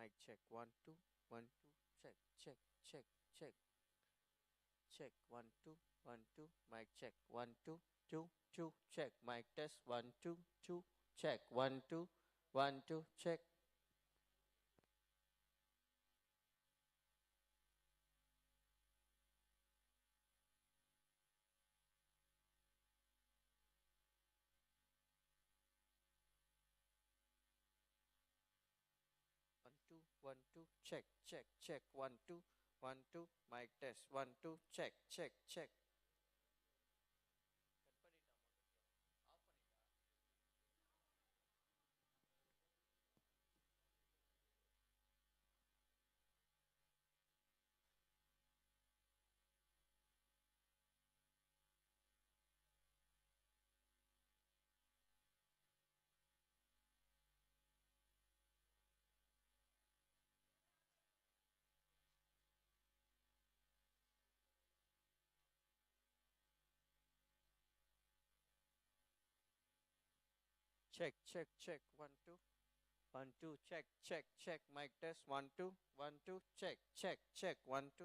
Mic check. 1 2 1 2. Check check check check check. 1 2 1 2. Mic check. 1 2 2 2. Check. Mic test. 1 2 2. Check. 1 2 1 2. Check. 1 2 1 2. Check check check. 1 2 1 2. Mic test. 1 2. Check check check. Check check check. 1 2 1 2. Check check check. Mic test. 1 2 1 2. Check check check. 1 2.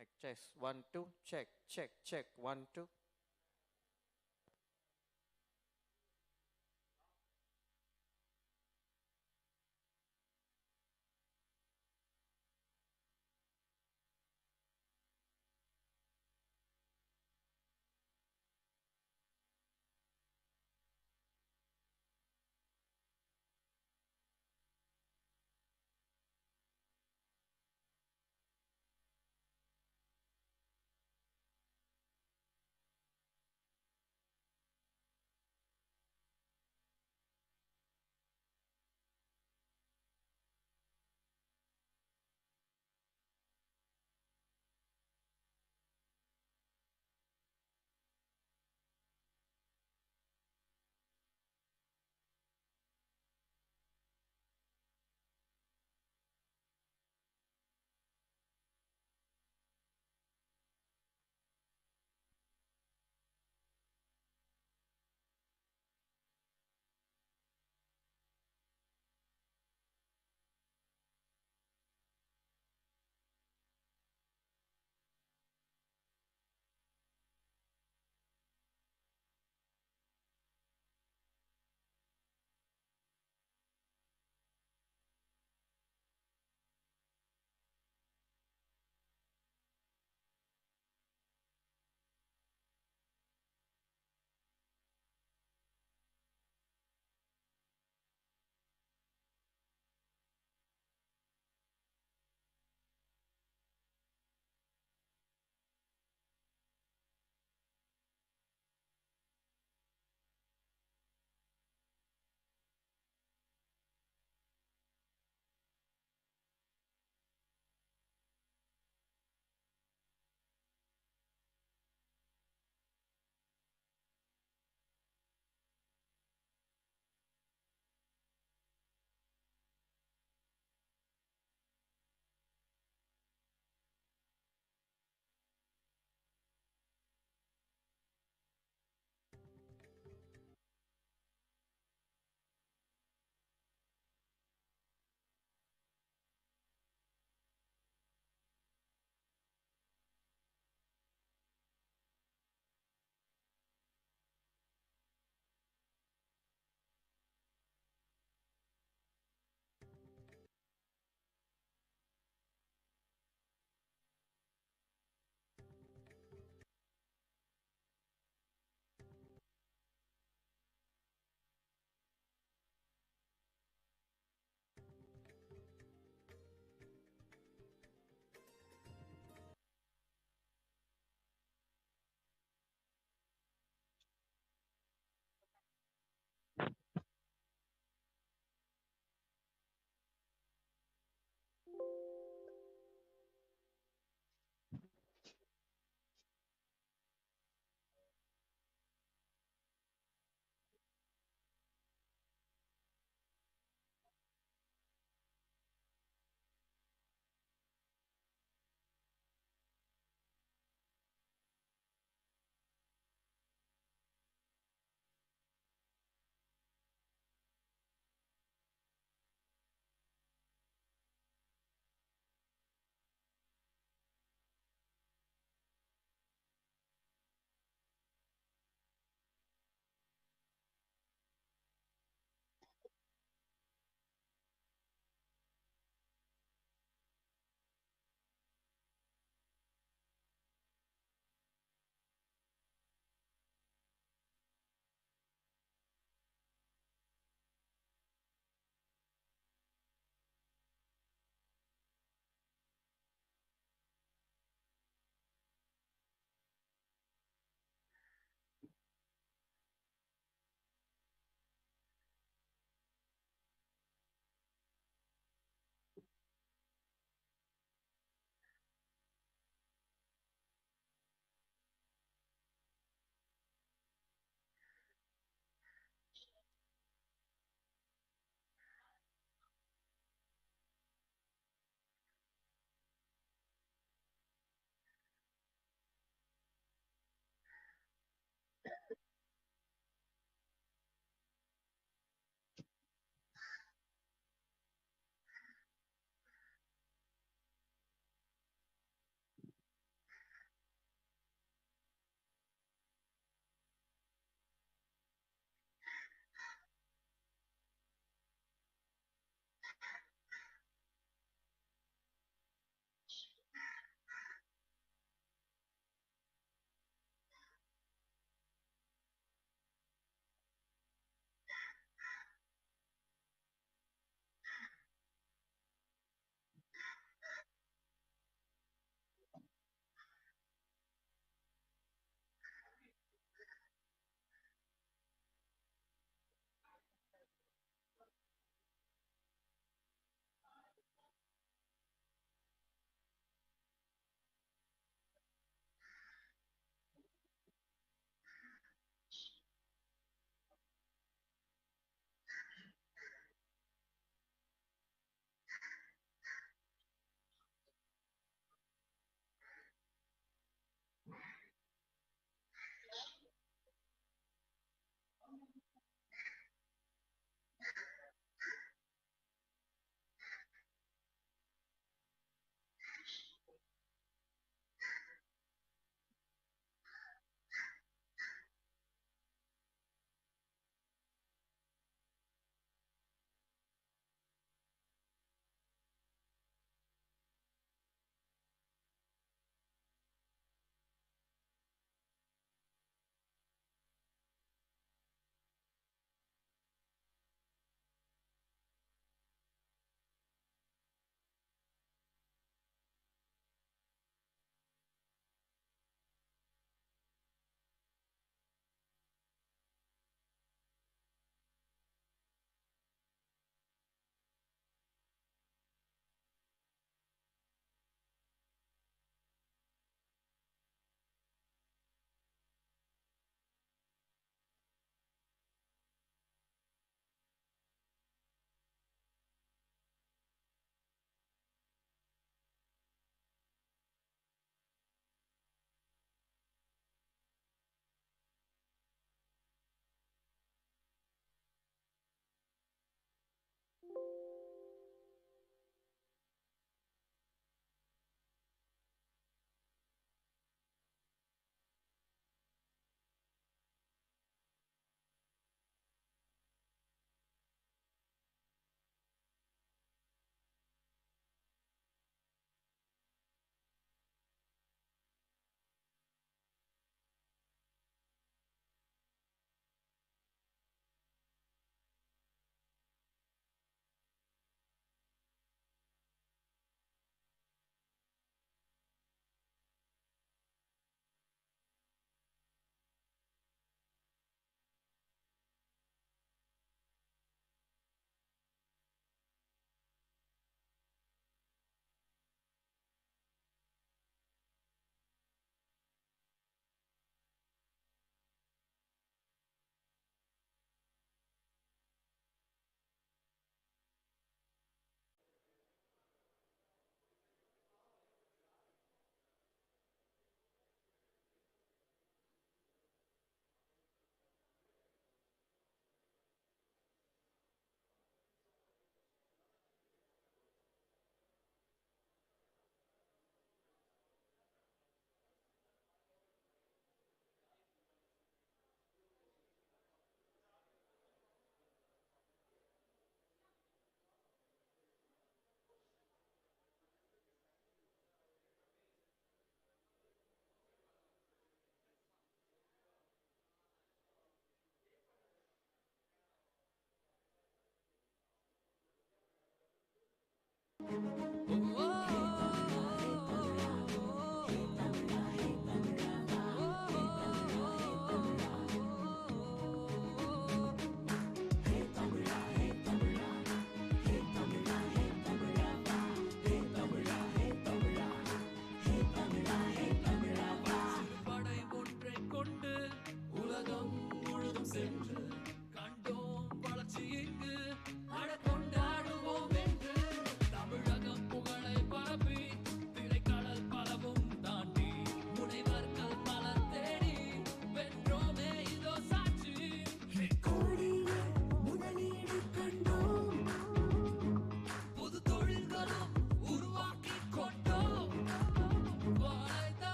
Mic test. 1 2. Check check check. 1 2.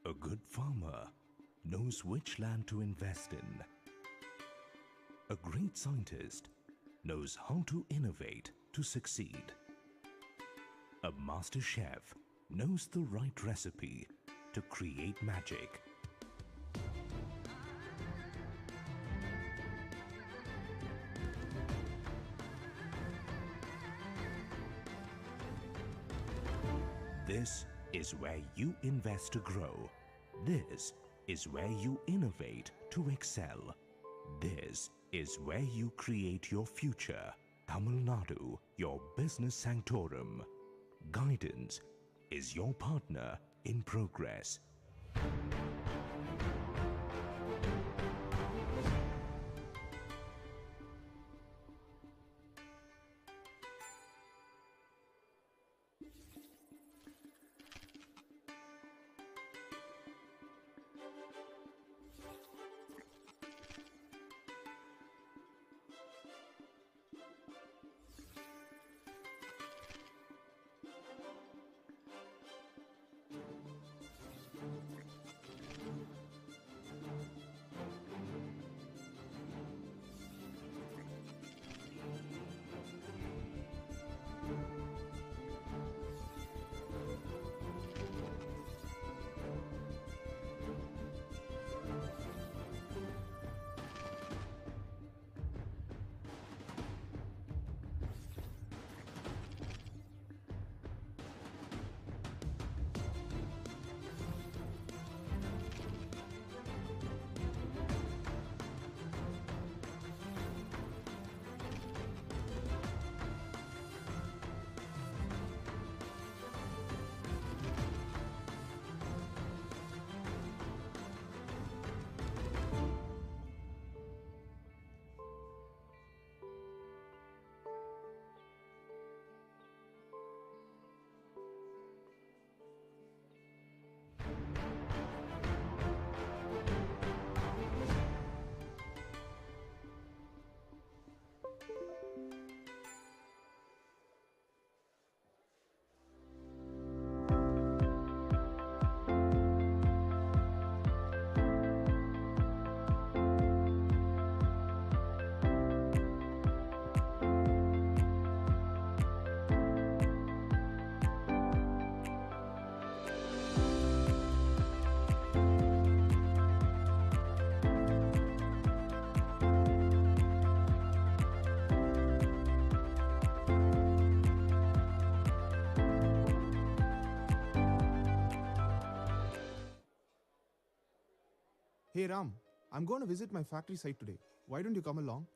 A good farmer knows which land to invest in. A great scientist knows how to innovate to succeed. A master chef knows the right recipe to create magic. This is where you invest to grow. This is where you innovate to excel. This is where you create your future. Tamilnadu, your business sanctorum. Guidance is your partner in progress. Hey Ram, I'm going to visit my factory site today. Why don't you come along?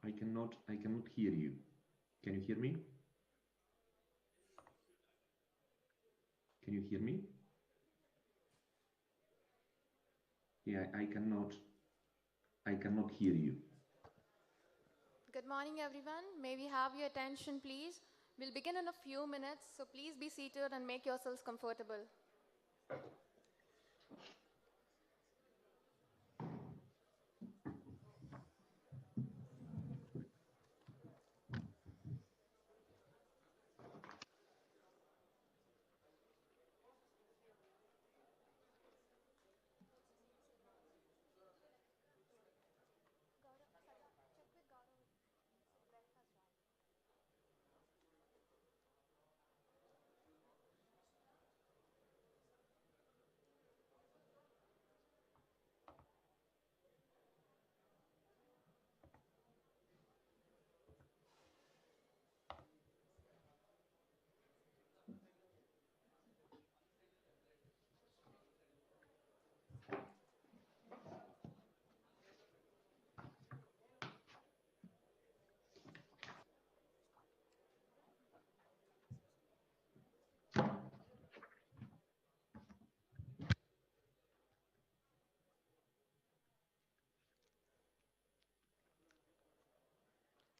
I cannot hear you. Can you hear me? Can you hear me? Yeah, I cannot hear you. Good morning, everyone. May we have your attention, please? We'll begin in a few minutes, so please be seated and make yourselves comfortable.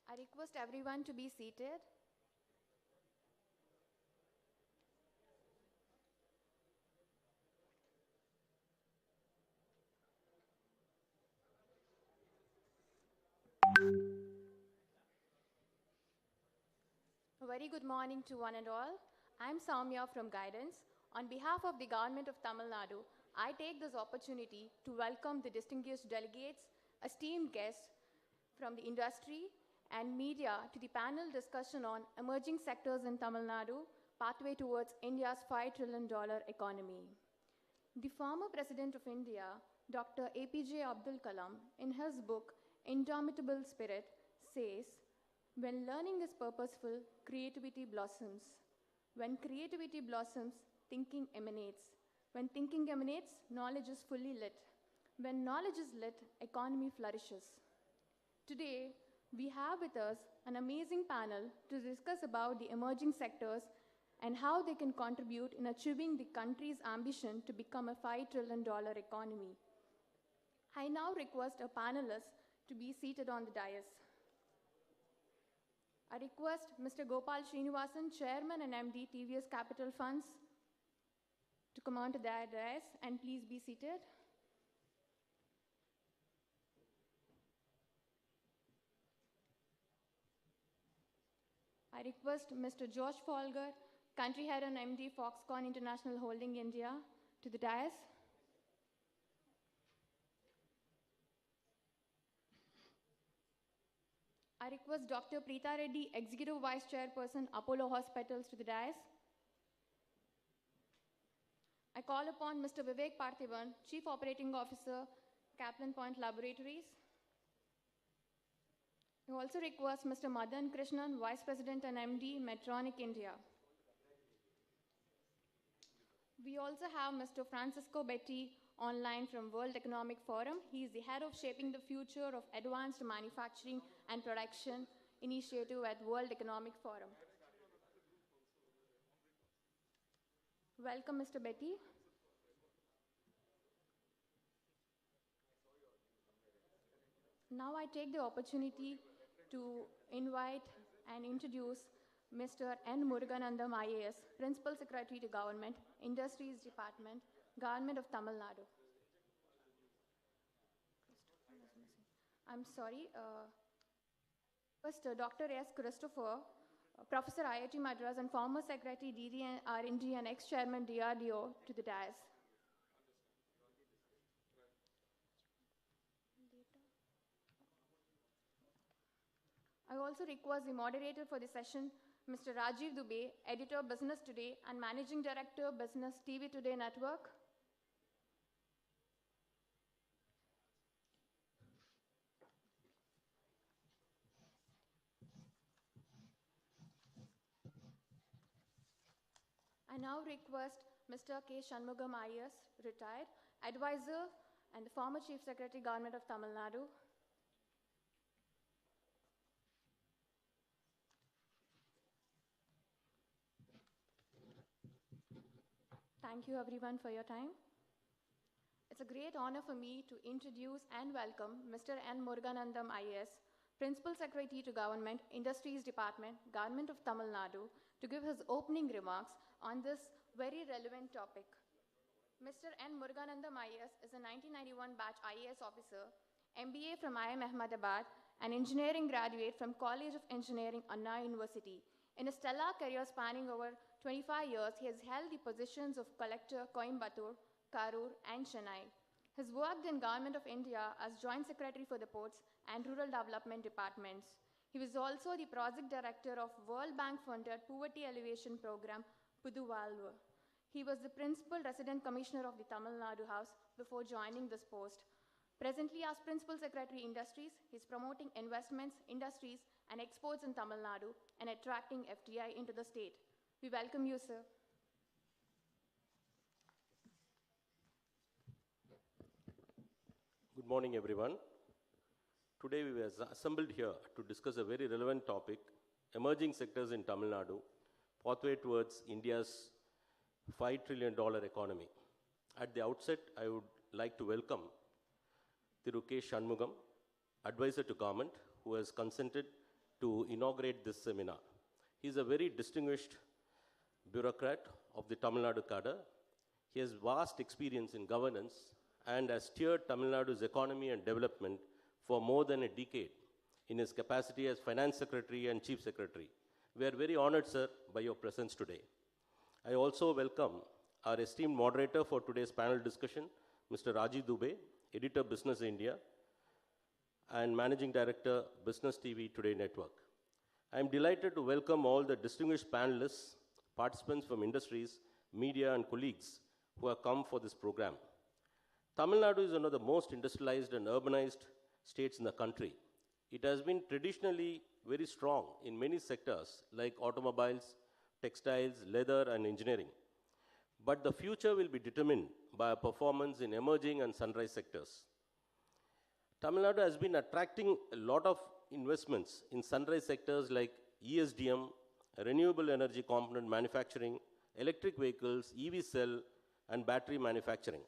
I request everyone to be seated. A very good morning to one and all. I'm Soumya from Guidance. On behalf of the Government of Tamil Nadu, I take this opportunity to welcome the distinguished delegates, esteemed guests from the industry and media to the panel discussion on emerging sectors in Tamil Nadu, pathway towards India's $5 trillion economy. The former President of India, Dr. APJ Abdul Kalam, in his book Indomitable Spirit, says, when learning is purposeful, creativity blossoms. When creativity blossoms, thinking emanates. When thinking emanates, knowledge is fully lit. When knowledge is lit, economy flourishes. Today, we have with us an amazing panel to discuss about the emerging sectors and how they can contribute in achieving the country's ambition to become a $5 trillion economy. I now request our panelists to be seated on the dais. I request Mr. Gopal Srinivasan, Chairman and MD, TVS Capital Funds, to come on to the dais and please be seated. I request Mr. Josh Folger, Country Head and MD, Foxconn International Holding India, to the dais. I request Dr. Preeta Reddy, Executive Vice Chairperson, Apollo Hospitals, to the dais. I call upon Mr. Vivek Parthiban, Chief Operating Officer, Kaplan Point Laboratories. I also request Mr. Madan Krishnan, Vice President and MD, Medtronic India. We also have Mr. Francisco Betti online from World Economic Forum. He is the head of Shaping the Future of Advanced Manufacturing and Production Initiative at World Economic Forum. Welcome, Mr. Betti. Now I take the opportunity to invite and introduce Mr. N. Muruganandam IAS, Principal Secretary to Government, Industries Department, Government of Tamil Nadu. I'm sorry. First, Dr. S. Christopher, Professor IIT Madras and former Secretary DD&R&D and ex-Chairman DRDO, to the dais. I also request the moderator for the session, Mr. Rajiv Dubey, Editor, Business Today and Managing Director, Business TV Today Network. I now request Mr. K. Shanmugam IAS, retired, advisor and the former Chief Secretary, Government of Tamil Nadu. Thank you everyone for your time. It's a great honor for me to introduce and welcome Mr. N. Muruganandam IAS, Principal Secretary to Government, Industries Department, Government of Tamil Nadu, to give his opening remarks on this very relevant topic. Mr. N. Muruganandam IAS is a 1991 batch IAS officer, MBA from IIM Ahmedabad, an engineering graduate from College of Engineering, Anna University. In a stellar career spanning over 25 years, he has held the positions of Collector, Coimbatore, Karur, and Chennai. He has worked in Government of India as Joint Secretary for the Ports and Rural Development Departments. He was also the Project Director of World Bank-funded Poverty Alleviation Program, Puduvalvu. He was the Principal Resident Commissioner of the Tamil Nadu House before joining this post. Presently, as Principal Secretary Industries, he is promoting investments, industries, and exports in Tamil Nadu and attracting FDI into the state. We welcome you, sir. Good morning, everyone. Today we were assembled here to discuss a very relevant topic, emerging sectors in Tamil Nadu, pathway towards India's $5 trillion economy. At the outset, I would like to welcome Thiru K. Shanmugam, Advisor to Government, who has consented to inaugurate this seminar. He is a very distinguished bureaucrat of the Tamil Nadu cadre. He has vast experience in governance and has steered Tamil Nadu's economy and development for more than a decade in his capacity as Finance Secretary and Chief Secretary. We are very honored, sir, by your presence today. I also welcome our esteemed moderator for today's panel discussion, Mr. Rajiv Dubey, Editor, Business India, and Managing Director, Business TV Today Network. I am delighted to welcome all the distinguished panelists, participants from industries, media, and colleagues who have come for this program. Tamil Nadu is one of the most industrialized and urbanized states in the country. It has been traditionally very strong in many sectors like automobiles, textiles, leather, and engineering. But the future will be determined by our performance in emerging and sunrise sectors. Tamil Nadu has been attracting a lot of investments in sunrise sectors like ESDM, renewable energy component manufacturing, electric vehicles, EV cell, and battery manufacturing.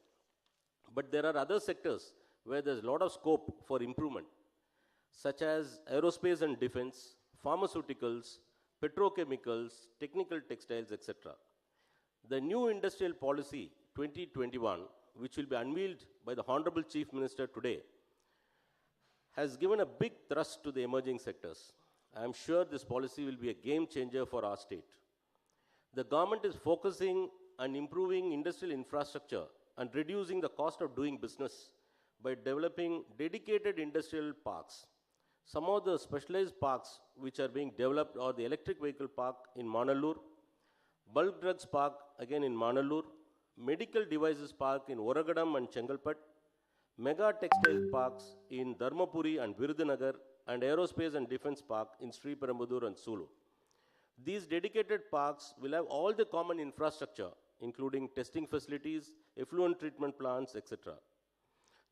But there are other sectors where there's a lot of scope for improvement, such as aerospace and defense, pharmaceuticals, petrochemicals, technical textiles, etc. The new industrial policy 2021, which will be unveiled by the Honorable Chief Minister today, has given a big thrust to the emerging sectors. I am sure this policy will be a game changer for our state. The government is focusing on improving industrial infrastructure and reducing the cost of doing business by developing dedicated industrial parks. Some of the specialized parks which are being developed are the electric vehicle park in Manalur, bulk drugs park again in Manalur, medical devices park in Oragadam and Chengalpet, mega textile parks in Dharmapuri and Virudhunagar, and aerospace and defense park in Sri Perumbudur and Sulu. These dedicated parks will have all the common infrastructure, including testing facilities, effluent treatment plants, etc.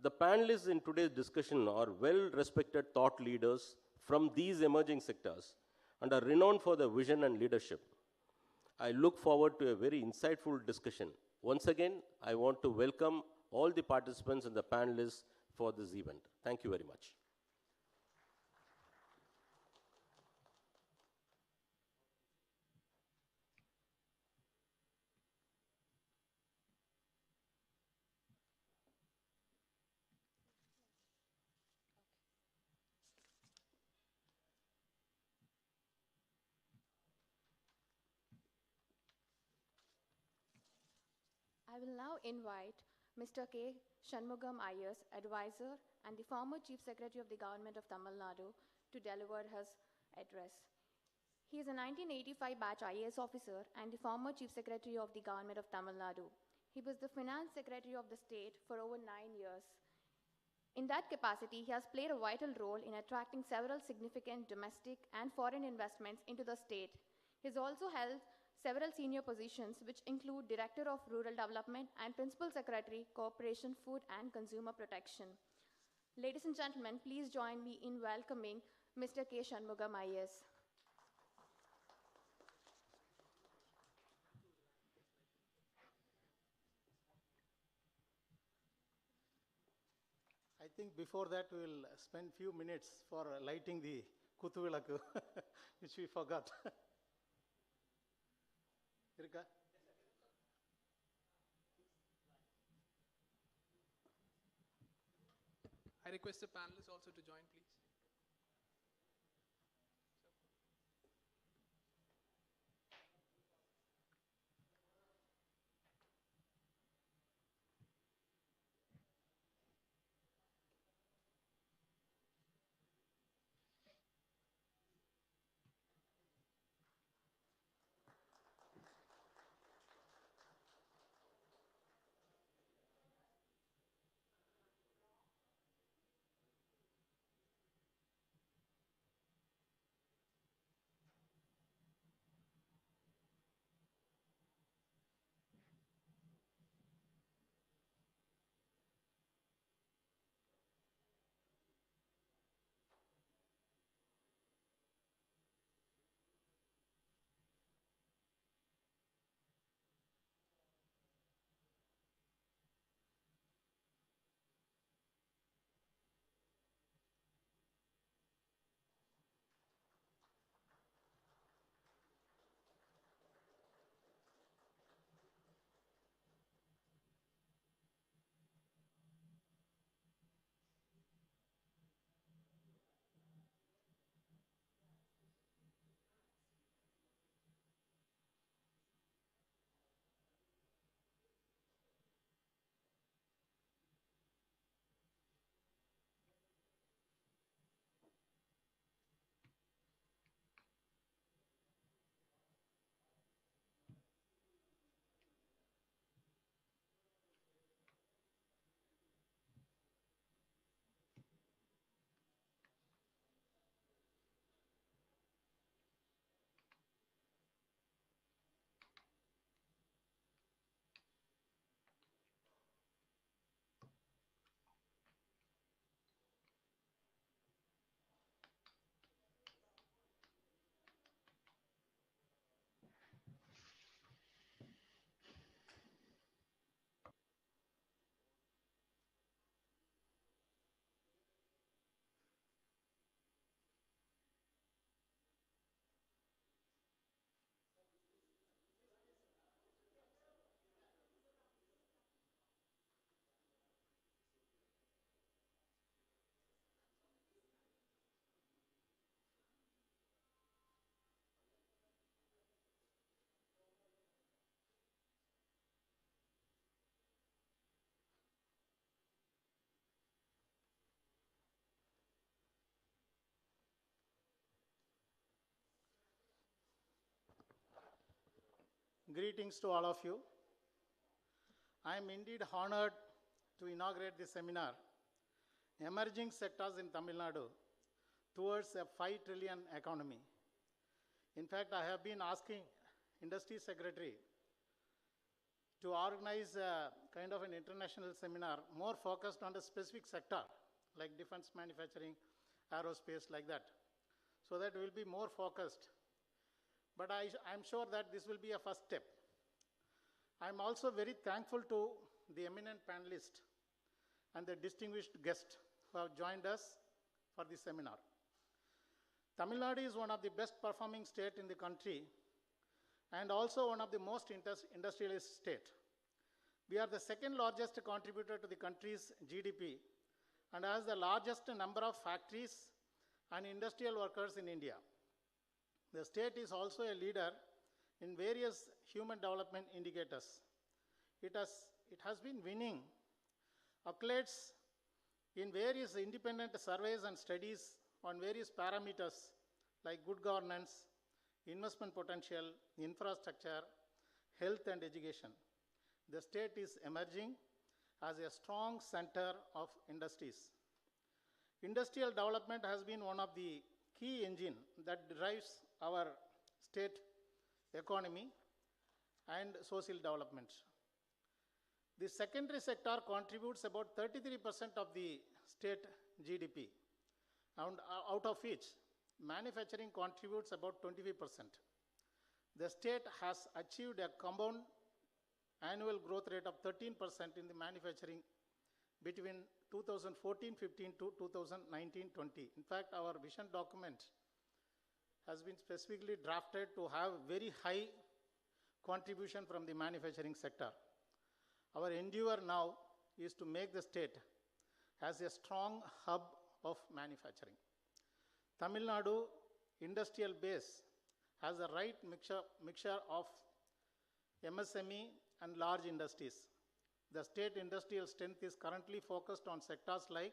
The panelists in today's discussion are well-respected thought leaders from these emerging sectors and are renowned for their vision and leadership. I look forward to a very insightful discussion. Once again, I want to welcome all the participants and the panelists for this event. Thank you very much. I will now invite Mr. K. Shanmugam IAS, advisor and the former Chief Secretary of the Government of Tamil Nadu, to deliver his address. He is a 1985 batch IAS officer and the former Chief Secretary of the Government of Tamil Nadu. He was the Finance Secretary of the state for over 9 years. In that capacity, he has played a vital role in attracting several significant domestic and foreign investments into the state. He has also held several senior positions, which include Director of Rural Development and Principal Secretary, Corporation, Food and Consumer Protection. Ladies and gentlemen, please join me in welcoming Mr. K. Shanmugam IAS. I think before that we will spend few minutes for lighting the Kutuvilaku, which we forgot. Irka? I request the panelists also to join, please. Greetings to all of you. I am indeed honored to inaugurate this seminar, Emerging Sectors in Tamil Nadu Towards a 5 Trillion Economy. In fact, I have been asking Industry Secretary to organize a kind of an international seminar more focused on the specific sector, like defense manufacturing, aerospace, like that, so that we will be more focused. But I'm sure that this will be a first step. I'm also very thankful to the eminent panelists and the distinguished guests who have joined us for this seminar. Tamil Nadu is one of the best performing states in the country and also one of the most industrialist states. We are the second largest contributor to the country's GDP and has the largest number of factories and industrial workers in India. The state is also a leader in various human development indicators. It has been winning accolades in various independent surveys and studies on various parameters like good governance, investment potential, infrastructure, health and education. The state is emerging as a strong center of industries. Industrial development has been one of the key engines that drives our state economy and social development. The secondary sector contributes about 33% of the state GDP, and out of which manufacturing contributes about 25%. The state has achieved a compound annual growth rate of 13% in the manufacturing between 2014-15 to 2019-20. In fact, our vision document has been specifically drafted to have very high contribution from the manufacturing sector. Our endeavor now is to make the state as a strong hub of manufacturing. Tamil Nadu industrial base has the right mixture of MSME and large industries. The state industrial strength is currently focused on sectors like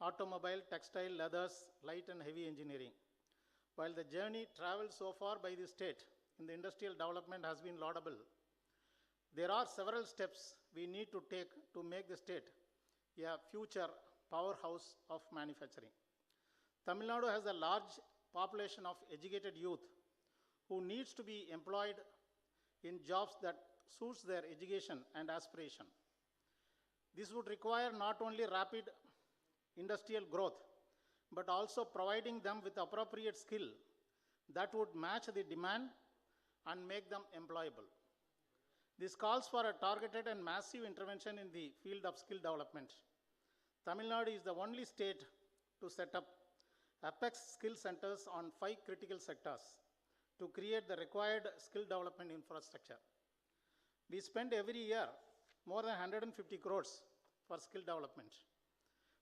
automobile, textile, leathers, light and heavy engineering. While the journey traveled so far by the state in the industrial development has been laudable, there are several steps we need to take to make the state a future powerhouse of manufacturing. Tamil Nadu has a large population of educated youth who needs to be employed in jobs that suits their education and aspiration. This would require not only rapid industrial growth, but also providing them with appropriate skill that would match the demand and make them employable. This calls for a targeted and massive intervention in the field of skill development. Tamil Nadu is the only state to set up apex skill centers on 5 critical sectors to create the required skill development infrastructure. We spend every year more than 150 crores for skill development.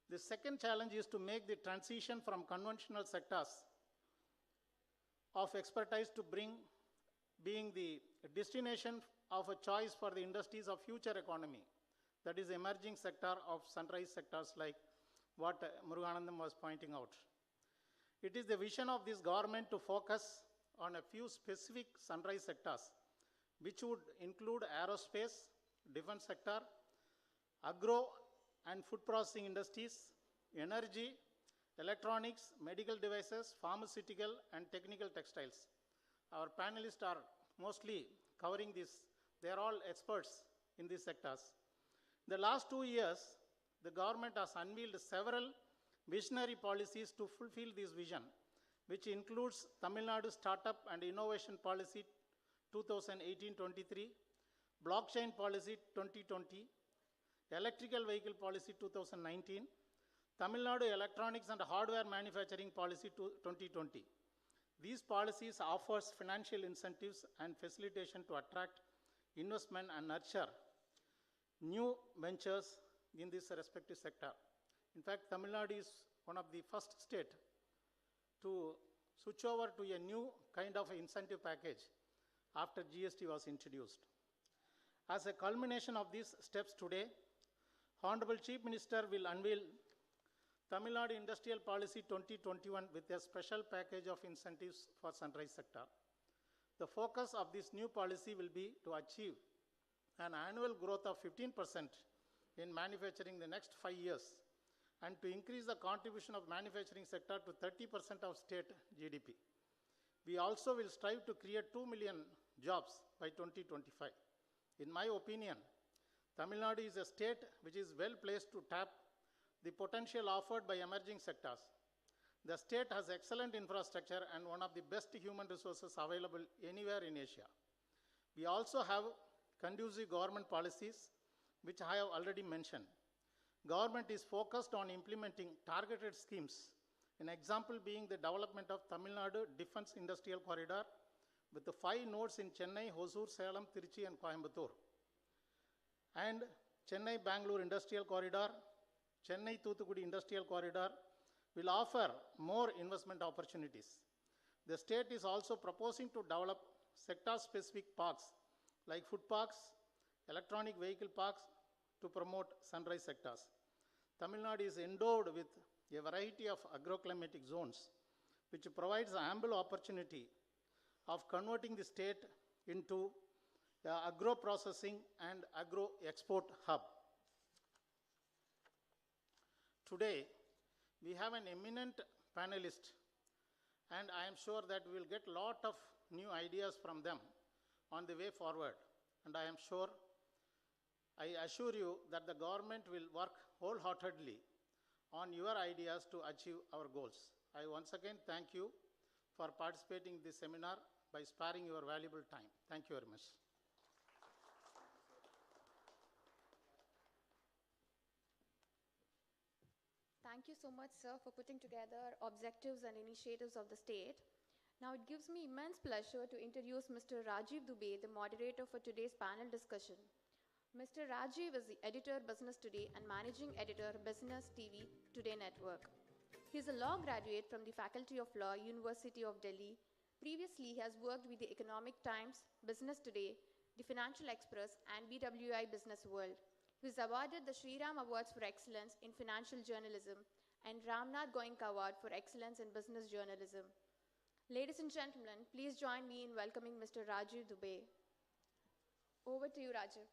The second challenge is to make the transition from conventional sectors of expertise to being the destination of a choice for the industries of future economy, that is emerging sector of sunrise sectors like what Muruganandam was pointing out. It is the vision of this government to focus on a few specific sunrise sectors, which would include aerospace, defense sector, agro and food processing industries, energy, electronics, medical devices, pharmaceutical and technical textiles. Our panelists are mostly covering this. They are all experts in these sectors. The last 2 years, the government has unveiled several visionary policies to fulfill this vision, which includes Tamil Nadu Startup and Innovation Policy 2018-23, Blockchain Policy 2020, Electrical Vehicle Policy 2019, Tamil Nadu Electronics and Hardware Manufacturing Policy 2020. These policies offers financial incentives and facilitation to attract investment and nurture new ventures in this respective sector. In fact, Tamil Nadu is one of the first state to switch over to a new kind of incentive package after GST was introduced. As a culmination of these steps today, Honorable Chief Minister will unveil Tamil Nadu Industrial Policy 2021 with a special package of incentives for sunrise sector. The focus of this new policy will be to achieve an annual growth of 15% in manufacturing the next 5 years and to increase the contribution of manufacturing sector to 30% of state GDP. We also will strive to create 2 million jobs by 2025. In my opinion, Tamil Nadu is a state which is well placed to tap the potential offered by emerging sectors. The state has excellent infrastructure and one of the best human resources available anywhere in Asia. We also have conducive government policies, which I have already mentioned. Government is focused on implementing targeted schemes, an example being the development of Tamil Nadu Defense Industrial Corridor with the 5 nodes in Chennai, Hosur, Salem, Trichy, and Coimbatore, and Chennai-Bangalore Industrial Corridor, Chennai-Thoothukudi Industrial Corridor will offer more investment opportunities. The state is also proposing to develop sector-specific parks like food parks, electronic vehicle parks to promote sunrise sectors. Tamil Nadu is endowed with a variety of agroclimatic zones, which provides ample opportunity of converting the state into agro-processing and agro-export hub. Today, we have an eminent panelist, and I am sure that we will get a lot of new ideas from them on the way forward. And I assure you that the government will work wholeheartedly on your ideas to achieve our goals. I once again thank you for participating in this seminar by sparing your valuable time. Thank you very much. Thank you so much, sir, for putting together objectives and initiatives of the state. Now it gives me immense pleasure to introduce Mr. Rajiv Dubey, the moderator for today's panel discussion. Mr. Rajiv is the editor, Business Today, and managing editor, Business TV Today Network. He is a law graduate from the Faculty of Law, University of Delhi. Previously, he has worked with the Economic Times, Business Today, the Financial Express, and BWI Business World. He was awarded the Shriram Awards for Excellence in Financial Journalism and Ramnath Goenka Award for Excellence in Business Journalism. Ladies and gentlemen, please join me in welcoming Mr. Rajiv Dubey. Over to you, Rajiv.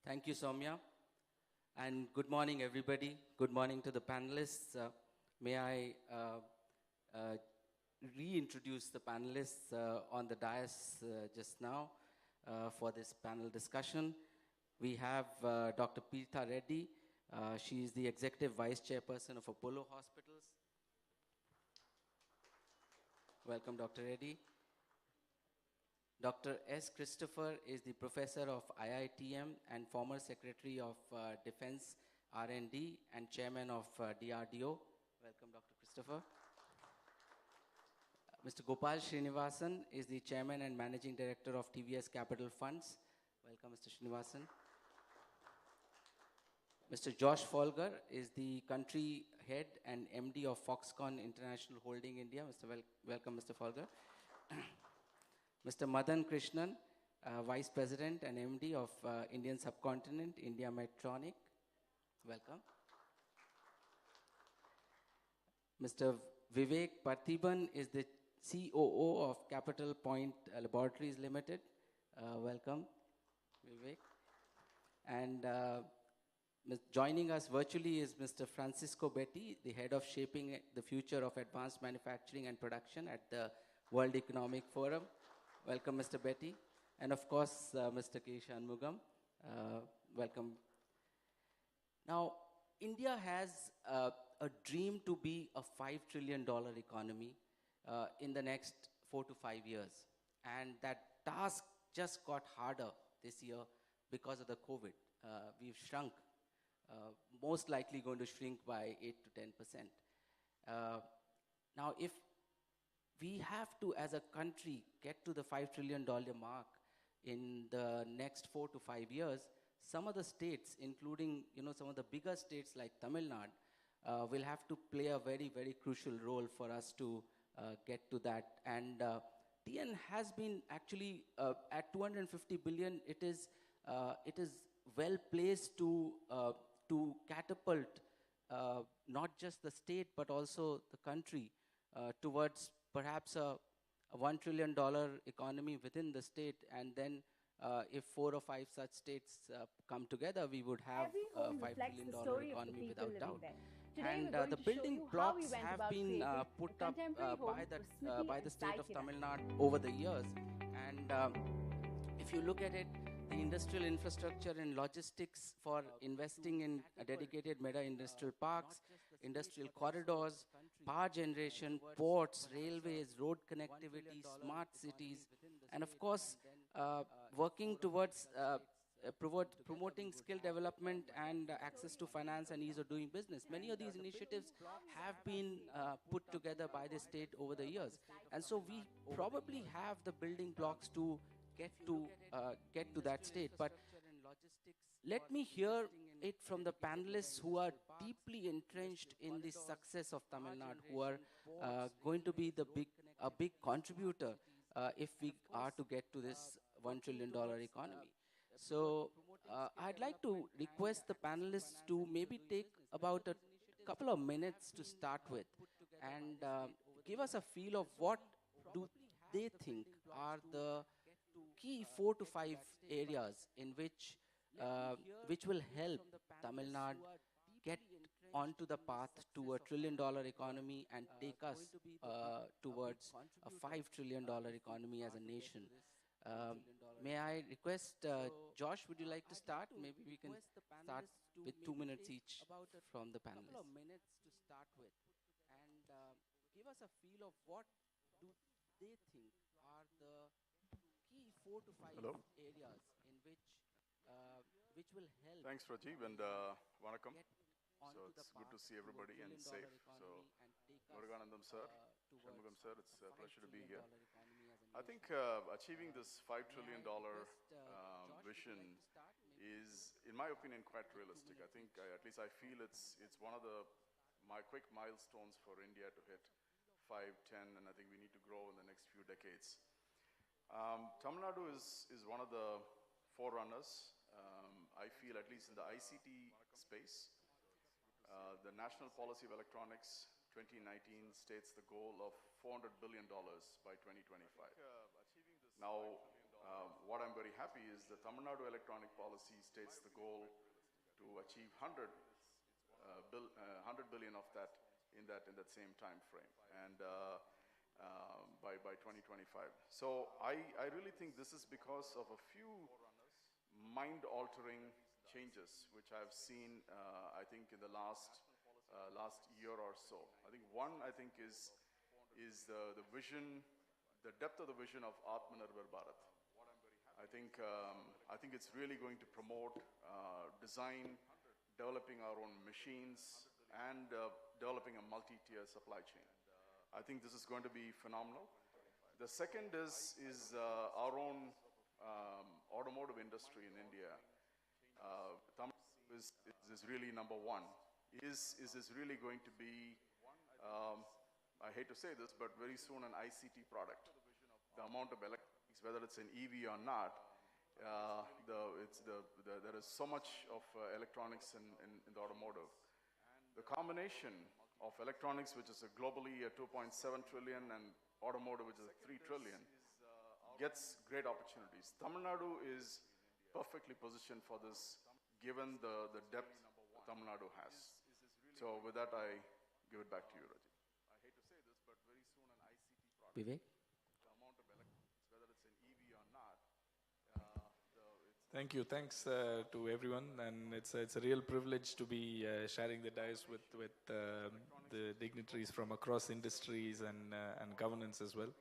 Thank you, Soumya. And good morning, everybody. Good morning to the panelists. May I reintroduce the panelists on the dais just now for this panel discussion. We have Dr. Preetha Reddy. She is the Executive Vice Chairperson of Apollo Hospitals. Welcome, Dr. Reddy. Dr. S. Christopher is the Professor of IITM and former Secretary of Defense R&D and Chairman of DRDO. Welcome, Dr. Christopher. Mr. Gopal Srinivasan is the Chairman and Managing Director of TVS Capital Funds. Welcome, Mr. Srinivasan. Mr. Josh Folger is the Country Head and MD of Foxconn International Holding India. Welcome, Mr. Folger. Mr. Madan Krishnan, Vice President and MD of Indian Subcontinent, India Medtronic. Welcome. Mr. Vivek Parthiban is the COO of Capital Point Laboratories Limited. Welcome, Vivek. And joining us virtually is Mr. Francisco Betti, the Head of Shaping the Future of Advanced Manufacturing and Production at the World Economic Forum. Welcome, Mr. Betti. And of course, Mr. K. Shanmugam. Welcome. Now, India has a dream to be a $5 trillion economy in the next 4 to 5 years. And that task just got harder this year because of the COVID. We've shrunk, most likely going to shrink by 8 to 10%. Now, if we have to, as a country, get to the $5 trillion mark in the next 4 to 5 years, some of the states, including some of the bigger states like Tamil Nadu, will have to play a very, very crucial role for us to get to that. And TN has been actually at 250 billion. It is well placed to catapult not just the state, but also the country towards perhaps a $1 trillion economy within the state. And then if 4 or 5 such states come together, we would have Every a home $5 reflects trillion the story of the economy people without living doubt. there. Today And we're going the to show building you how we blocks went have about been creating put a up contemporary home by for Smriti by and the state of Sai Tamil Kiran. Nadu over the years. And if you look at it, the industrial infrastructure and logistics for investing in dedicated mega industrial parks, industrial corridors, power generation, ports, railways, road connectivity, smart cities, and of course, working towards promoting skill development and access to finance and ease of doing business. Many of these initiatives have been put together by the state over the years. And so we probably have the building blocks to get to that state. But let me hear it from the panelists who are deeply entrenched in the success of Tamil Nadu, who are going to be a big contributor if we are to get to this $1 trillion economy. So I'd like to request the panelists to maybe take about a couple of minutes to start with and give us a feel of what do they think are the key 4 to 5 areas in which will help Tamil Nadu get onto the path to a $1 trillion economy and take us towards a $5 trillion economy as a nation. May I request, Josh, would you like to start? Maybe we can start with 2 minutes each from the panelists. A couple of minutes to start with and give us a feel of what do they think are the key 4 to 5 Hello. areas in which will help. Thanks, Rajiv, and Vanakkam. So it's good to see everybody and safe. So, Muruganandam sir, Shanmugam sir, it's a pleasure to be here. I think achieving this $5 trillion vision is, in my opinion, quite realistic. I think, at least I feel it's one of my quick milestones for India to hit 5, 10, and I think we need to grow in the next few decades. Tamil Nadu is one of the forerunners. I feel, at least in the ICT space, the National Policy of Electronics 2019 states the goal of $400 billion by 2025. Now, what I'm very happy is the Tamil Nadu electronic policy states the goal to achieve 100 billion of that in that same time frame, and by 2025. So I really think this is because of a few mind-altering changes which I've seen, I think, in the last year or so. I think one, is the vision, the depth of the vision of Atmanirbhar Bharat. I think it's really going to promote design, developing our own machines, and developing a multi-tier supply chain. I think this is going to be phenomenal. The second is our own automotive industry in India. Tamil Nadu is really number one. Is this really going to be, I hate to say this, but very soon an ICT product? The amount of electronics, whether it's an EV or not, there is so much of electronics in the automotive. The combination of electronics, which is globally a 2.7 trillion, and automotive, which is a 3 trillion, gets great opportunities. Tamil Nadu is perfectly positioned for this, given the depth Tamil Nadu has. So with that, I give it back to you, Rajiv. I hate to say this, but very soon an ICT product. Vivek? The amount of electronics, whether it's an EV or not. Thank you. Thanks to everyone, and it's a real privilege to be sharing the dais with the dignitaries from across industries and governance as well.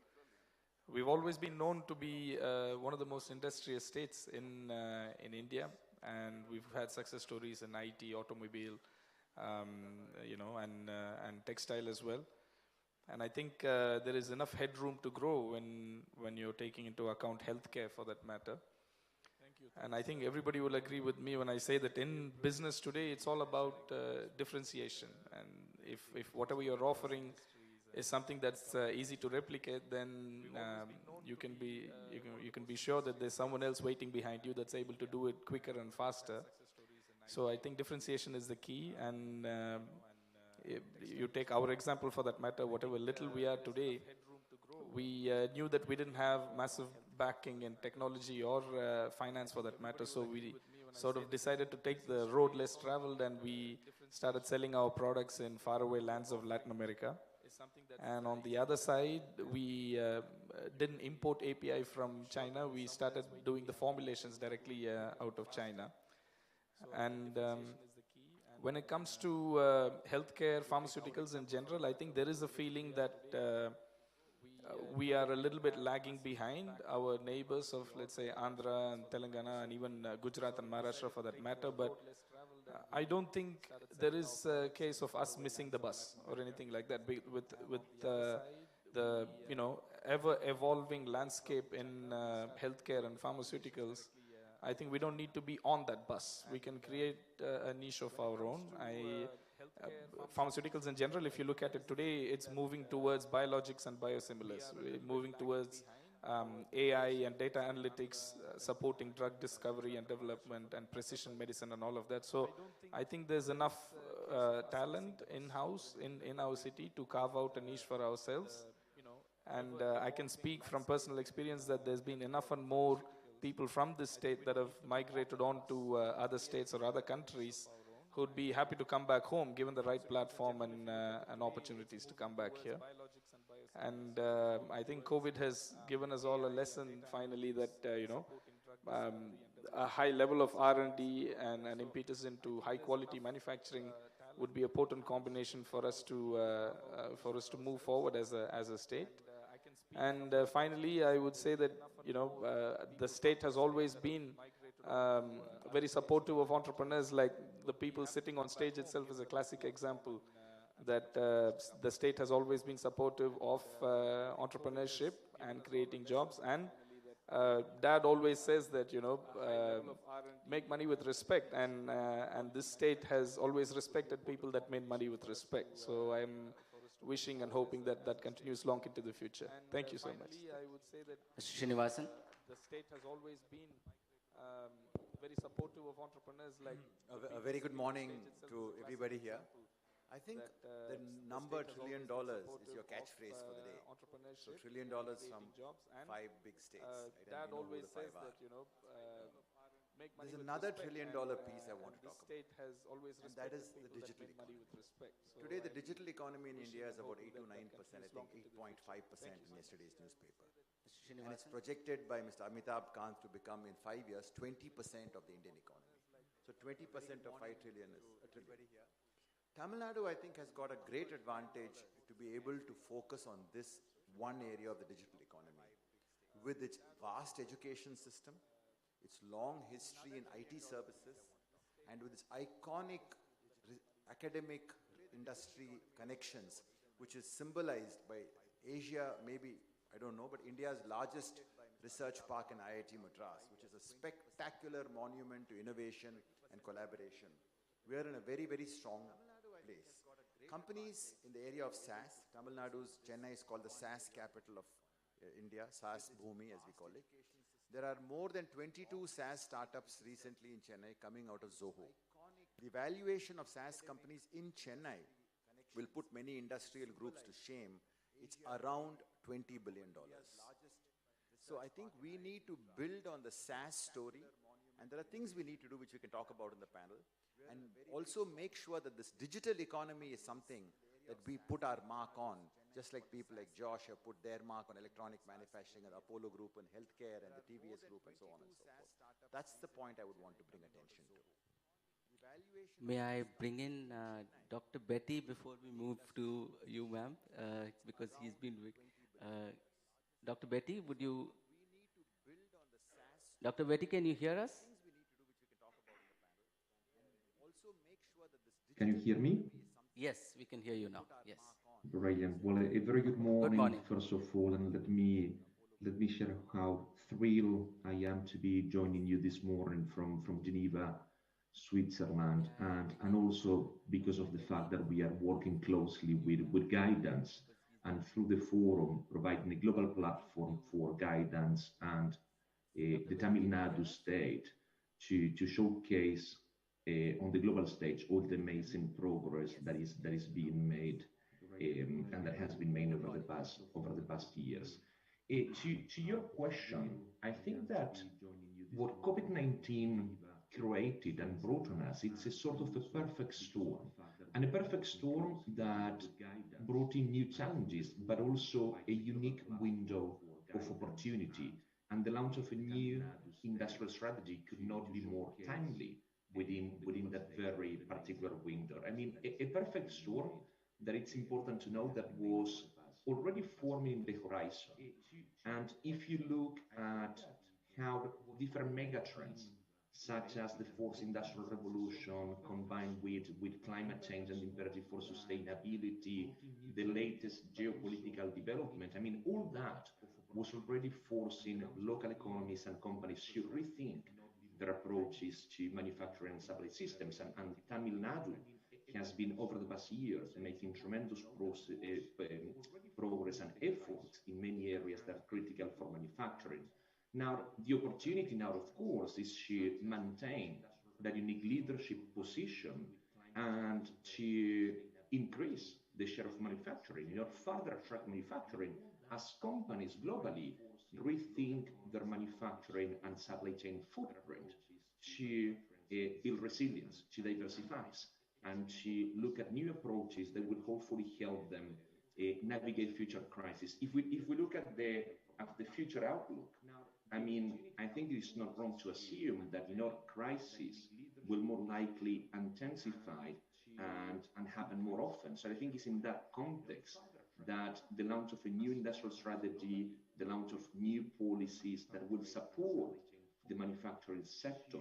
We've always been known to be one of the most industrious states in India, and we've had success stories in IT, automobile, and textile as well. And I think there is enough headroom to grow when you're taking into account healthcare, for that matter. And I think everybody will agree with me when I say that in business today, it's all about differentiation. And if whatever you're offering is something that's easy to replicate, then you can be sure that there's someone else waiting behind you that's able to do it quicker and faster. So I think differentiation is the key, and you take our example for that matter, whatever little we are today, we knew that we didn't have massive backing in technology or finance for that matter, so we sort of decided to take the road less traveled, and we started selling our products in faraway lands of Latin America. And on the other side, we didn't import API from China. We started doing the formulations directly out of China. And when it comes to healthcare, pharmaceuticals in general, I think there is a feeling that we are a little bit lagging behind our neighbors of, let's say, Andhra and Telangana and even Gujarat and Maharashtra for that matter. But I don't think there is a case of us missing the bus or anything like that. With the ever evolving landscape in healthcare and pharmaceuticals, I think we don't need to be on that bus. We can create a niche of our own. Pharmaceuticals in general, if you look at it today, it's moving towards biologics and biosimilars. We're moving towards AI and data analytics, supporting drug discovery and development and precision medicine and all of that. So I think there's enough talent in-house in our city to carve out a niche for ourselves. And I can speak from personal experience that there's been enough and more people from this state that have migrated on to other states or other countries who'd be happy to come back home given the right platform and opportunities to come back here. And I think COVID has given us all a lesson finally that, a high level of R&D and an impetus into high quality manufacturing would be a potent combination for us to move forward as a state. And finally, I would say that the state has always been very supportive of entrepreneurs. Like the people sitting on stage itself is a classic example that the state has always been supportive of entrepreneurship and creating jobs. And Dad always says that make money with respect, and this state has always respected people that made money with respect. So I'm wishing and hoping that that continues long into the future. Thank you so much. I would say that Mr. Srinivasan. The state has always been very supportive of entrepreneurs. Like a very good morning to everybody here. I think the number $1 trillion is your catchphrase for the day. So $1 trillion from 5 big states. Dad always says that there's another $1 trillion piece I want to talk about, and that is the digital economy. Today, the digital economy in India is about 8 to 9%, I think 8.5% in yesterday's newspaper. And it's projected by Mr. Amitabh Kant to become, in 5 years, 20% of the Indian economy. So 20% of 5 trillion is a trillion. Tamilnadu, I think, has got a great advantage to be able to focus on this one area of the digital economy. With its vast education system, its long history in IT services, and with its iconic academic industry connections, which is symbolized by Asia, maybe, I don't know, but India's largest research park in IIT Madras, which is a spectacular monument to innovation and collaboration. We are in a very, very strong place. Companies in the area of SaaS, Tamilnadu's Chennai is called the SaaS capital of India, SaaS Bhumi as we call it. There are more than 22 SaaS startups recently in Chennai coming out of Zoho. The valuation of SaaS companies in Chennai will put many industrial groups to shame. It's around $20 billion. So I think we need to build on the SaaS story, and there are things we need to do which we can talk about in the panel, and also make sure that this digital economy is something that we put our mark on, just like people like Josh have put their mark on electronic manufacturing and Apollo Group and healthcare and the TVS Group and so on and so forth. That's the point I would want to bring attention to. May I bring in Dr. Betty before we move to you, ma'am, because he's been with... Dr. Betty, would you... Dr. Betty, can you hear us? Can you hear me? Yes, we can hear you now. Yes. Brilliant. Well, a very good morning, first of all, and let me share how thrilled I am to be joining you this morning from Geneva, Switzerland, and also because of the fact that we are working closely with guidance and through the forum providing a global platform for guidance and the Tamil Nadu state to showcase on the global stage all the amazing progress that is being made and that has been made over the past years. To your question, I think that what COVID-19 created and brought on us, it's a sort of a perfect storm, and a perfect storm that brought in new challenges, but also a unique window of opportunity. And the launch of a new industrial strategy could not be more timely within that very particular window. I mean, a perfect storm that it's important to know that was already forming in the horizon. And if you look at how different megatrends, such as the fourth industrial revolution combined with climate change and imperative for sustainability, the latest geopolitical development, I mean, all that was already forcing local economies and companies to rethink their approaches to manufacturing and supply systems. And Tamilnadu has been, over the past years, making tremendous progress and efforts in many areas that are critical for manufacturing. Now, the opportunity now, of course, is to maintain that unique leadership position and to increase the share of manufacturing, further attract manufacturing as companies globally rethink their manufacturing and supply chain footprint to build resilience, to diversify, and to look at new approaches that will hopefully help them navigate future crises. If we look at the future outlook, I mean, I think it is not wrong to assume that crises will more likely intensify and happen more often. So I think it's in that context that the launch of a new industrial strategy, the launch of new policies that will support the manufacturing sector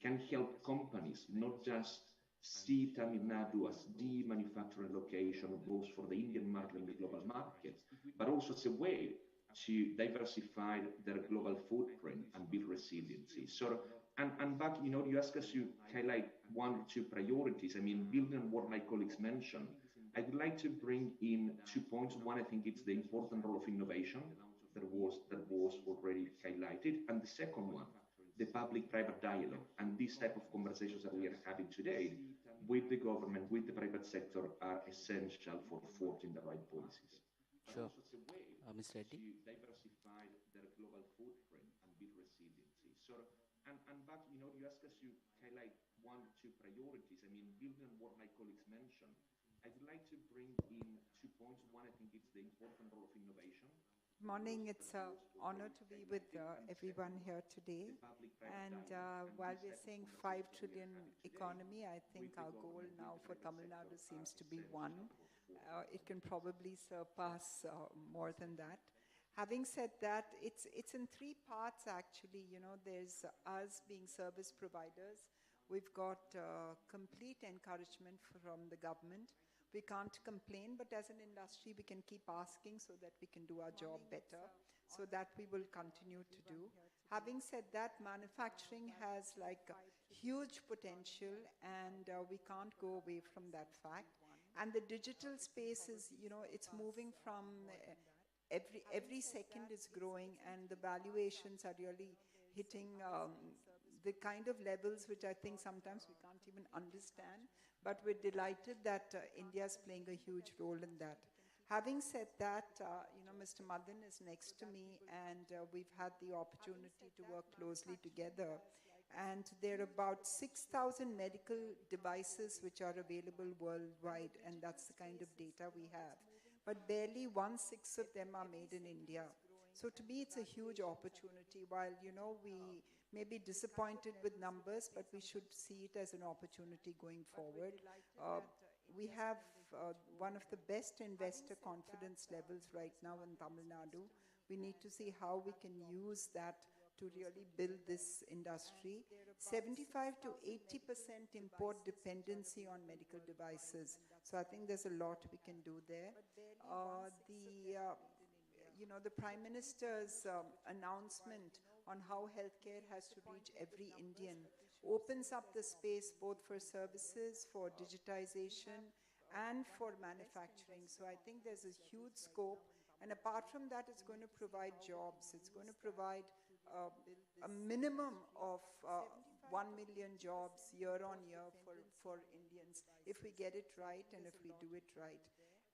can help companies not just see Tamilnadu as the manufacturing location both for the Indian market and the global market, but also as a way to diversify their global footprint and build resiliency. So, and back, you ask us to highlight one or two priorities. I mean, building on what my colleagues mentioned, I would like to bring in 2 points. One, I think it's the important role of innovation that was already highlighted, and the second one, the public-private dialogue. And these type of conversations that we are having today with the government, with the private sector, are essential for forging the right policies. Sure. Ms. Reddy? To diversify their global footprint and build resiliency. So, and back, you ask us to highlight one or two priorities. I mean, building on what my colleagues mentioned, I would like to bring in 2 points. One, I think it's the important role of innovation. Morning, it's an honor to be with everyone here today. And while we're saying 5 trillion economy, I think our goal now for Tamil Nadu seems to be 1. It can probably surpass more than that. Having said that, it's in 3 parts actually. There's us being service providers. We've got complete encouragement from the government. We can't complain, but as an industry, we can keep asking so that we can do our job better. So that we will continue to do. Having said that, manufacturing has huge potential, and we can't go away from that fact. And the digital space is, it's moving from every second is growing, and the valuations are really hitting the kind of levels which I think sometimes we can't even understand. But we're delighted that India is playing a huge role in that. Having said that, Mr. Madan is next to me, and we've had the opportunity to work closely together. And there are about 6,000 medical devices which are available worldwide, and that's the kind of data we have. But barely 1/6 of them are made in India. So to me, it's a huge opportunity. While, we may be disappointed with numbers, but we should see it as an opportunity going forward. We have one of the best investor confidence levels right now in Tamil Nadu. We need to see how we can use that to really build this industry. 75 to 80% import dependency on medical devices. So I think there's a lot we can do there. The Prime Minister's announcement on how healthcare has to reach every Indian opens up the space both for services, for digitization, and for manufacturing. So I think there's a huge scope. And apart from that, it's going to provide jobs. It's going to provide a minimum of 1 million jobs year on year for Indians if we get it right and if we do it right.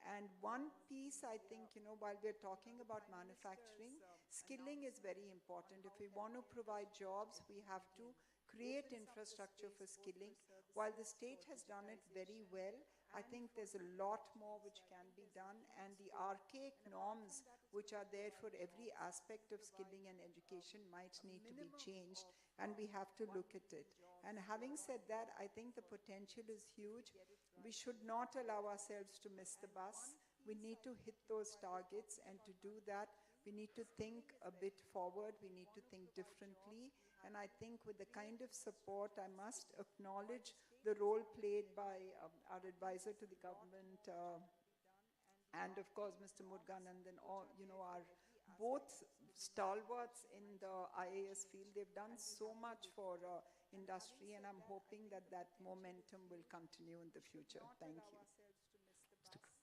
And one piece, I think, while we're talking about manufacturing, skilling is very important. If we want to provide jobs, we have to create infrastructure for skilling. While the state has done it very well, I think there's a lot more which can be done, and the archaic norms which are there for every aspect of skilling and education might need to be changed, and we have to look at it. And having said that, I think the potential is huge. We should not allow ourselves to miss the bus. We need to hit those targets, and to do that, we need to think a bit forward. We need to think differently. And I think with the kind of support, I must acknowledge the role played by our advisor to the government, and of course, Mr. Murgan, and then all, our both stalwarts in the IAS field. They've done so much for industry, and I'm hoping that that momentum will continue in the future. Thank you.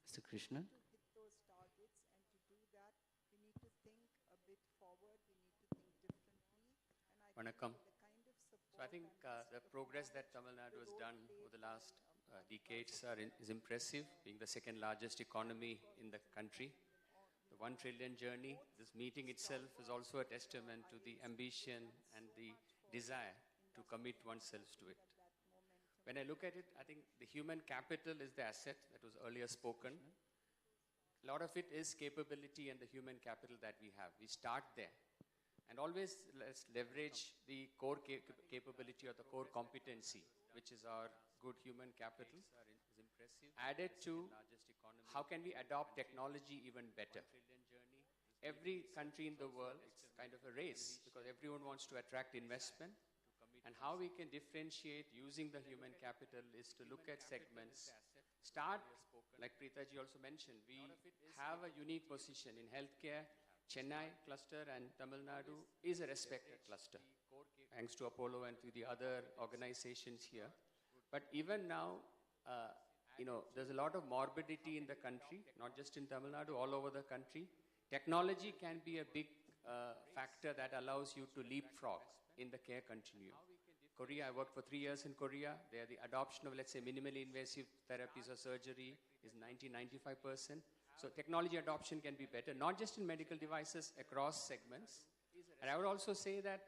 Mr. Krishnan. To hit those targets, and to do that, we need to think a bit forward. We need to think differently. And Vanakkam. So I think the progress that Tamil Nadu has done over the last decades is impressive, being the second largest economy in the country. The 1 trillion journey, this meeting itself is also a testament to the ambition and the desire to commit oneself to it. When I look at it, I think the human capital is the asset that was earlier spoken. A lot of it is capability and the human capital that we have. We start there. And always let's leverage the core capability or the core competency, which is our good human capital, added to how can we adopt technology even better. Every country in the world, it's kind of a race because everyone wants to attract investment. And how we can differentiate using the human capital is to look at segments. Start, like Preetaji also mentioned, we have a unique position in healthcare. Chennai cluster and Tamil Nadu is a respected cluster, thanks to Apollo and to the other organizations here. But even now, there's a lot of morbidity in the country, not just in Tamil Nadu, all over the country. Technology can be a big factor that allows you to leapfrog in the care continuum. Korea, I worked for 3 years in Korea. There, the adoption of, let's say, minimally invasive therapies or surgery is 90-95%. So technology adoption can be better, not just in medical devices, across segments. And I would also say that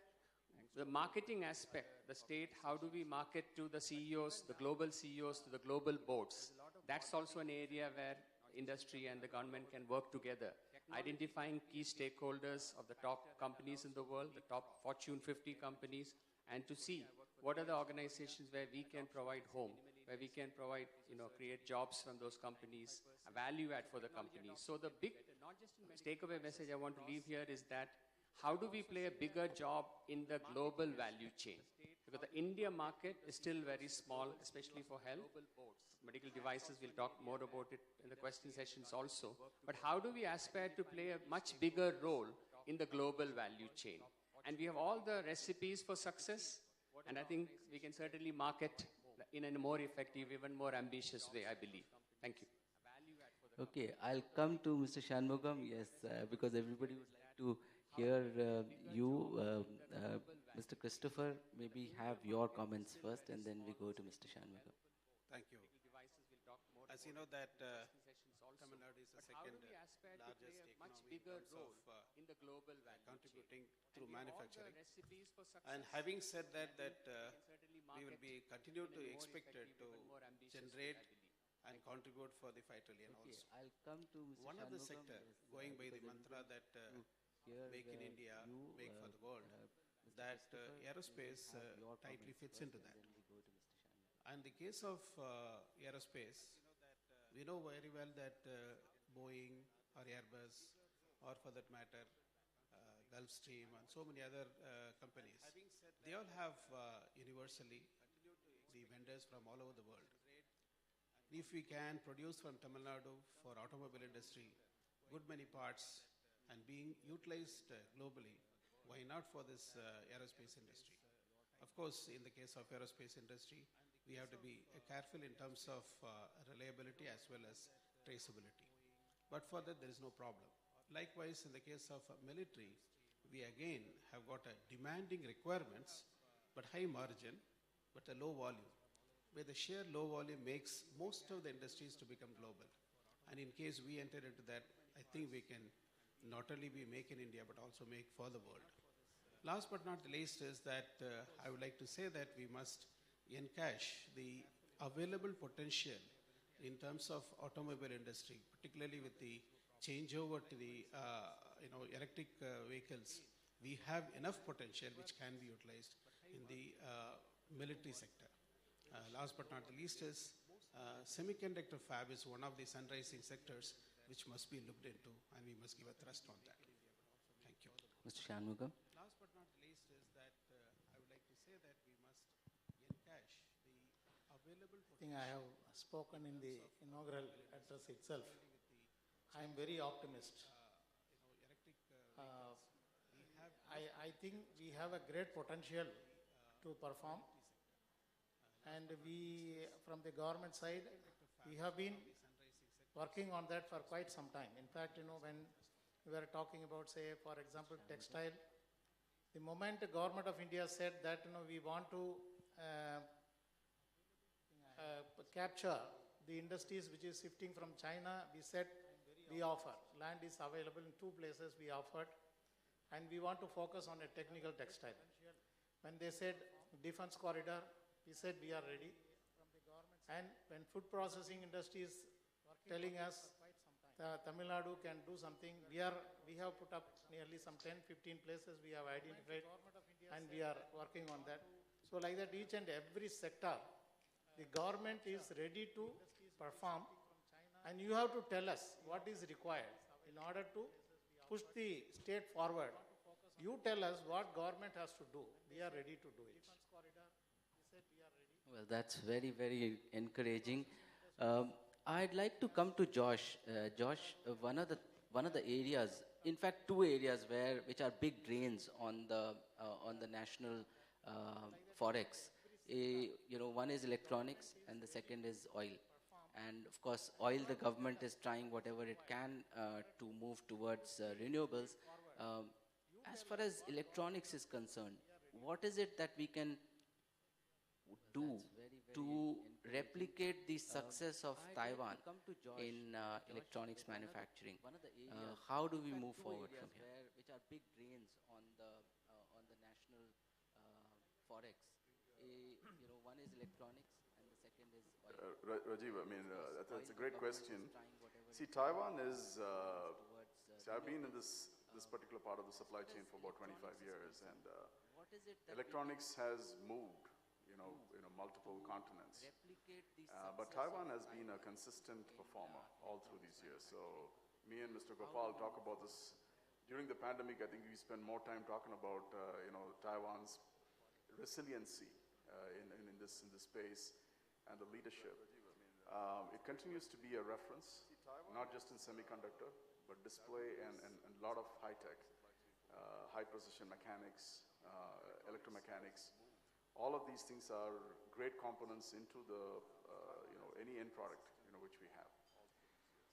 the marketing aspect, the state, how do we market to the CEOs, the global CEOs, to the global boards? That's also an area where industry and the government can work together. Identifying key stakeholders of the top companies in the world, the top Fortune 50 companies, and to see what are the organizations where we can provide home, where we can provide, create jobs from those companies, a value add for the companies. So the big takeaway message I want to leave here is that how do we play a bigger job in the global value chain? Because the India market is still very small, especially for health. Medical devices, we'll talk more about it in the question sessions also. But how do we aspire to play a much bigger role in the global value chain? And we have all the recipes for success, and I think we can certainly market in a more effective, even more ambitious way, I believe. Thank you. Okay, I'll come to Mr. Shanmugam, yes, because everybody would like to hear you. Mr. Christopher, maybe have your comments first, and then we go to Mr. Shanmugam. Thank you. As you know that Tamil Nadu is the second largest economy in terms of in the global value contributing through manufacturing. And having said that, we will be continue to expected to generate and contribute for the 5 trillion also. I'll come to Mr. One of the sector, going by the mantra that make in India, make for the world, that aerospace tightly fits into that. And the case of aerospace, we know very well that Boeing or Airbus, or for that matter, Gulfstream and so many other companies, they all have universally the vendors from all over the world. If we can produce from Tamil Nadu for automobile industry, good many parts and being utilized globally, why not for this aerospace industry? Of course, in the case of aerospace industry, we have to be careful in terms of reliability as well as traceability. But for that, there is no problem. Likewise, in the case of military, we again have got demanding requirements but high margin, but a low volume, where the sheer low volume makes most of the industries to become global. And in case we enter into that, I think we can not only be make in India, but also make for the world. Last but not the least is that I would like to say that we must encash the available potential in terms of automobile industry, particularly with the changeover to the electric vehicles. We have enough potential which can be utilized in the military sector. Last but not the least is semiconductor fab is one of the sunrising sectors which must be looked into, and we must give a thrust on that. Thank you. Mr. Shanmugam. Last but not the least is that I would like to say that we must encash the available potential. I think I have spoken in the inaugural address itself. I am very optimistic. I think we have a great potential to perform, and we, from the government side, we have been working on that for quite some time. In fact, when we were talking about, say, for example, textile, the moment the government of India said that we want to capture the industries which is shifting from China, we said we offer. Land is available in 2 places we offered, and we want to focus on a technical textile. When they said defense corridor, we said we are ready. And when food processing industry is telling us Tamilnadu can do something, we have put up nearly some 10-15 places we have identified, and we are working on that. So like that, each and every sector, the government is ready to perform, and you have to tell us what is required in order to push the state forward. You tell us what government has to do. We are ready to do it. Well, that's very, very encouraging. I'd like to come to Josh. Josh, one of the areas, in fact, 2 areas which are big drains on the national forex. One is electronics, and the second is oil. And of course, oil, the government is trying whatever it can to move towards renewables. As far as electronics is concerned, what is it that we can do to replicate the success of Taiwan in electronics manufacturing? How do we move forward from here? Which are big drains on the national forex. One is electronics, and the second is oil. Rajiv, I mean, that's a great question. See, Taiwan is, I've been in this particular part of the supply chain for about 25 years, and electronics has moved, multiple continents. But Taiwan has been a consistent performer all through these years. So me and Mr. Gopal talk about this. During the pandemic, I think we spent more time talking about, Taiwan's resiliency in this space and the leadership. It continues to be a reference, not just in semiconductor, but display and a lot of high-tech, high-precision mechanics, electromechanics. All of these things are great components into the, any end product, which we have.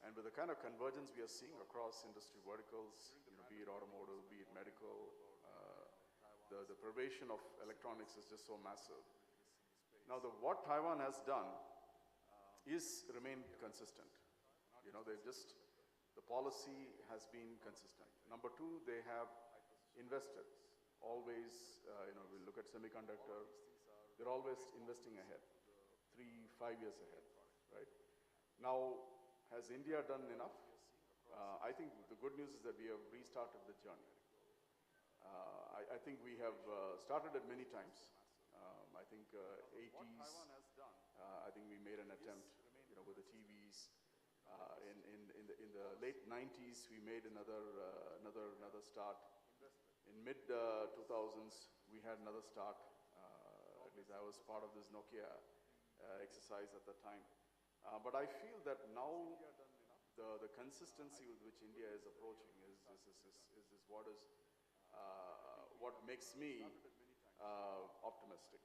And with the kind of convergence we are seeing across industry verticals, be it automotive, be it medical, the pervasiveness of electronics is just so massive. Now, what Taiwan has done is remained consistent. The policy has been consistent. Number 2, they have invested. Always, we look at semiconductor, they're always investing ahead, 3-5 years ahead, right? Now, has India done enough? I think the good news is that we have restarted the journey. I think we have started it many times. I think 80s, I think we made an attempt, with the TVs. In the late 90s, we made another start. In mid 2000s, we had another start. At least I was part of this Nokia exercise at the time. But I feel that now the consistency with which India is approaching is what makes me optimistic.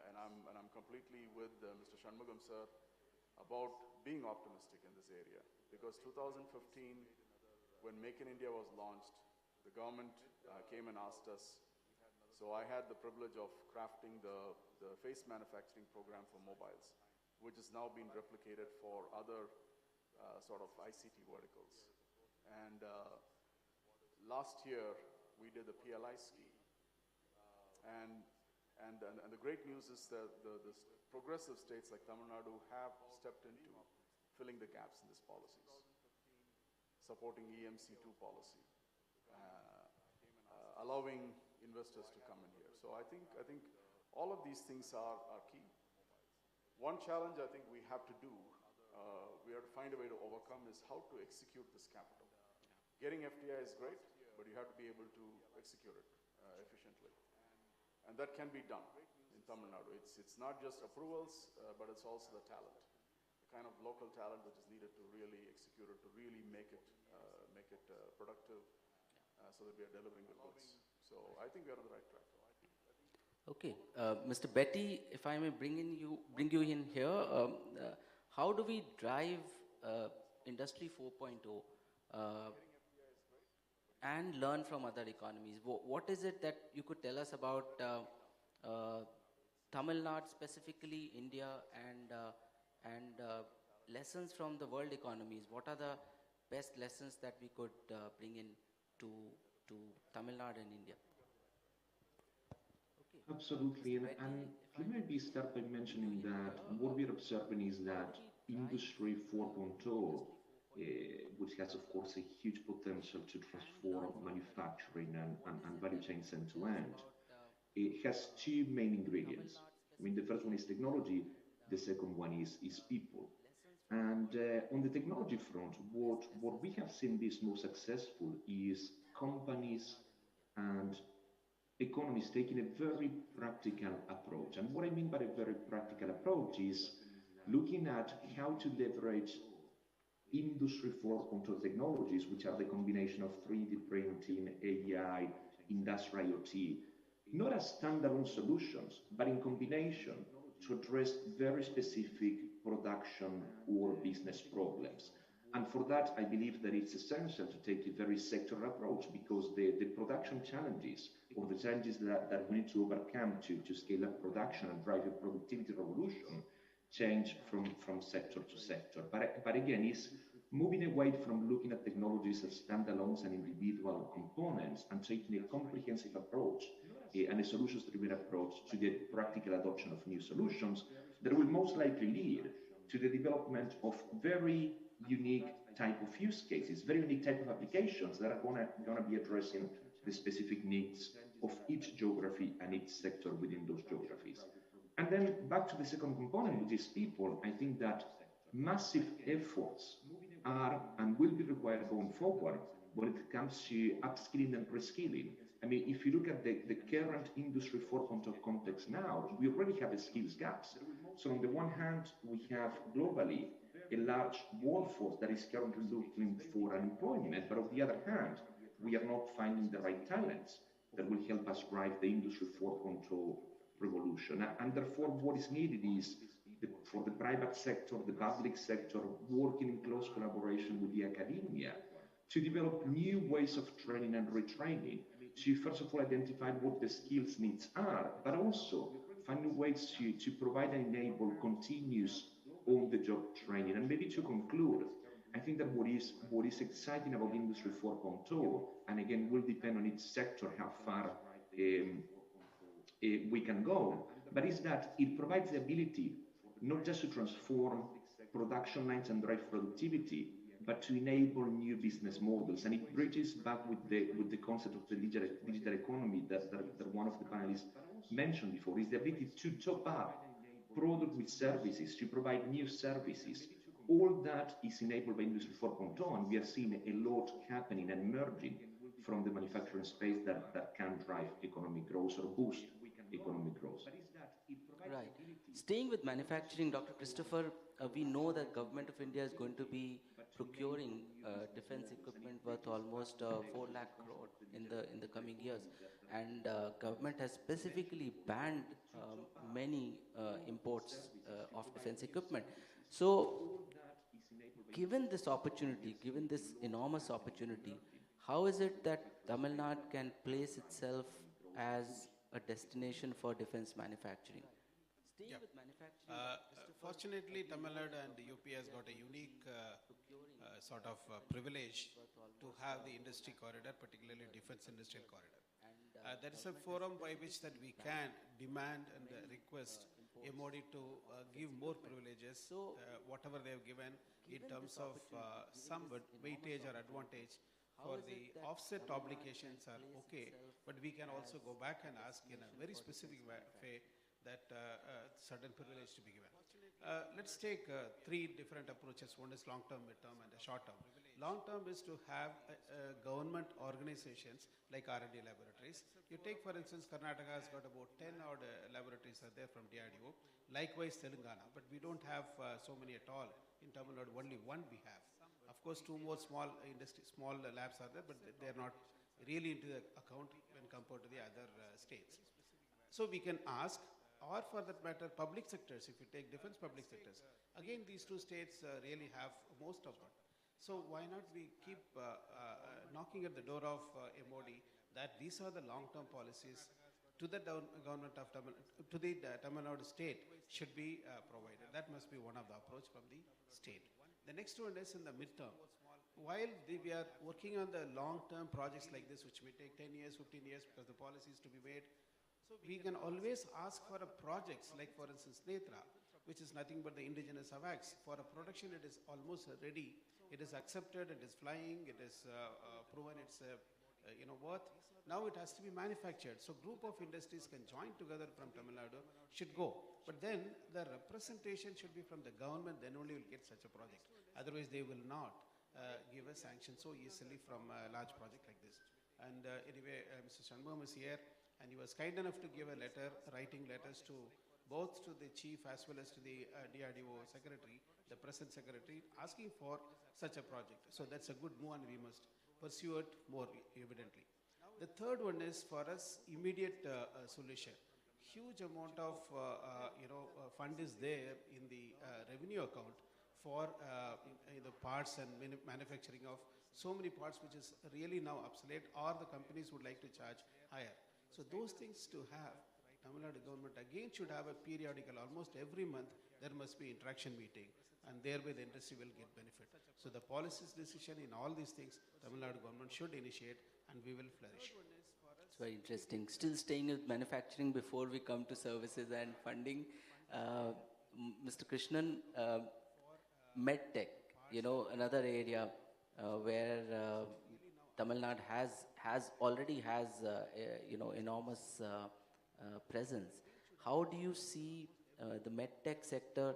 And I'm completely with Mr. Shanmugam sir about being optimistic in this area, because 2015, when Make in India was launched, the government came and asked us, So I had the privilege of crafting the face manufacturing program for mobiles, which has now been replicated for other sort of ICT verticals. And last year, we did the PLI scheme. And the great news is that the progressive states like Tamil Nadu have stepped into filling the gaps in these policies, supporting EMC2 policy, allowing investors to come in here. So I think all of these things are key. One challenge I think we have to do, we have to find a way to overcome, is how to execute this capital. Getting FDI is great, but you have to be able to execute it efficiently. And that can be done in Tamil Nadu. It's not just approvals, but it's also the talent, the kind of local talent which is needed to really execute it, to really make it productive, so that we are delivering the goods. So I think we are on the right track. Okay, Mr. Betty, if I may bring you in here, how do we drive Industry 4.0 and learn from other economies? What is it that you could tell us about Tamil Nadu, specifically India, and lessons from the world economies? What are the best lessons that we could bring in to Tamil Nadu and India? Okay. Absolutely, and let me start by mentioning that what we're observing is that Industry 4.0, which has, of course, a huge potential to transform manufacturing and value chains end to end, it has two main ingredients. I mean, the first one is technology, the second one is people. And on the technology front, what we have seen this most successful is companies and economies taking a very practical approach. And what I mean by a very practical approach is looking at how to leverage Industry 4.0 technologies, which are the combination of 3D printing, AI, industrial IoT, not as standalone solutions, but in combination to address very specific production or business problems. And for that, I believe that it's essential to take a very sectoral approach, because the production challenges, or the challenges that we need to overcome to scale up production and drive a productivity revolution, change from sector to sector. But again, it's moving away from looking at technologies as standalones and individual components, and taking a comprehensive approach and a solutions-driven approach to the practical adoption of new solutions that will most likely lead to the development of very unique type of use cases, very unique type of applications that are going to be addressing the specific needs of each geography and each sector within those geographies. And then back to the second component, which is people. I think that massive efforts are and will be required going forward when it comes to upskilling and reskilling. I mean, if you look at the current Industry 4.0 context now, we already have a skills gaps. So on the one hand, we have globally a large workforce that is currently looking for employment, but on the other hand, we are not finding the right talents that will help us drive the Industry 4.0 revolution. And therefore, what is needed is for the private sector, the public sector, working in close collaboration with the academia to develop new ways of training and retraining, to first of all identify what the skills needs are, but also find new ways to provide and enable continuous on-the-job training. And maybe to conclude, I think that what is exciting about Industry 4.0, and again will depend on each sector how far we can go, but is that it provides the ability not just to transform production lines and drive productivity, but to enable new business models. And it bridges back with the concept of the digital economy that one of the panelists mentioned before, is the ability to top up product with services, to provide new services. All that is enabled by Industry 4.0, and we are seeing a lot happening and emerging from the manufacturing space that can drive economic growth or boost economic growth. Right. Staying with manufacturing, Dr. Christopher, we know that Government of India is going to be procuring defense equipment worth almost 4 lakh crore in the coming years, and government has specifically banned many imports of defense equipment. So, given this opportunity, given this enormous opportunity, how is it that Tamil Nadu can place itself as a destination for defense manufacturing. Staying Yeah. with manufacturing, Fortunately, Tamil Nadu and the UP has got a unique sort of privilege to have the industry corridor, particularly defense industrial corridor. There is a forum by which that we can demand and request MOD to give more privileges, whatever they have given in terms of some weightage or advantage for the offset obligations are okay, but we can also go back and ask in a very specific way that certain privilege to be given. Let's take three different approaches. One is long-term, mid-term, and a short-term. Long-term is to have government organizations like R&D laboratories. You take, for instance, Karnataka has got about 10 odd laboratories are there from DRDO. Likewise, Telangana, but we don't have so many at all. In Tamil Nadu, only one we have. Of course, two more small labs are there, but they are not really into the account when compared to the other states. So we can ask, or for that matter, public sectors, if you take defense public sectors. Again, these two states really have most of them. So why not we keep knocking at the door of MOD that these are the long-term policies to the government of Tamil Nadu state should be provided. That must be one of the approach from the state. The next one is in the midterm. While we are working on the long-term projects like this, which may take 10 years, 15 years, because the policy is to be made, we can always ask for a projects like, for instance, Netra, which is nothing but the indigenous AVAX. For a production, it is almost ready. It is accepted, it is flying, it is proven its worth. Now it has to be manufactured. So group of industries can join together from Tamil Nadu, should go. But then the representation should be from the government, then only will get such a project. Otherwise, they will not give a sanction so easily from a large project like this. And anyway, Mr. Shanmugam is here, and he was kind enough to give a letter, writing letters to both to the chief as well as to the DRDO secretary, the present secretary, asking for such a project. So that's a good move, and we must pursue it more evidently. The third one is for us immediate solution. Huge amount of fund is there in the revenue account for the parts and manufacturing of so many parts which is really now obsolete, or the companies would like to charge higher. So those things to have, Tamil Nadu government again should have a periodical, almost every month there must be interaction meeting, and thereby the industry will get benefit. So the policies decision in all these things, Tamil Nadu government should initiate, and we will flourish. It's very interesting. Still staying with manufacturing before we come to services and funding. Mr. Krishnan, MedTech, another area where Tamil Nadu already has enormous presence. How do you see the MedTech sector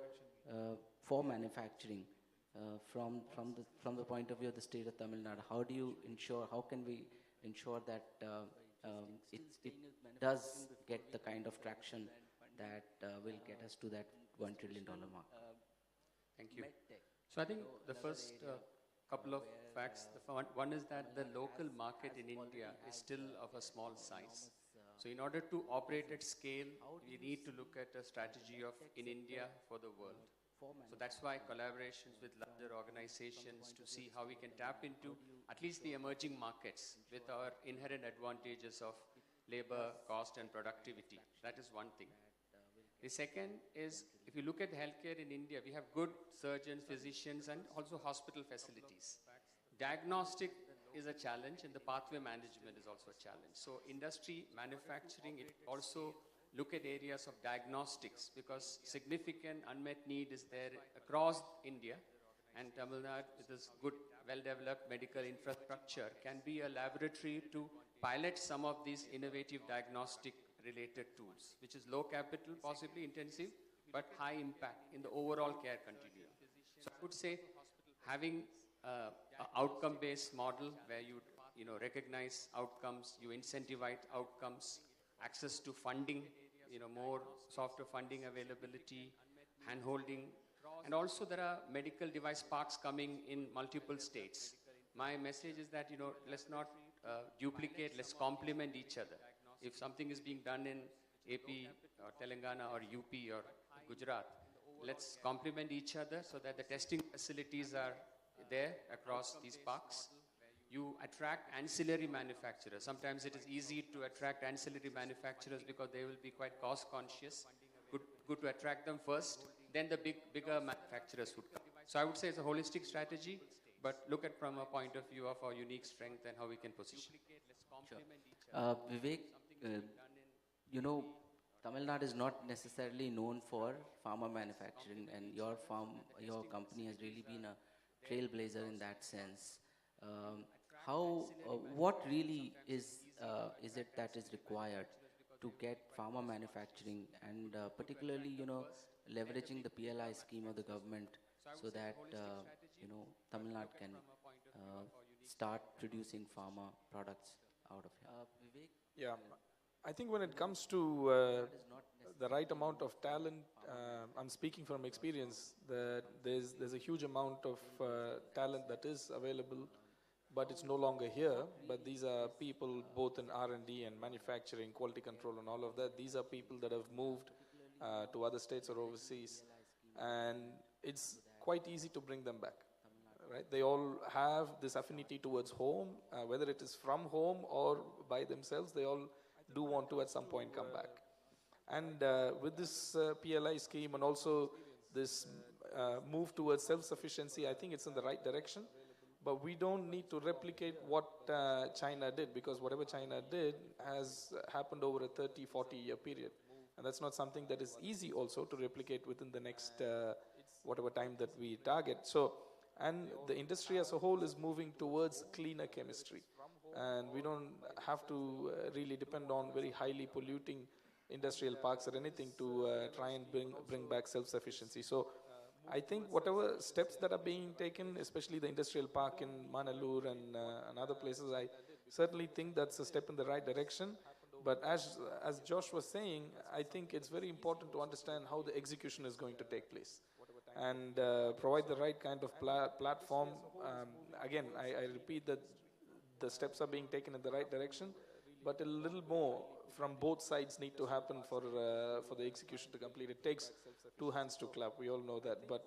for manufacturing from the point of view of the state of Tamil Nadu? How can we ensure that it does get the kind of traction that will get us to that $1 trillion mark? Thank you. So I think the first couple of facts, one is that the local market in India is still of a small size. So in order to operate at scale, we need to look at a strategy of in India for the world. So that's why collaborations with larger organizations to see how we can tap into at least the emerging markets with our inherent advantages of labor, cost, and productivity. That is one thing. The second is, if you look at healthcare in India, we have good surgeons, physicians, and also hospital facilities. Diagnostic is a challenge, and the pathway management is also a challenge. So industry, manufacturing, it also look at areas of diagnostics, because significant unmet need is there across India, and Tamil Nadu, with this good, well-developed medical infrastructure, can be a laboratory to pilot some of these innovative diagnostic related tools, which is low capital, possibly intensive, but high impact in the overall care continuum. So I would say having an outcome-based model where you recognize outcomes, you incentivize outcomes, access to funding, more softer funding availability, hand-holding, and also there are medical device parks coming in multiple states. My message is that, let's not duplicate, let's complement each other. If something is being done in AP or Telangana or UP or Gujarat, let's complement each other so that the testing facilities are there across these parks. You attract ancillary manufacturers. Sometimes it is easy to attract ancillary manufacturers because they will be quite cost conscious. Good to attract them first, then the bigger manufacturers would come. So I would say it's a holistic strategy, but look at from a point of view of our unique strength and how we can position. Sure. Vivek, you know, Tamil Nadu is not necessarily known for pharma manufacturing, and your company has really been a trailblazer in that sense. What really is it that is required to get pharma manufacturing, and particularly, you know, leveraging the PLI scheme of the government so that, you know, Tamil Nadu can start producing pharma products out of here? Vivek? Yeah, I think when it comes to the right amount of talent, I'm speaking from experience, that there's a huge amount of talent that is available, but it's no longer here. But these are people both in R&D and manufacturing, quality control and all of that. These are people that have moved to other states or overseas, and it's quite easy to bring them back. Right? They all have this affinity towards home, whether it is from home or by themselves, they all do want to at some point come back. And with this PLI scheme and also this move towards self-sufficiency, I think it's in the right direction. But we don't need to replicate what China did, because whatever China did has happened over a 30, 40-year period. And that's not something that is easy also to replicate within the next whatever time that we target. So, and the industry as a whole is moving towards cleaner chemistry. And we don't have to really depend on very highly polluting industrial parks or anything to try and bring back self-sufficiency. So I think whatever steps that are being taken, especially the industrial park in Manalur and other places, I certainly think that's a step in the right direction. But as Josh was saying, I think it's very important to understand how the execution is going to take place and provide the right kind of platform. Again, I repeat that the steps are being taken in the right direction, but a little more from both sides need to happen for the execution to complete. It takes two hands to clap, we all know that, but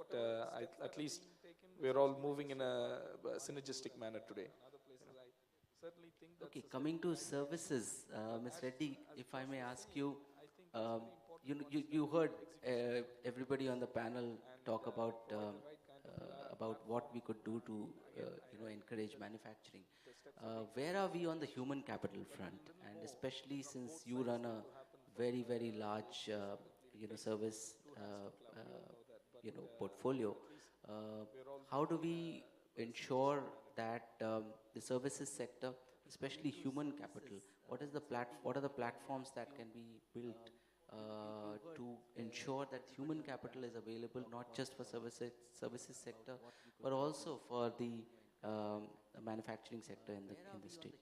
at least we're all moving in a synergistic manner today. Okay, coming to services, Ms. Reddy, if I may ask you, you heard everybody on the panel talk about what we could do to encourage manufacturing. Where are we on the human capital front? And especially since you run a very, very large service portfolio, how do we ensure that the services sector, especially human capital, what are the platforms that can be built to ensure that human capital is available not just for services sector, but also for the manufacturing sector in the state?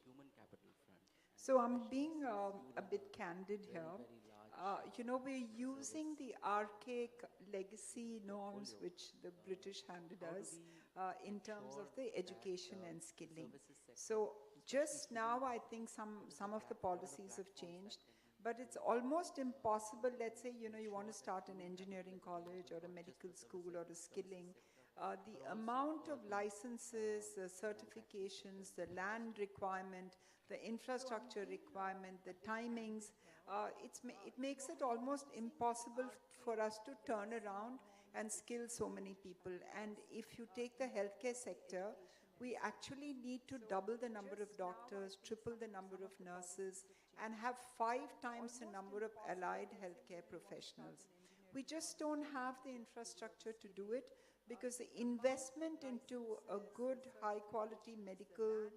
So I'm being a bit candid here. We're using the archaic legacy norms which the British handed us in terms of the education and skilling. So just now, I think some of the policies have changed, but it's almost impossible. Let's say, you want to start an engineering college or a medical school or a skilling. The amount of licenses, the certifications, the land requirement, the infrastructure requirement, the timings, it makes it almost impossible for us to turn around and skill so many people. And if you take the healthcare sector, we actually need to double the number of doctors, triple the number of nurses, and have 5 times the number of allied healthcare professionals. We just don't have the infrastructure to do it, because the investment into a good, high-quality medical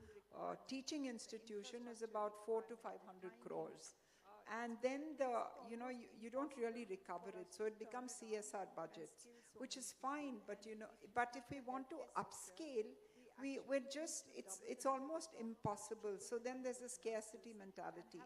teaching institution is about 400 to 500 crores. And then you don't really recover it, so it becomes CSR budgets, which is fine. But but if we want to upscale, it's almost impossible. So then there's a scarcity mentality.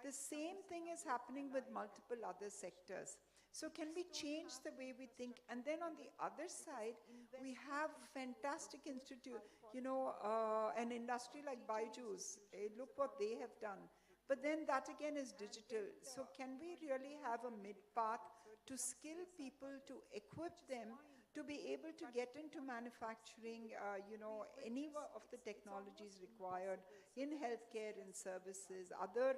The same thing is happening with multiple other sectors. So can we change the way we think? And then on the other side, we have fantastic institute, an industry like Byju's. Look what they have done. But then that again is digital. So can we really have a mid-path to skill people, to equip them to be able to get into manufacturing, any of the technologies required in healthcare, in services, other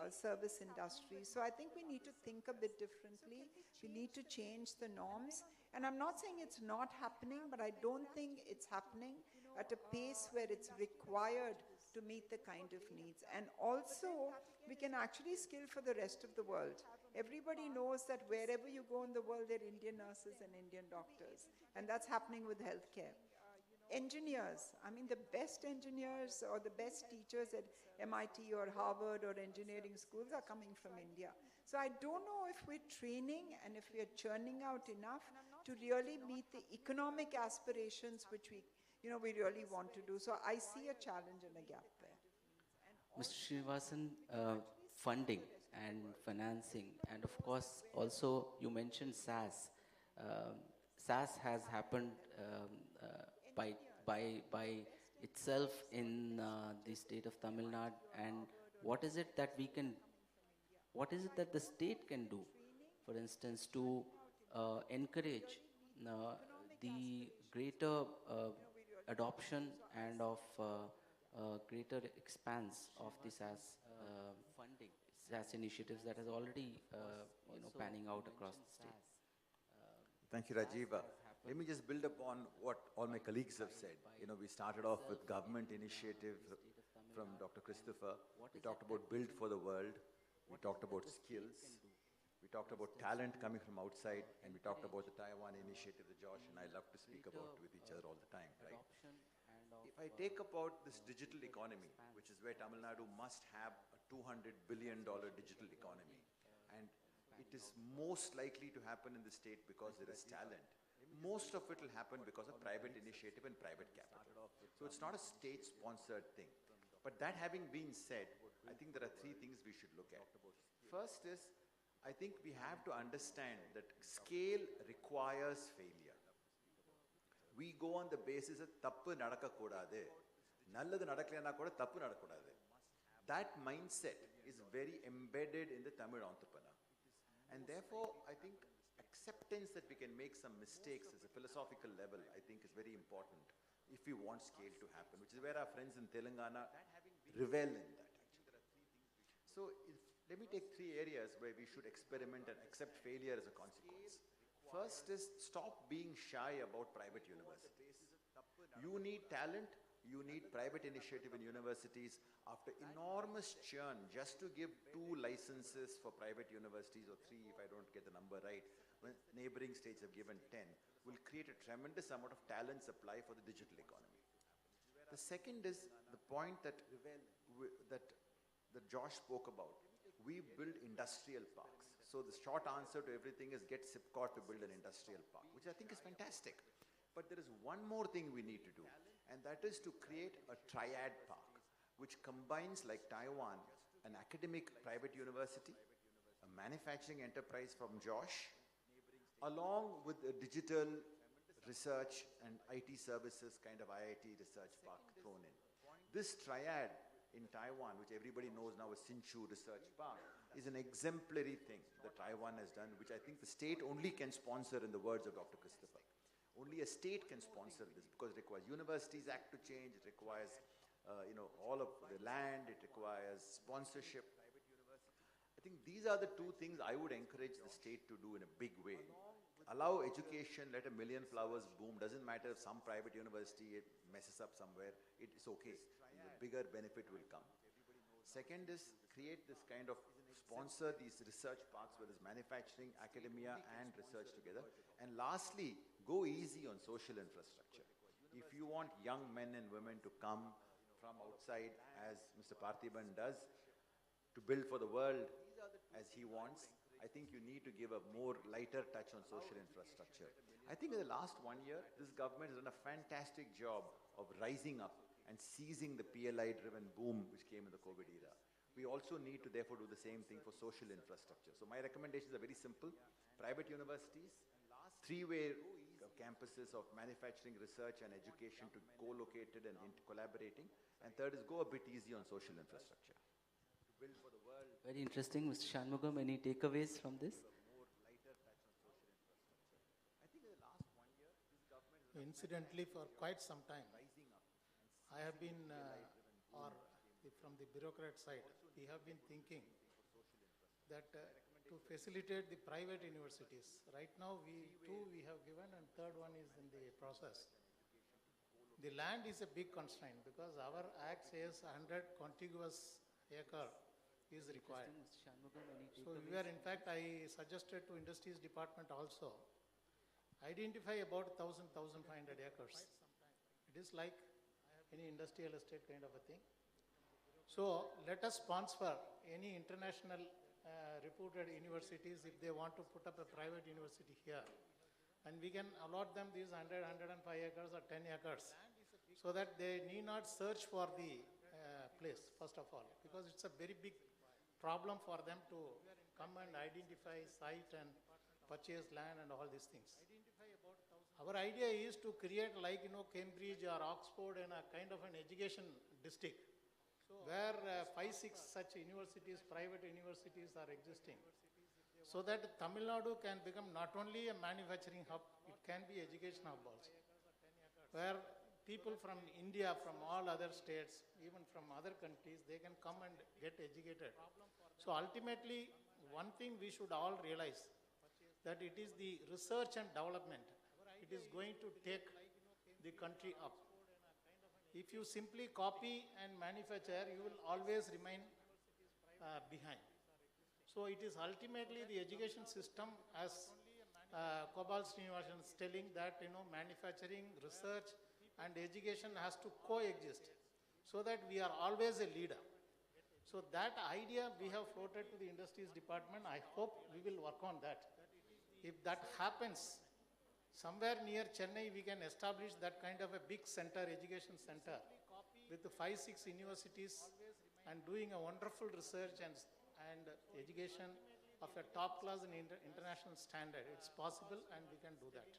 service industries. So I think we need to think a bit differently. We need to change the norms. And I'm not saying it's not happening, but I don't think it's happening at a pace where it's required to meet the kind of needs. And also, we can actually skill for the rest of the world. Everybody knows that wherever you go in the world, there are Indian nurses and Indian doctors. And that's happening with healthcare. Engineers, I mean, the best engineers or the best teachers at MIT or Harvard or engineering schools are coming from India. So I don't know if we're training and if we're churning out enough to really meet the economic aspirations which we really want to do. So I see a challenge and a gap there. Mr. Srinivasan, funding and financing, and of course also you mentioned SAS. SAS has happened by itself in the state of Tamil Nadu, and what is it that the state can do, for instance, to encourage the greater adoption and of greater expanse of the SAS funding, SAS initiatives that is already panning out across the state. Thank you, Rajiv. Let me just build upon what all my colleagues have said. We started off with government initiative from Dr. Christopher. We talked about build for the world. We talked about skills. We talked about talent coming from outside, and we talked about the Taiwan initiative that Josh and I love to speak about with each other all the time, right? If I take about this digital economy, which is where Tamil Nadu must have a $200 billion digital economy, and it is most likely to happen in the state because there is talent. Most of it will happen because of private initiative and private capital. So it's not a state-sponsored thing. But that having been said, I think there are three things we should look at. First is, I think we have to understand that scale requires failure. We go on the basis of tappu nadakka kodade, nalladhu nadakkalena kuda tappu nadakkodadu. That mindset is very embedded in the Tamil entrepreneur. And therefore, I think acceptance that we can make some mistakes as a philosophical level, I think is very important if we want scale to happen, which is where our friends in Telangana revel in that actually. So let me take three areas where we should experiment and accept failure as a consequence. First is stop being shy about private universities. You need talent, you need private initiative in universities. After enormous churn, just to give 2 licenses for private universities, or 3 if I don't get the number right, when neighboring states have given 10, will create a tremendous amount of talent supply for the digital economy. The second is the point that Josh spoke about. We build industrial parks. So the short answer to everything is get SIPCOT to build an industrial park, which I think is fantastic. But there is one more thing we need to do, and that is to create a triad park, which combines, like Taiwan, an academic private university, a manufacturing enterprise from Josh, along with a digital research and IT services kind of IIT research park thrown in. This triad in Taiwan, which everybody knows now as Hsinchu Research Park, is an exemplary thing that Taiwan has done, which I think the state only can sponsor, in the words of Dr. Christopher. Only a state can sponsor this because it requires Universities Act to change, it requires all of the land, it requires sponsorship. I think these are the 2 things I would encourage the state to do in a big way. Allow education, let a million flowers bloom. Doesn't matter if some private university messes up somewhere, it's okay. The bigger benefit will come. Second is create this kind of sponsor these research parks where there's manufacturing, academia, and research together. And lastly, go easy on social infrastructure. If you want young men and women to come from outside, as Mr. Parthiban does, to build for the world as he wants, I think you need to give a more lighter touch on social infrastructure. I think in the last 1 year, this government has done a fantastic job of rising up and seizing the PLI-driven boom which came in the COVID era. We also need to therefore do the same thing for social infrastructure. So my recommendations are very simple. Private universities, 3-way campuses of manufacturing, research and education to co-located and collaborating. And third is go a bit easy on social infrastructure. To build for the world. Very interesting. Mr. Shanmugam, any takeaways from this? I think in the last 1 year, incidentally, for quite some time, I have been, from the bureaucrat side, we have been thinking that to facilitate the private universities. Right now, we have given, and third one is in the process. The land is a big constraint because our act says 100 contiguous acre is required. So in fact, I suggested to Industries Department also, identify about 1,500 acres. It is like any industrial estate kind of a thing. So let us sponsor any international reputed universities if they want to put up a private university here. And we can allot them these 100, 105 acres or 10 acres so that they need not search for the place, first of all, because it's a very big problem for them to come and identify site and purchase land and all these things. Our idea is to create like, Cambridge or Oxford and a kind of an education district where 5-6 such universities, private universities are existing, so that Tamil Nadu can become not only a manufacturing hub, it can be education hub also, where people from India, from all other states, even from other countries, they can come and get educated. So ultimately, one thing we should all realize, that it is the research and development. It is going to take the country up. If you simply copy and manufacture, you will always remain behind. So it is ultimately the education system, as Kobal Srinivasan is telling, that manufacturing, research and education has to coexist so that we are always a leader. So that idea we have floated to the Industries Department. I hope we will work on that. If that happens, somewhere near Chennai, we can establish that kind of a big center, education center, with the 5-6 universities and doing a wonderful research and education of a top class and international standard. It's possible and we can do that.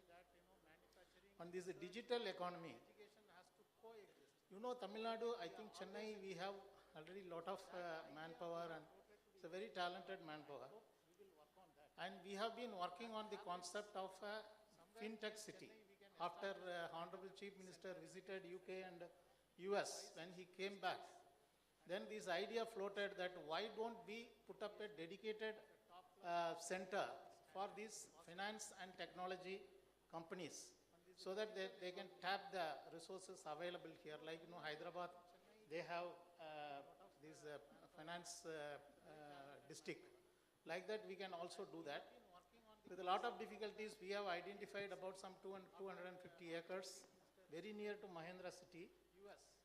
On this digital economy, Tamil Nadu, I think Chennai, we have already a lot of manpower, and it's a very talented manpower. And we have been working on the concept of a fintech city. After Honorable Chief Minister visited UK and US, when he came back, then this idea floated that why don't we put up a dedicated center for these finance and technology companies so that they can tap the resources available here. Like, Hyderabad, they have this finance district. Like that, we can also do that. With a lot of difficulties, we have identified about some 250 acres very near to Mahendra city,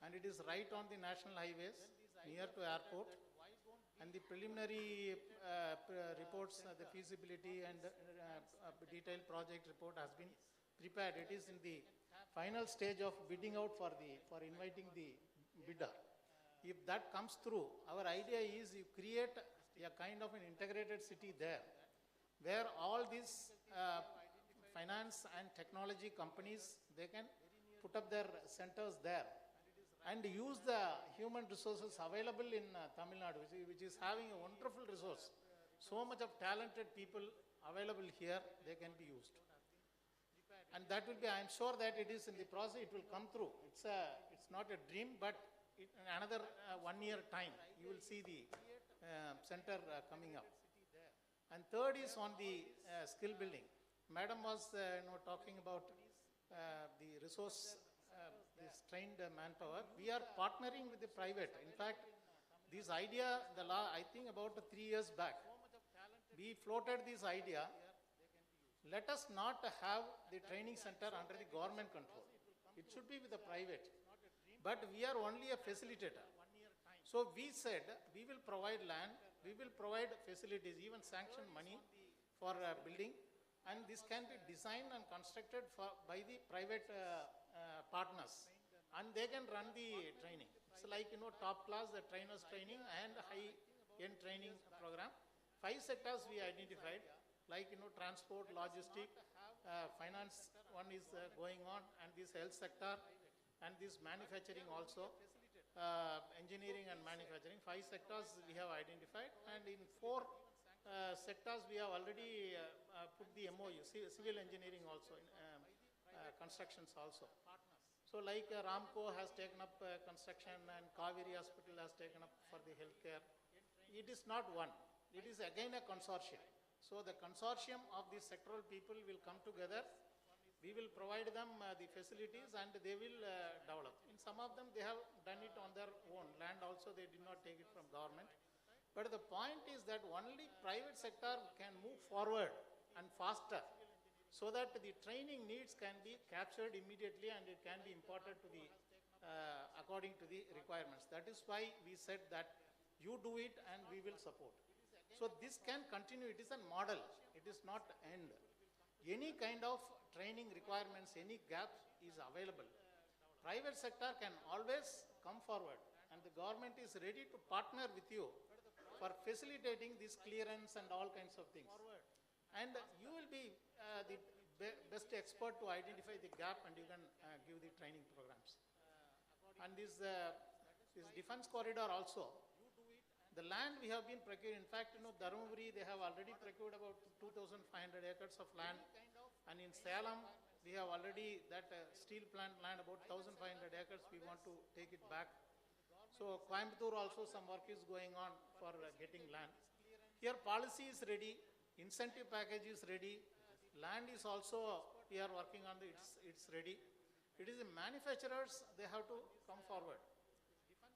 and it is right on the national highways, near to airport. And the preliminary reports, the feasibility and detailed project report has been prepared. It is in the final stage of bidding out for inviting the bidder. If that comes through, our idea is you create a kind of an integrated city there, where all these finance and technology companies, they can put up their centers there and use the human resources available in Tamil Nadu, which is having a wonderful resource. So much of talented people available here, they can be used. And that will be, I'm sure that it is in the process, it will come through. It's not a dream, but in another 1 year time, you will see the center coming up. And third is on the skill building. Madam was talking about the resource, this trained manpower. We are partnering with the private. In fact, this idea, I think about 3 years back, we floated this idea. Let us not have the training center under the government control. It should be with the private. But we are only a facilitator. So we said, we will provide land, we will provide facilities, even sanction money for building, and this can be designed and constructed by the private partners, and they can run the training. It's like, top class, the trainers training and high-end training program. 5 sectors we identified, like, transport, logistic, finance, one is going on, and this health sector, and this manufacturing also. Engineering and manufacturing, 5 sectors we have identified, and in 4 sectors we have already put the MOU, civil engineering also, constructions also. So like Ramco has taken up construction and Kaveri Hospital has taken up for the healthcare. It is not one. It is again a consortium. So the consortium of these sectoral people will come together. We will provide them the facilities and they will develop. In some of them, they have done it on their own. Land also, they did not take it from government. But the point is that only private sector can move forward and faster so that the training needs can be captured immediately and it can be imparted to the, according to the requirements. That is why we said that you do it and we will support. So this can continue. It is a model. It is not end. Any kind of training requirements, any gaps is available. Private sector can always come forward and the government is ready to partner with you for facilitating this clearance and all kinds of things. And you will be the best expert to identify the gap and you can give the training programs. And this defense corridor also, the land we have been procured, in fact, Dharmaburi, they have already procured about 2,500 acres of land. And in Salem, we have already that steel plant land, about 1,500 acres, we want to take it back. So Coimbatore also some work is going on for getting land. Here policy is ready, incentive package is ready, land is also, we are working on it's ready. It is the manufacturers, they have to come forward.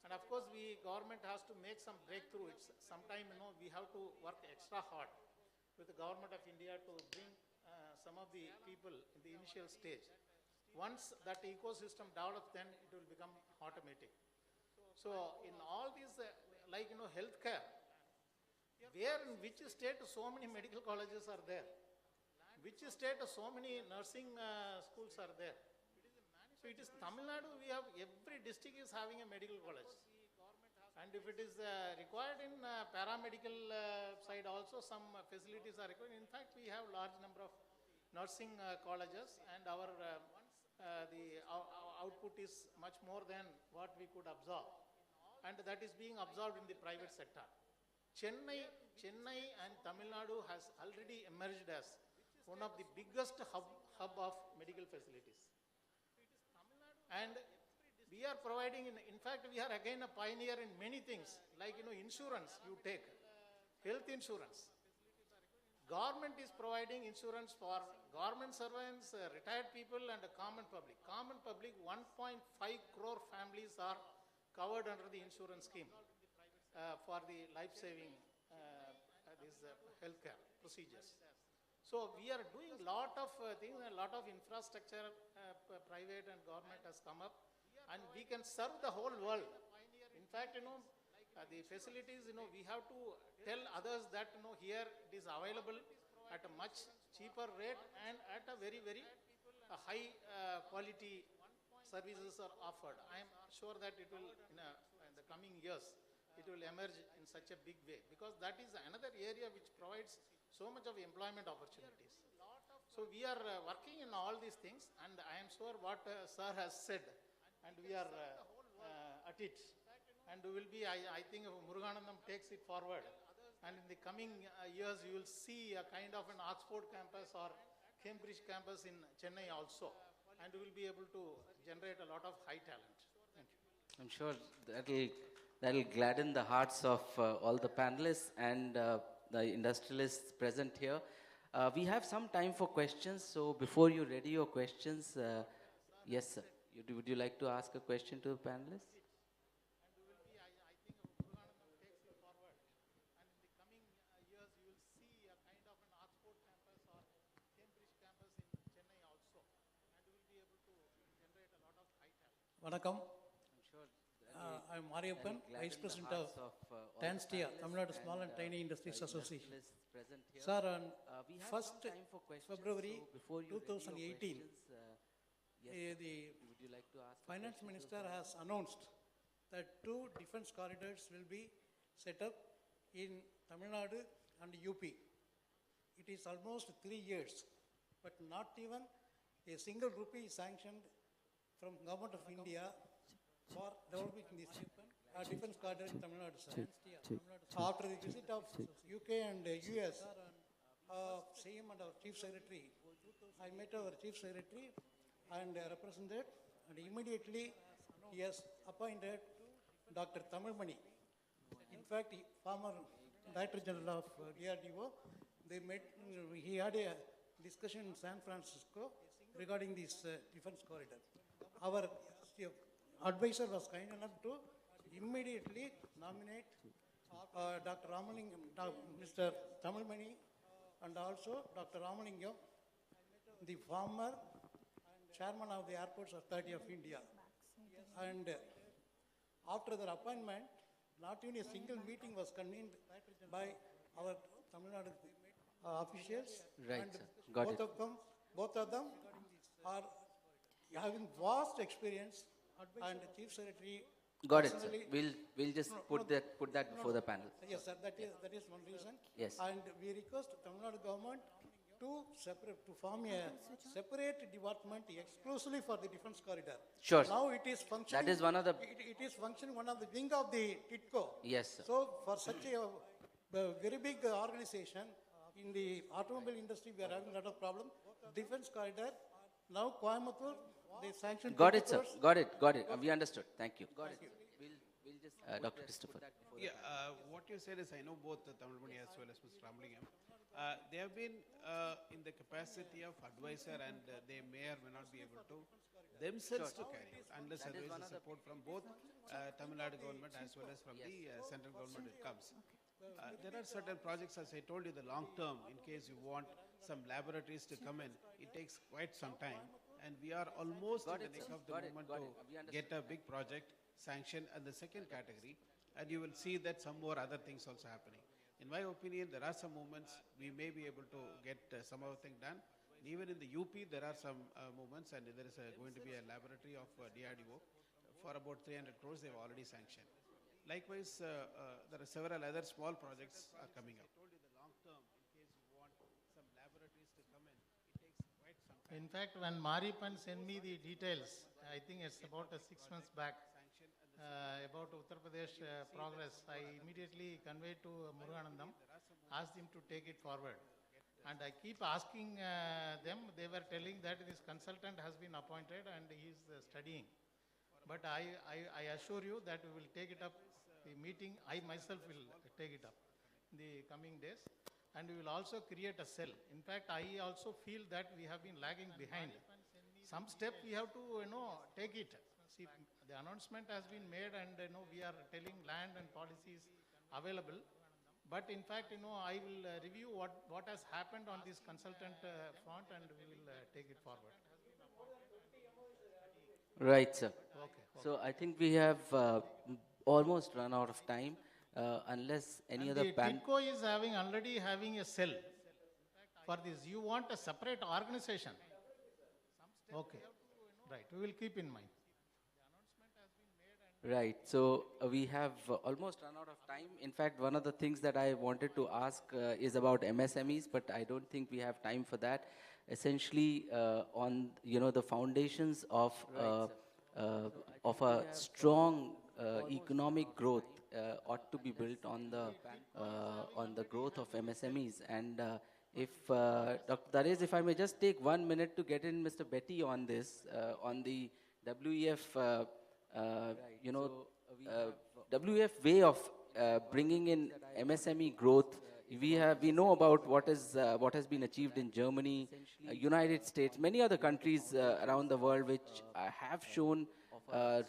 And of course, government has to make some breakthrough. It's sometime, we have to work extra hard with the government of India to bring some of the people in the initial stage. Once that ecosystem develops, then it will become automatic. So in all these, like, healthcare, where in which state so many medical colleges are there? Which state so many nursing schools are there? So it is Tamil Nadu, we have, every district is having a medical college. And if it is required in paramedical side also, some facilities are required. In fact, we have large number of nursing colleges and our output is much more than what we could absorb. And that is being absorbed in the private sector. Chennai and Tamil Nadu has already emerged as one of the biggest hub of medical facilities. And we are providing, in fact, we are again a pioneer in many things, like, insurance you take, health insurance. Government is providing insurance for government servants, retired people and the common public. Common public, 1.5 crore families are covered under the insurance scheme for the life-saving healthcare procedures. So we are doing a lot of things, a lot of infrastructure, private and government has come up, and we can serve the whole world. In fact, the facilities, we have to tell others that, here it is available at a much cheaper rate and at a very, very high quality services are offered. I am sure that it will, in the coming years, it will emerge in such a big way, because that is another area which provides so much of employment opportunities. So we are working in all these things, and I am sure what sir has said, and we are at it. And we will be, I think Muruganandam takes it forward. And in the coming years, you will see a kind of an Oxford campus or Cambridge campus in Chennai also. And we will be able to generate a lot of high talent. Thank you. I'm sure that'll gladden the hearts of all the panelists and the industrialists present here. We have some time for questions, so before you ready your questions, yes, sir. Would you like to ask a question to the panelists? Vanakkam. I'm Mariappan, Vice President of TANSTIA, Tamilnadu Small and Tiny Industries Association. Sir, on 1st February 2018, the Finance Minister has announced that 2 defense corridors will be set up in Tamil Nadu and UP. It is almost 3 years, but not even a single rupee is sanctioned from Government of India for developing this defense corridor in Tamil Nadu. After the visit of UK and US, CM and our Chief Secretary, I met our Chief Secretary and represented, and immediately he has appointed Dr. Tamilmani. In fact, former Director General of DRDO, they met, he had a discussion in San Francisco regarding this defense corridor. Our advisor was kind enough to immediately nominate Dr. Ramalingam, Mr. Tamilmani, and also Dr. Ramalingam, the former chairman of the Airports Authority of India. And after their appointment, not even a single meeting was convened by our Tamil Nadu officials. Right, and sir. Got it. Both of them are having vast experience, and Chief Secretary. Got it, sir. We'll just put that before the panel. Yes, sir. That is one reason. Yes. And we request Tamil Nadu government to form a separate department exclusively for the defense corridor. Sure. Now it is functioning. That is one of the. It is functioning one of the wing of the TITCO. Yes, sir. So for such a very big organization in the automobile industry, we are having a lot of problem. Defense corridor. Now Coimbatore, they sanctioned. Got it, sir. Got it. We understood. Thank you. Got it. We'll just Dr. Christopher. Yeah, what you said is I know both Tamilmani as well as Mr. Ramalingam. They have been in the capacity of advisor, and they may or may not be able to themselves to carry out unless there is support from both Tamil Nadu government as well as from the central government it comes. There are certain projects, as I told you, the long term, in case you want some laboratories to come in, it takes quite some time. And we are almost in the neck of the moment to get a big project sanctioned and the second category. And you will see that some more other things also happening. In my opinion, there are some movements we may be able to get some other thing done. And even in the UP, there are some movements, and there is going to be a laboratory of DRDO for about 300 crores they've already sanctioned. Likewise, there are several other small projects are coming up. In fact, when Maripan sent me the details, I think it's about 6 months back, about Uttar Pradesh progress, I immediately conveyed to Muruganandam, asked him to take it forward. And I keep asking them, they were telling that this consultant has been appointed and he is studying. But I assure you that we will take it up, the meeting, I myself will take it up in the coming days. And we will also create a cell. In fact, I also feel that we have been lagging behind. Some step we have to, take it. See, the announcement has been made, and we are telling land and policies available. But in fact, I will review what has happened on this consultant front, and we will take it forward. Right, sir. Okay. So I think we have almost run out of time. Unless any other panel. TITCO is already having a cell for this. You want a separate organization? Okay, right. We will keep in mind. Right. So we have almost run out of time. In fact, one of the things that I wanted to ask is about MSMEs, but I don't think we have time for that. Essentially, on the foundations of a strong economic growth ought to be built on the growth of MSMEs. And if Dr. Dares, if I may just take 1 minute to get in Mr. Betty on this, on the WEF, WEF way of bringing in MSME growth. We know about what has been achieved in Germany, United States, many other countries around the world which have shown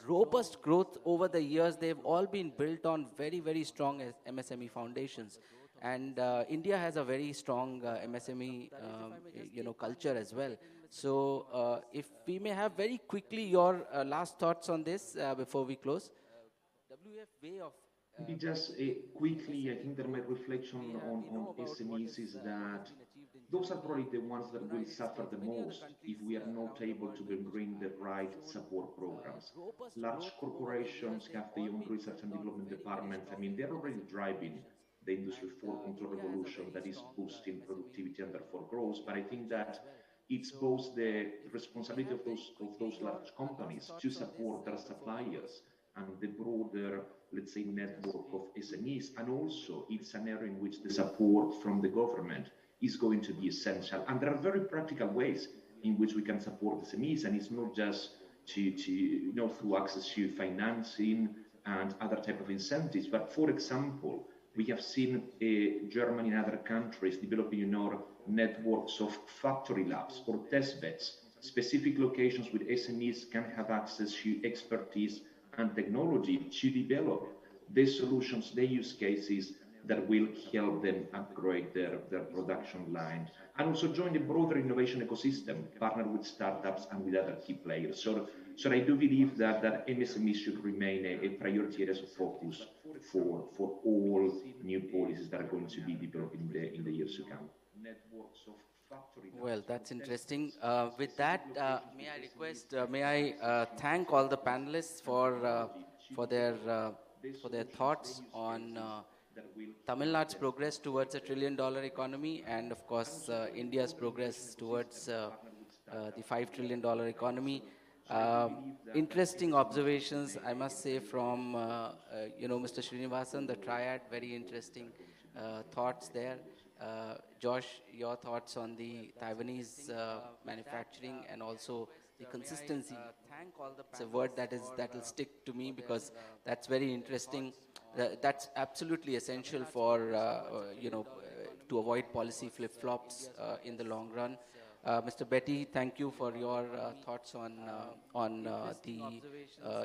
robust growth over the years. They've all been built on very, very strong MSME foundations. And India has a very strong MSME culture as well. So if we may have very quickly your last thoughts on this before we close. WF way of Maybe just quickly, I think that my reflection on SMEs is that those are probably the ones that will suffer the most if we are not able to bring the right support programs. Large corporations have their own research and development department. I mean, they're already driving the Industry 4.0 revolution that is boosting productivity and therefore growth. But I think that it's both the responsibility of those large companies to support their suppliers and the broader, let's say, network of SMEs. And also, it's an area in which the support from the government is going to be essential. And there are very practical ways. in which we can support SMEs, and it's not just through access to financing and other type of incentives. But for example, we have seen Germany and other countries developing networks of factory labs or test beds, specific locations where SMEs can have access to expertise and technology to develop the solutions, the use cases that will help them upgrade their production line, and also join the broader innovation ecosystem, partner with startups and with other key players. So I do believe that MSME should remain a priority area of focus for all new policies that are going to be developed in the years to come. Well, that's interesting. With that, may I thank all the panelists for their thoughts on Tamil Nadu's progress towards a $1 trillion economy, and of course India's progress towards the $5 trillion economy. Interesting observations, I must say, from Mr. Srinivasan, the triad. Very interesting thoughts there. Josh, your thoughts on the Taiwanese manufacturing and also the consistency. It's a word that will stick to me because that's very interesting. That's absolutely essential for to avoid policy flip-flops in the long run. Mr. Betty, thank you for your thoughts on the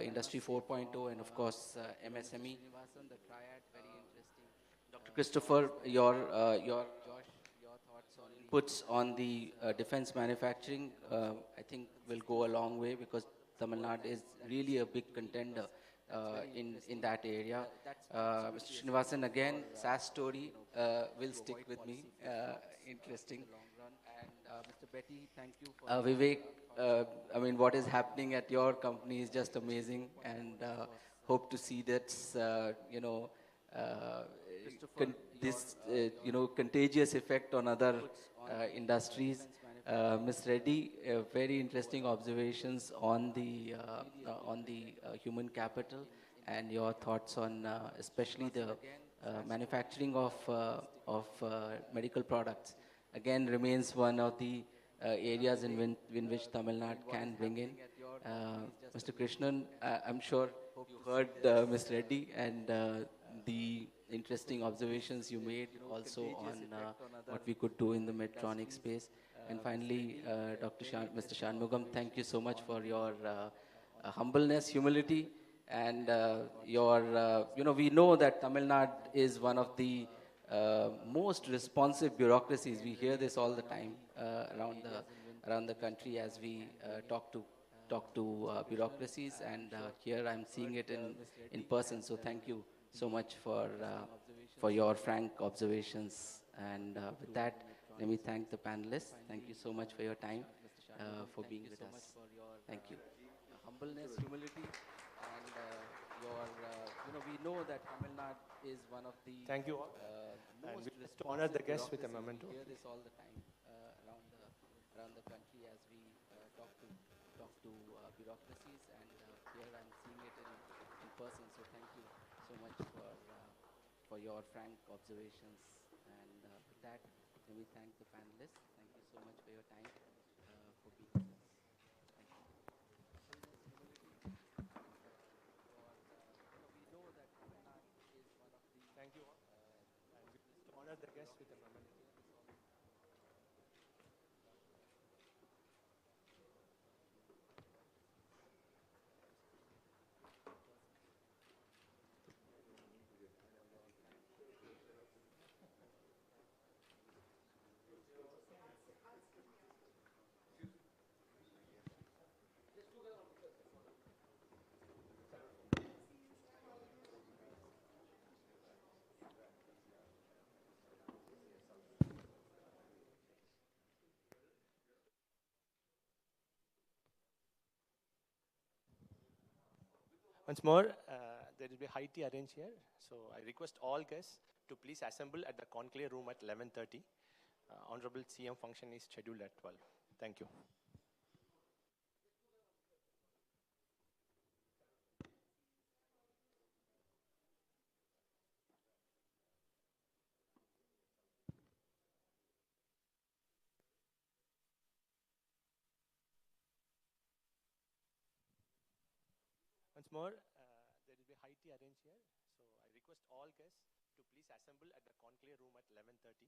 Industry 4.0 and of course MSME. Dr. Christopher, your inputs on the defense manufacturing, I think will go a long way because Tamil Nadu is really a big contender in that area. Mr. Srinivasan, again, SAS story will stick with me. Interesting. And Mr. Betty, thank you for Vivek, I mean, what is happening at your company is just amazing, and hope to see that, contagious effect on other industries. Ms. Reddy, very interesting observations on the human capital and your thoughts on especially the manufacturing of medical products. Again, remains one of the areas in which Tamil Nadu can bring in. Mr. Krishnan, I'm sure you heard Ms. Reddy and the interesting observations you made also on what we could do in the Medtronic space. And finally, Mr. Shanmugam, thank you so much for your humbleness, humility, and we know that Tamil Nadu is one of the most responsive bureaucracies. We hear this all the time around the country as we talk to bureaucracies, and here I'm seeing it in person. So thank you so much for your frank observations. And with that, let me thank the panelists. Thank you so much for your time, for being with us. Thank you. Humbleness, humility, and we know that Tamil Nadu is one of the thank you all. And we just honor the guests with a memento. We hear this all the time around the country as we talk to bureaucracies, and here I'm seeing it in person. So thank you so much for your frank observations. And with that, let me thank the panelists. Thank you so much for your time, for being with us. Thank you. We know that Tamil Nadu is one of the thank you all. And we just honor the guests with a memento. Once more, there will be high tea arranged here. So I request all guests to please assemble at the conclave room at 11:30. Honorable CM function is scheduled at 12. Thank you. Once more, there will be high tea arranged here. So I request all guests to please assemble at the conclave room at 11:30.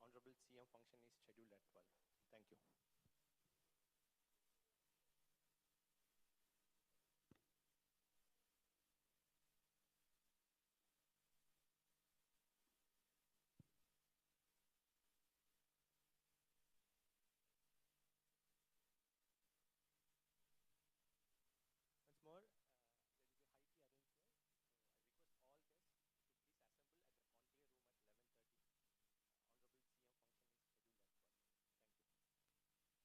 Honorable CM function is scheduled at 12. Thank you. Once more, there will be high tea arranged here. So I request all guests to please assemble at the conclave room at 11:30. Honorable CM function is scheduled at 12. Thank you.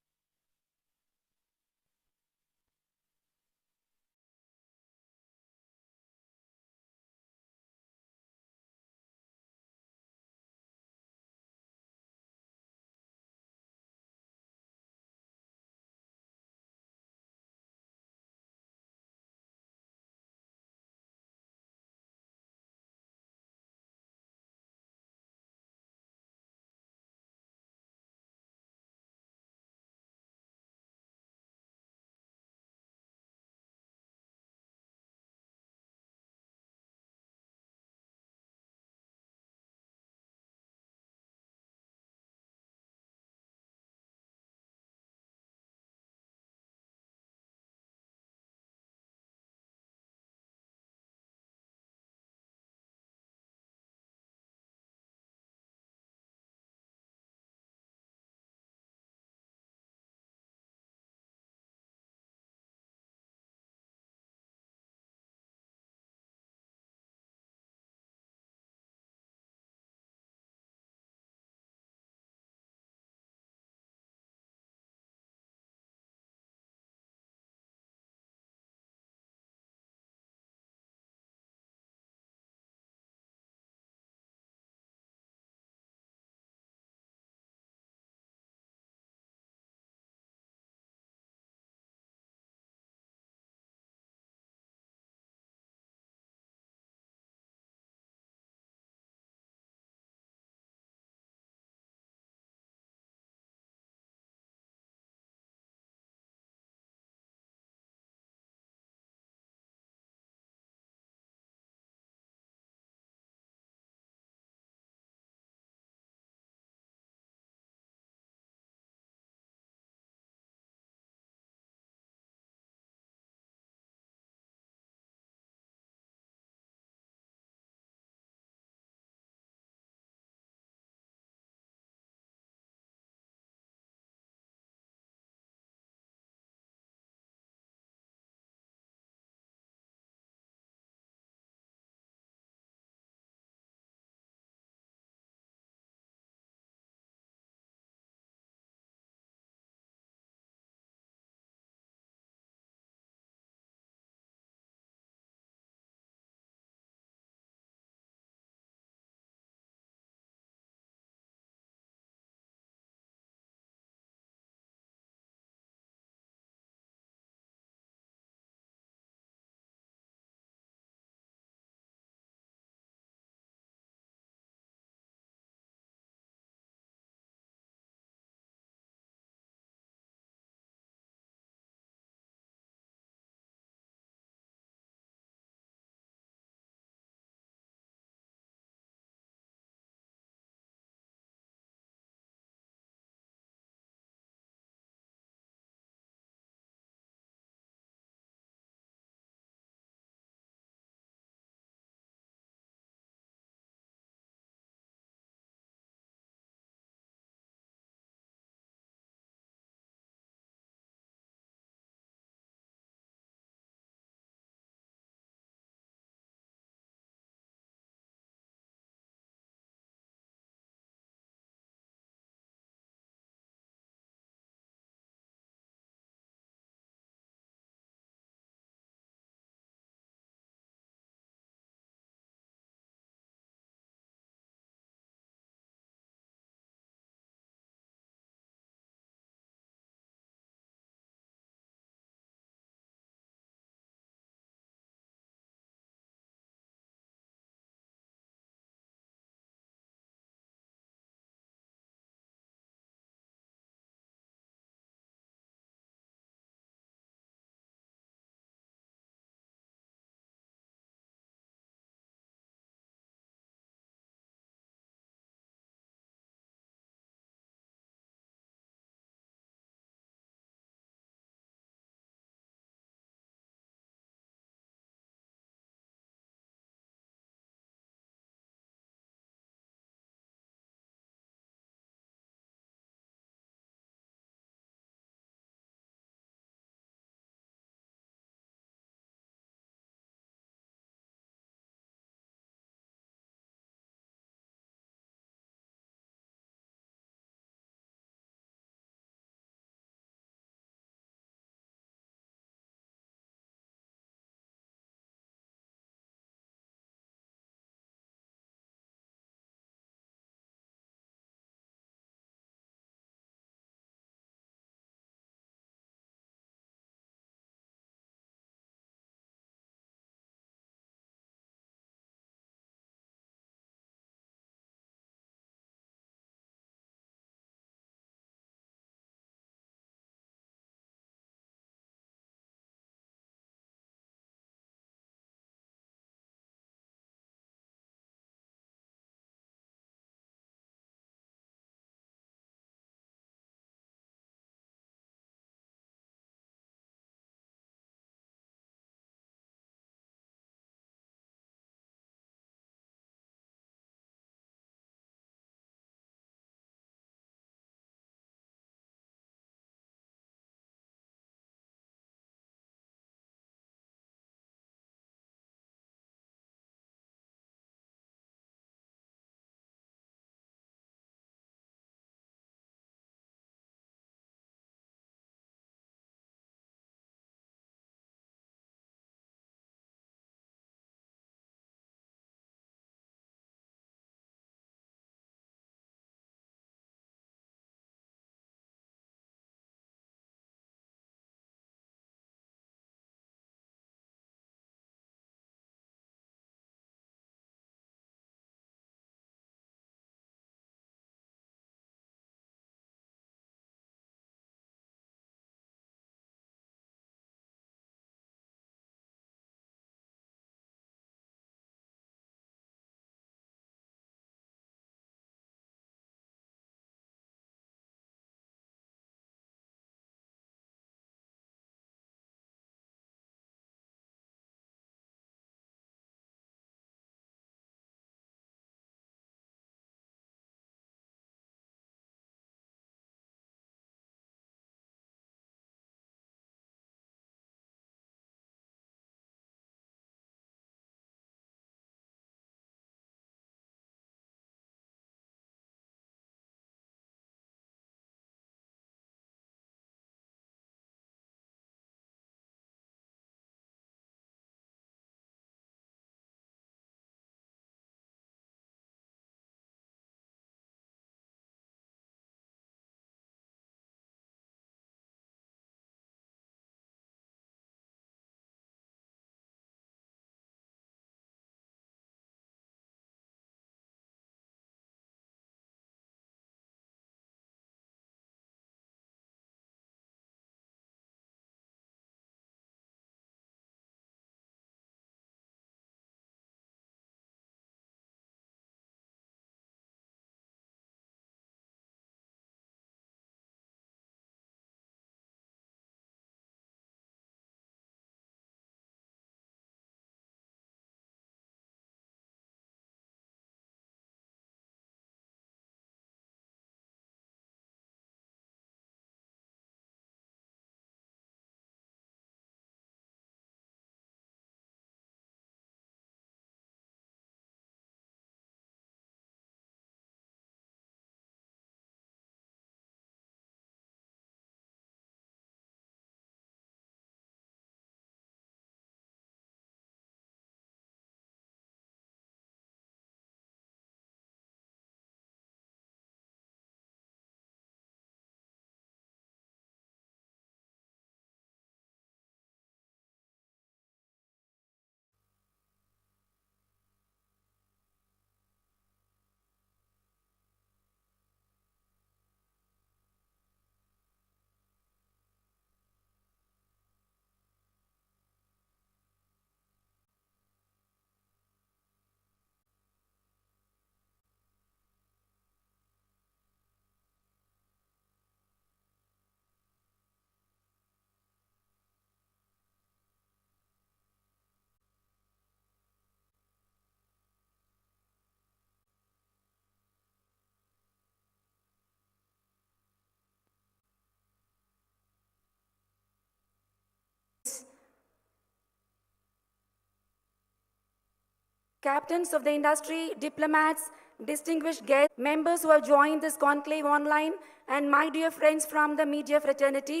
captains of the industry, diplomats, distinguished guests, members who have joined this conclave online, and my dear friends from the media fraternity.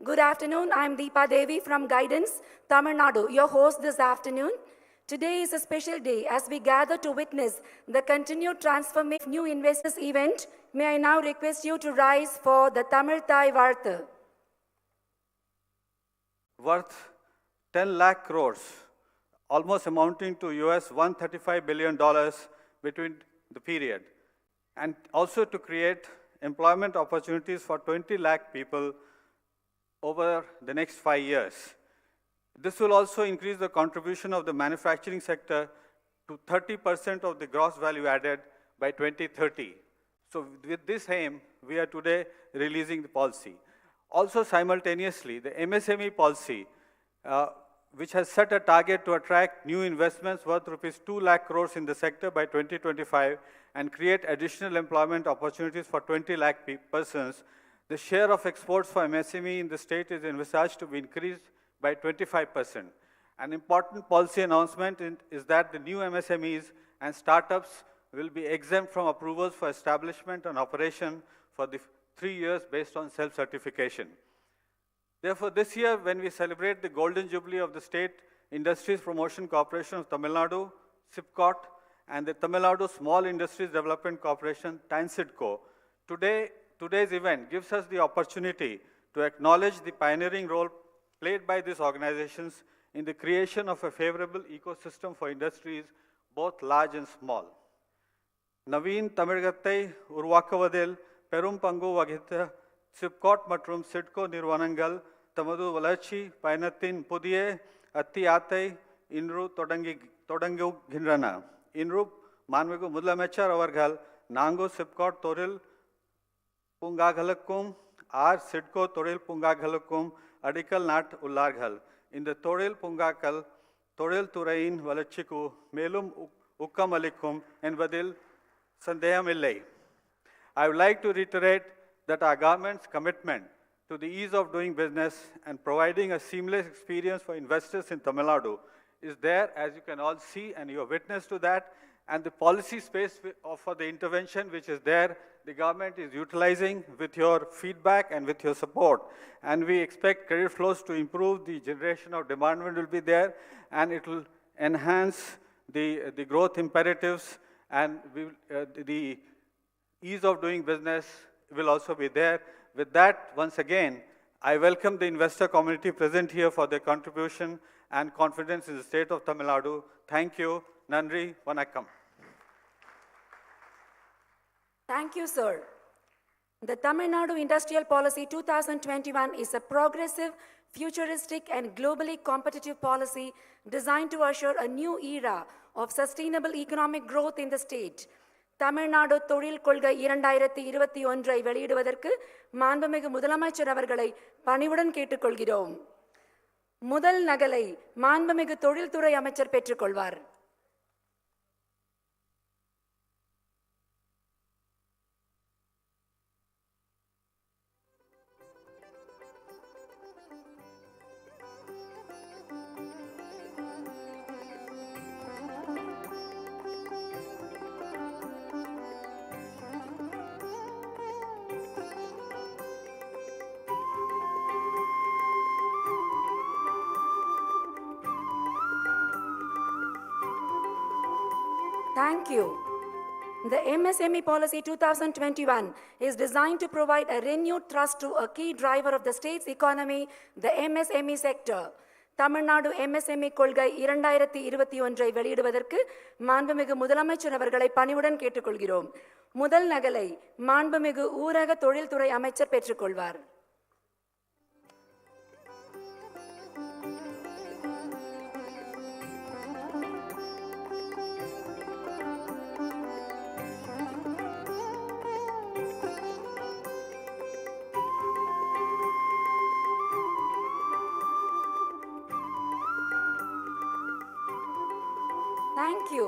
Good afternoon. I'm Deepa Devi from Guidance, Tamilnadu, your host this afternoon. Today is a special day as we gather to witness the continued transformation of new investors event. May I now request you to rise for the Tamil Thai Vartha. Worth 10 lakh crores, almost amounting to US $135 billion between the period, and also to create employment opportunities for 20 lakh people over the next 5 years. This will also increase the contribution of the manufacturing sector to 30% of the gross value added by 2030. So with this aim, we are today releasing the policy. Also simultaneously, the MSME policy, which has set a target to attract new investments worth rupees 2 lakh crores in the sector by 2025 and create additional employment opportunities for 20 lakh persons, the share of exports for MSME in the state is envisaged to be increased by 25%. An important policy announcement is that the new MSMEs and startups will be exempt from approvals for establishment and operation for the 3 years based on self-certification. Therefore, this year, when we celebrate the Golden Jubilee of the State Industries Promotion Corporation of Tamil Nadu, SIPCOT, and the Tamil Nadu Small Industries Development Corporation, TANSIDCO, today's event gives us the opportunity to acknowledge the pioneering role played by these organizations in the creation of a favorable ecosystem for industries, both large and small. Naveen Tamilgattai Urvakavadil, Perum Pangu Vagitha, SIPCOT மற்றும் சிட்கோ நிறுவனங்கள் தமது வளர்ச்சி பயணத்தின் புதிய அத்தியாயத்தை இன்று தொடங்குகின்றன. இன்று மாண்புமிகு முதலமைச்சர் அவர்கள் 4 சிப்காட் தொழில் பூங்காக்களுக்கும் 6 சிட்கோ தொழில் பூங்காக்களுக்கும் அடிக்கல் நாட்ட உள்ளார்கள். இந்த தொழில் பூங்காக்கள் தொழில்துறையின் வளர்ச்சிக்கு மேலும் ஊக்கமளிக்கும் என்பதில் சந்தேகமில்லை. I would like to reiterate that our government's commitment to the ease of doing business and providing a seamless experience for investors in Tamil Nadu is there, as you can all see, and you are witness to that. And the policy space for the intervention which is there, the government is utilizing with your feedback and with your support. And we expect credit flows to improve, the generation of demand will be there, and it will enhance the growth imperatives, and the ease of doing business will also be there. With that, once again, I welcome the investor community present here for their contribution and confidence in the state of Tamil Nadu. Thank you. Nandri, Vanakkam. Thank you, sir. The Tamil Nadu Industrial Policy 2021 is a progressive, futuristic, and globally competitive policy designed to assure a new era of sustainable economic growth in the state. Tamil Nadu தொழில் கொள்கை 2021 வெளியிடுவதற்கு மாண்புமிகு முதலமைச்சர் அவர்களை பணிவுடன் கேட்டுக்கொள்கிறோம். முதல் நகலை மாண்புமிகு தொழில்துறை அமைச்சர் பெற்றுக்கொள்வார். Thank you. The MSME Policy 2021 is designed to provide a renewed thrust to a key driver of the state's economy, the MSME sector. Tamil Nadu MSME கொள்கை 2021 வெளியிடுவதற்கு மாண்புமிகு முதலமைச்சர் அவர்களை பணிவுடன் கேட்டுக்கொள்கிறோம். முதல் நகலை மாண்புமிகு ஊரக தொழில்துறை அமைச்சர் பெற்றுக்கொள்வார். Thank you.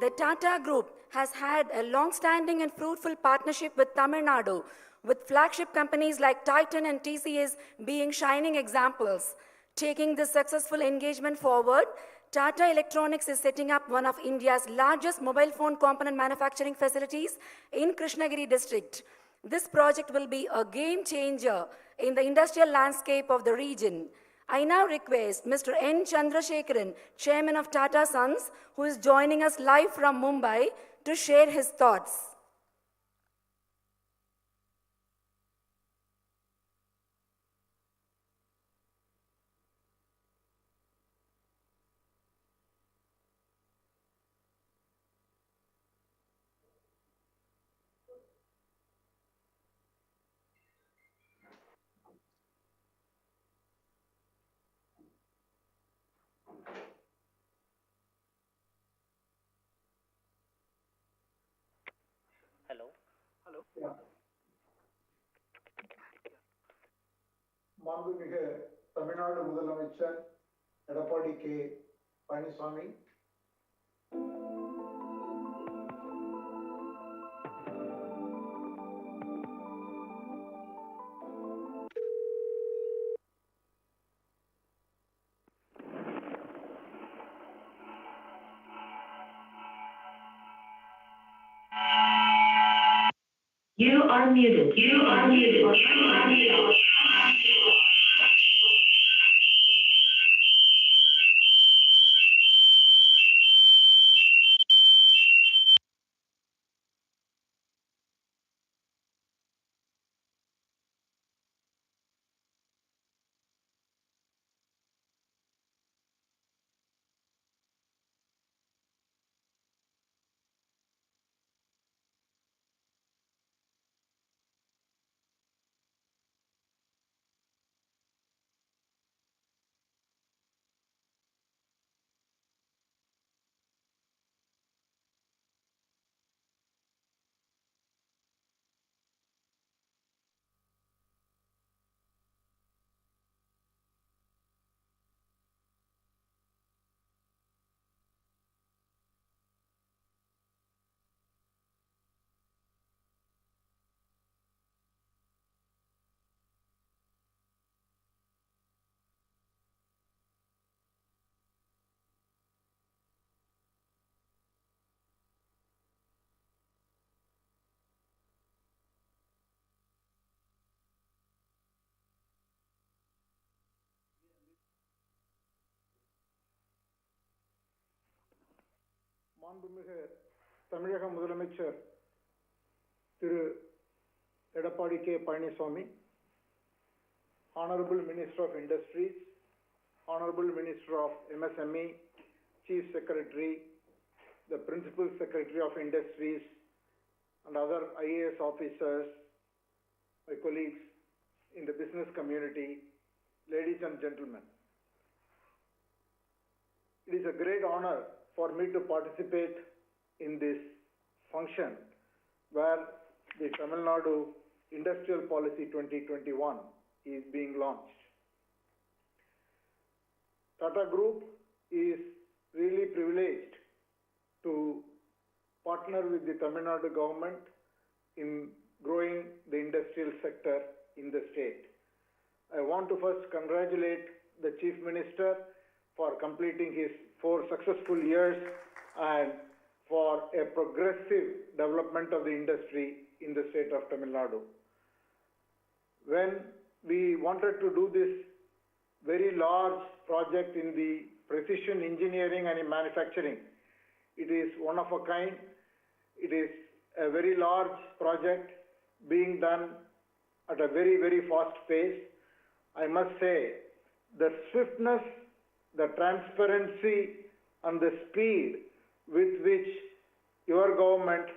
The Tata Group has had a long-standing and fruitful partnership with Tamil Nadu, with flagship companies like Titan and TCS being shining examples. Taking this successful engagement forward, Tata Electronics is setting up one of India's largest mobile phone component manufacturing facilities in Krishnagiri district. This project will be a game changer in the industrial landscape of the region. I now request Mr. N. Chandrasekharan, Chairman of Tata Sons, who is joining us live from Mumbai, to share his thoughts. Hello. Hello. Yeah. மாண்புமிகு தமிழ்நாடு முதலமைச்சர் Edappadi K Palaniswami, You are muted. You are muted. You are muted. மாண்புமிகு தமிழக முதலமைச்சர் Thiru Edappadi K Palaniswami, Honorable Minister of Industries, Honorable Minister of MSME, Chief Secretary, the Principal Secretary of Industries, and other IAS officers, my colleagues in the business community, ladies and gentlemen. It is a great honor for me to participate in this function where the Tamilnadu Industrial Policy 2021 is being launched. Tata Group is really privileged to partner with the Tamilnadu government in growing the industrial sector in the state. I want to first congratulate the Chief Minister for completing his 4 successful years and for a progressive development of the industry in the state of Tamil Nadu. When we wanted to do this very large project in the precision engineering and in manufacturing, it is one of a kind. It is a very large project being done at a very, very fast pace. I must say, the swiftness, the transparency, and the speed with which your government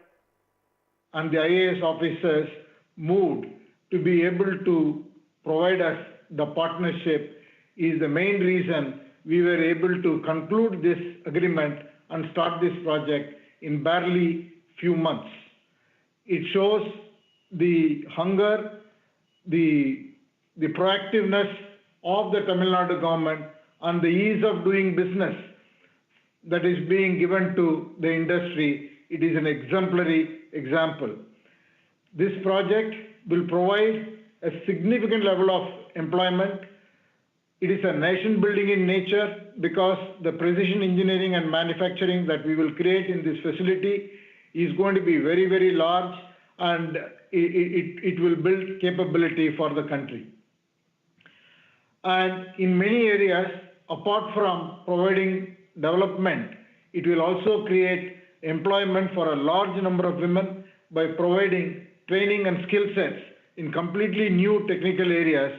and the IAS officers moved to be able to provide us the partnership is the main reason we were able to conclude this agreement and start this project in barely few months. It shows the hunger, the proactiveness of the Tamil Nadu government and the ease of doing business that is being given to the industry. It is an exemplary example. This project will provide a significant level of employment. It is a nation building in nature. because the precision engineering and manufacturing that we will create in this facility is going to be very, very large, and it will build capability for the country. And in many areas, apart from providing development, it will also create employment for a large number of women by providing training and skill sets in completely new technical areas,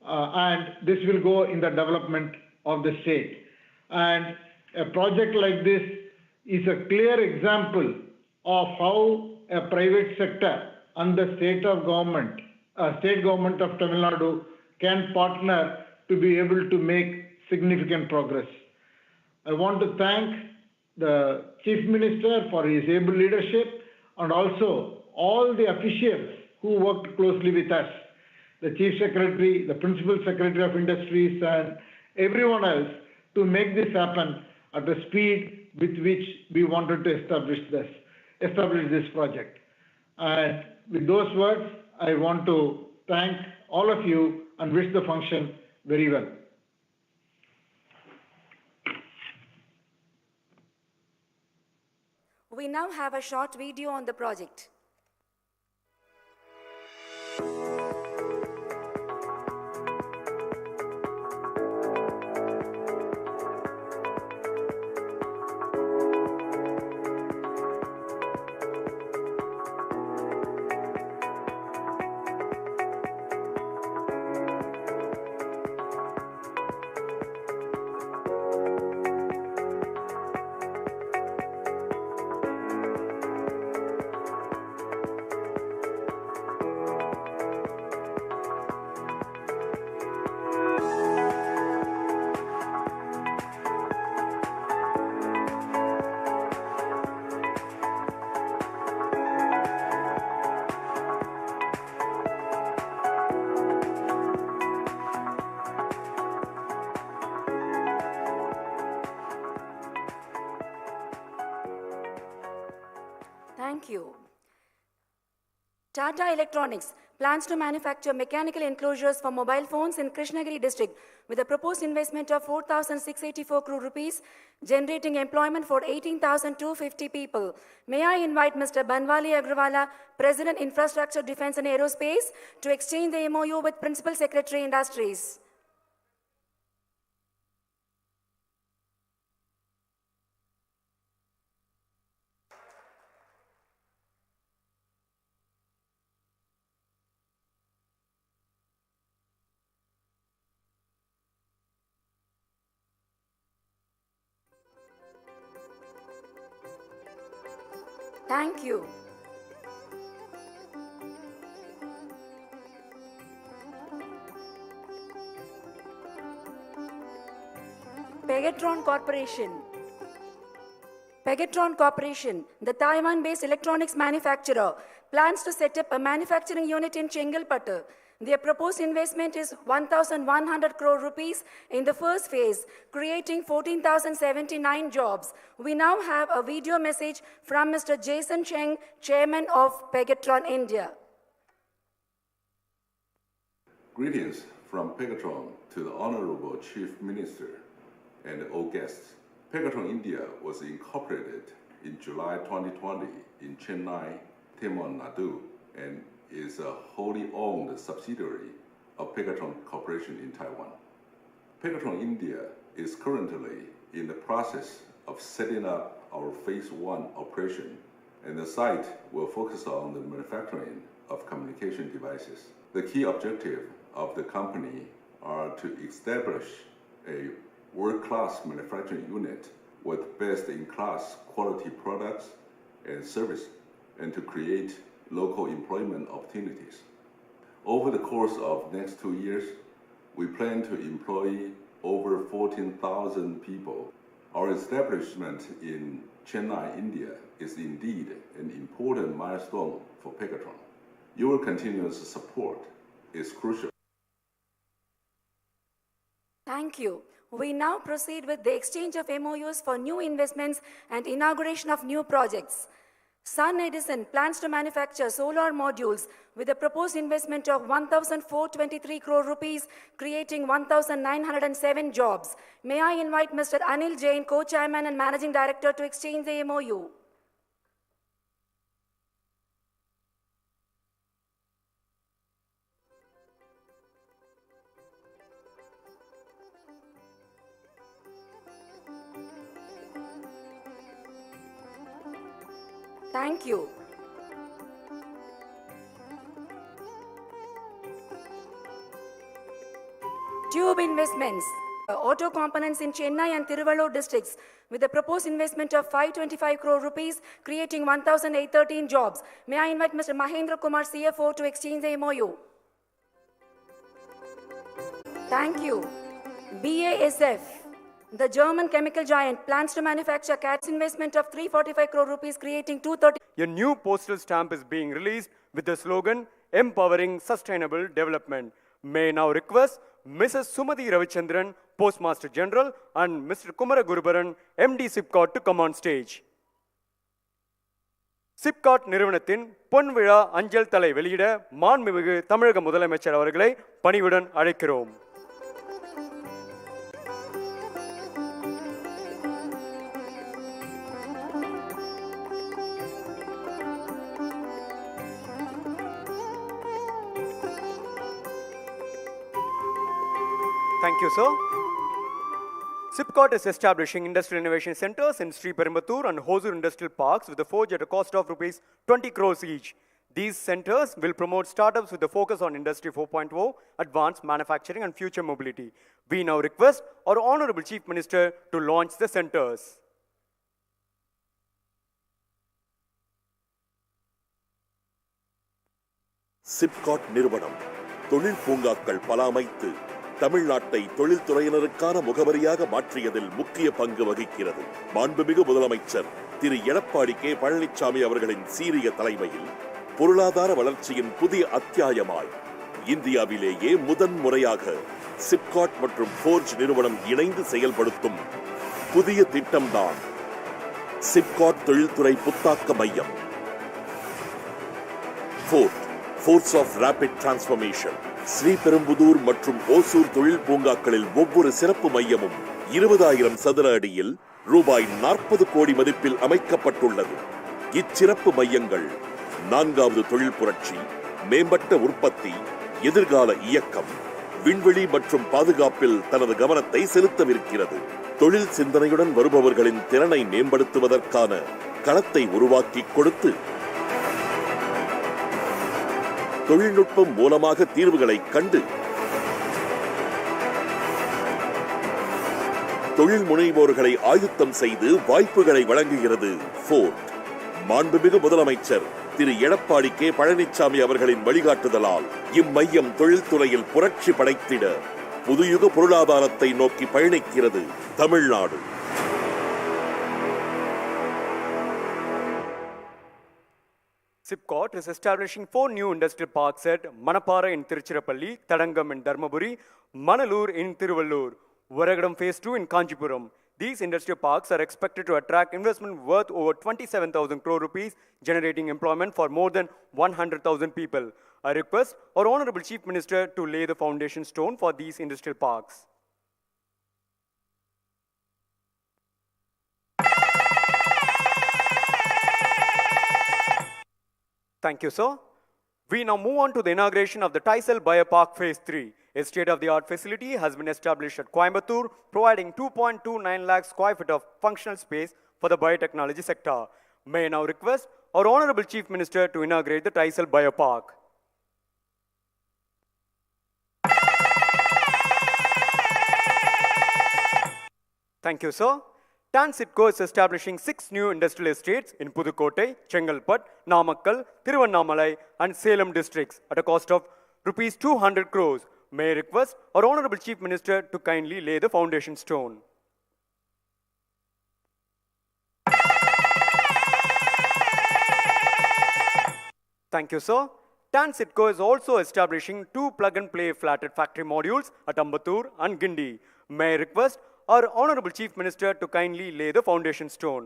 and this will go in the development of the state. And a project like this is a clear example of how a private sector and the state government of Tamil Nadu can partner to be able to make significant progress. I want to thank the Chief Minister for his able leadership, and also all the officials who worked closely with us, the Chief Secretary, the Principal Secretary of Industries, and everyone else, to make this happen at the speed with which we wanted to establish this project. And with those words, I want to thank all of you and wish the function very well. We now have a short video on the project. Thank you. Tata Electronics plans to manufacture mechanical enclosures for mobile phones in Krishnagiri district with a proposed investment of 4,684 crore rupees, generating employment for 18,250 people. May I invite Mr. Banwali Agrawala, President Infrastructure, Defence and Aerospace, to exchange the MOU with Principal Secretary Industries. Thank you. Pegatron Corporation. Pegatron Corporation, the Taiwan-based electronics manufacturer, plans to set up a manufacturing unit in Chengalpattu. Their proposed investment is 1,100 crore rupees in the first phase, creating 14,079 jobs. We now have a video message from Mr. Jason Cheng, Chairman of Pegatron India. Greetings from Pegatron to the Honorable Chief Minister and all guests. Pegatron India was incorporated in July 2020 in Chennai, Tamilnadu, and is a wholly owned subsidiary of Pegatron Corporation in Taiwan. Pegatron India is currently in the process of setting up our phase 1 operation, and the site will focus on the manufacturing of communication devices. The key objective of the company are to establish a world-class manufacturing unit with best-in-class quality products and service, and to create local employment opportunities. Over the course of the next 2 years, we plan to employ over 14,000 people. Our establishment in Chennai, India is indeed an important milestone for Pegatron. Your continuous support is crucial. Thank you. We now proceed with the exchange of MOUs for new investments and inauguration of new projects. Sun Edison plans to manufacture solar modules with a proposed investment of 1,423 crore rupees, creating 1,907 jobs. May I invite Mr. Anil Jain, Co-Chairman and Managing Director, to exchange the MOU. Thank you. Tube investments. Auto components in Chennai and Tiruvallur districts with a proposed investment of 525 crore rupees, creating 1,813 jobs. May I invite Mr. Mahendra Kumar, CFO, to exchange the MOU. Thank you. BASF. The German chemical giant plans to manufacture CAT's investment of 345 crore rupees, creating 230. A new postal stamp is being released with the slogan, Empowering Sustainable Development. May I now request Mrs. Sumati Ravichandran, Postmaster General, and Mr. Kumara Gurubaran, MD SIPCOT, to come on stage. SIPCOT நிறுவனத்தின் பொன்விழா அஞ்சல் தலை வெளியிட மாண்புமிகு தமிழக முதலமைச்சர் அவர்களை பணிவுடன் அழைக்கிறோம். Thank you, sir. SIPCOT is establishing industrial innovation centers in Sri Perumbattur and Hosur industrial parks with a forge at a cost of rupees 20 crores each. These centers will promote startups with a focus on Industry 4.0, advanced manufacturing and future mobility. We now request our Honorable Chief Minister to launch the centers. SIPCOT நிறுவனம் தொழில் பூங்காக்கள் பல அமைத்து தமிழ்நாட்டை தொழில்துறையினருக்கான முகவரியாக மாற்றியதில் முக்கிய பங்கு வகிக்கிறது. மாண்புமிகு முதலமைச்சர் திரு எடப்பாடி கே பழனிசாமி அவர்களின் சீரிய தலைமையில் பொருளாதார வளர்ச்சியின் புதிய அத்தியாயமாய் இந்தியாவிலேயே முதன்முறையாக SIPCOT மற்றும் ஃபோர்ஜ் நிறுவனம் இணைந்து செயல்படுத்தும் புதிய திட்டம்தான் SIPCOT தொழில்துறை புத்தாக்க மையம். Force of rapid transformation. Sriperumbudur மற்றும் ஓசூர் தொழில் பூங்காக்களில் ஒவ்வொரு சிறப்பு மையமும் 20,000 சதுர அடியில் ரூபாய் 40 கோடி மதிப்பில் அமைக்கப்பட்டுள்ளது. இச்சிறப்பு மையங்கள் 4வது தொழில் புரட்சி, மேம்பட்ட உற்பத்தி, எதிர்கால இயக்கம், விண்வெளி மற்றும் பாதுகாப்பில் தனது கவனத்தை செலுத்தவிருக்கிறது. தொழில் சிந்தனையுடன் வருபவர்களின் திறனை மேம்படுத்துவதற்கான களத்தை உருவாக்கி கொடுத்து தொழில்நுட்பம் மூலமாக தீர்வுகளை கண்டு தொழில் முனைவோர்களை ஆயுத்தம் செய்து வாய்ப்புகளை வழங்குகிறது ஃபோர்ட். மாண்புமிகு முதலமைச்சர் திரு எடப்பாடி கே பழனிசாமி அவர்களின் வழிகாட்டுதலால் இம்மையம் தொழில்துறையில் புரட்சி படைத்திட புதுயுக பொருளாதாரத்தை நோக்கி பயணிக்கிறது Tamil Nadu. SIPCOT is establishing 4 new industrial parks at Manapara in Tiruchirappalli, Tadangam in Dharmaburi, Manalur in Tiruvallur, Varagadam Phase 2 in Kanchipuram. These industrial parks are expected to attract investment worth over 27,000 crore rupees, generating employment for more than 100,000 people. I request our Honorable Chief Minister to lay the foundation stone for these industrial parks. Thank you, sir. We now move on to the inauguration of the Taisel Biopark Phase 3. A state-of-the-art facility has been established at Coimbatore, providing 2.29 lakh square feet of functional space for the biotechnology sector. May I now request our Honorable Chief Minister to inaugurate the Taisel Biopark. Thank you, sir. TANSITCO is establishing 6 new industrial estates in Pudukkottai, Chengalpat, Namakkal, Thiruvannamalai and Salem districts at a cost of rupees 200 crores. May I request our Honorable Chief Minister to kindly lay the foundation stone. Thank you, sir. TANSITCO is also establishing 2 plug-and-play flatted factory modules at Ambattur and Gindi. May I request our Honorable Chief Minister to kindly lay the foundation stone.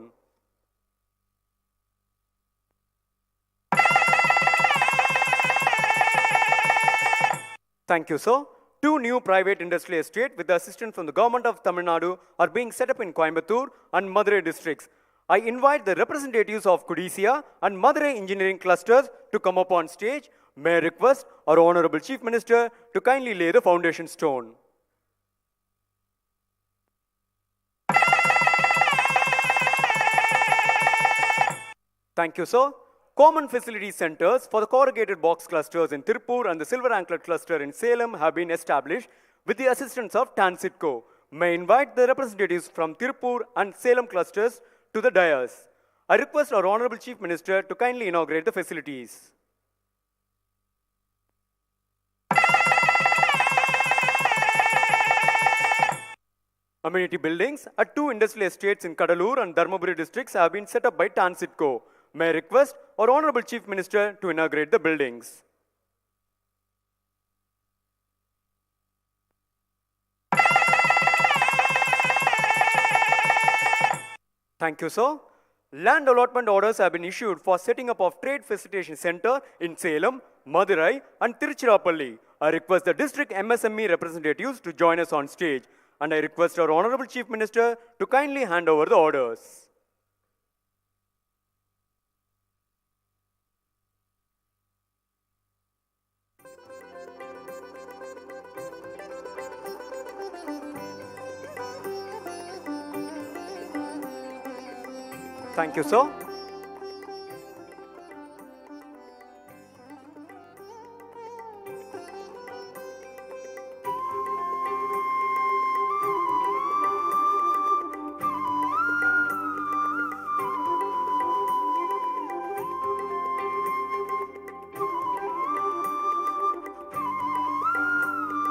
Thank you, sir. 2 new private industrial estates with the assistance from the government of Tamil Nadu are being set up in Coimbatore and Madurai districts. I invite the representatives of Kudisia and Madurai engineering clusters to come up on stage. May I request our Honorable Chief Minister to kindly lay the foundation stone. Thank you, sir. Common facility centers for the corrugated box clusters in Tirupur and the silver anklet cluster in Salem have been established with the assistance of TANSITCO. May I invite the representatives from Tirupur and Salem clusters to the dais. I request our Honorable Chief Minister to kindly inaugurate the facilities. Amenity buildings at 2 industrial estates in Kadalur and Dharmaburi districts have been set up by TANSITCO. May I request our Honorable Chief Minister to inaugurate the buildings. Thank you, sir. Land allotment orders have been issued for setting up of Trade Facilitation Center in Salem, Madurai and Tiruchirappalli. I request the district MSME representatives to join us on stage, and I request our Honorable Chief Minister to kindly hand over the orders. Thank you, sir.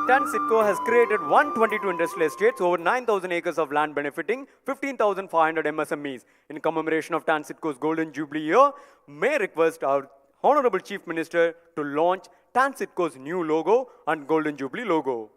TANSITCO has created 122 industrial estates, over 9,000 acres of land benefiting 15,500 MSMEs. In commemoration of TANSITCO's Golden Jubilee year, may I request our Honorable Chief Minister to launch TANSITCO's new logo and Golden Jubilee logo.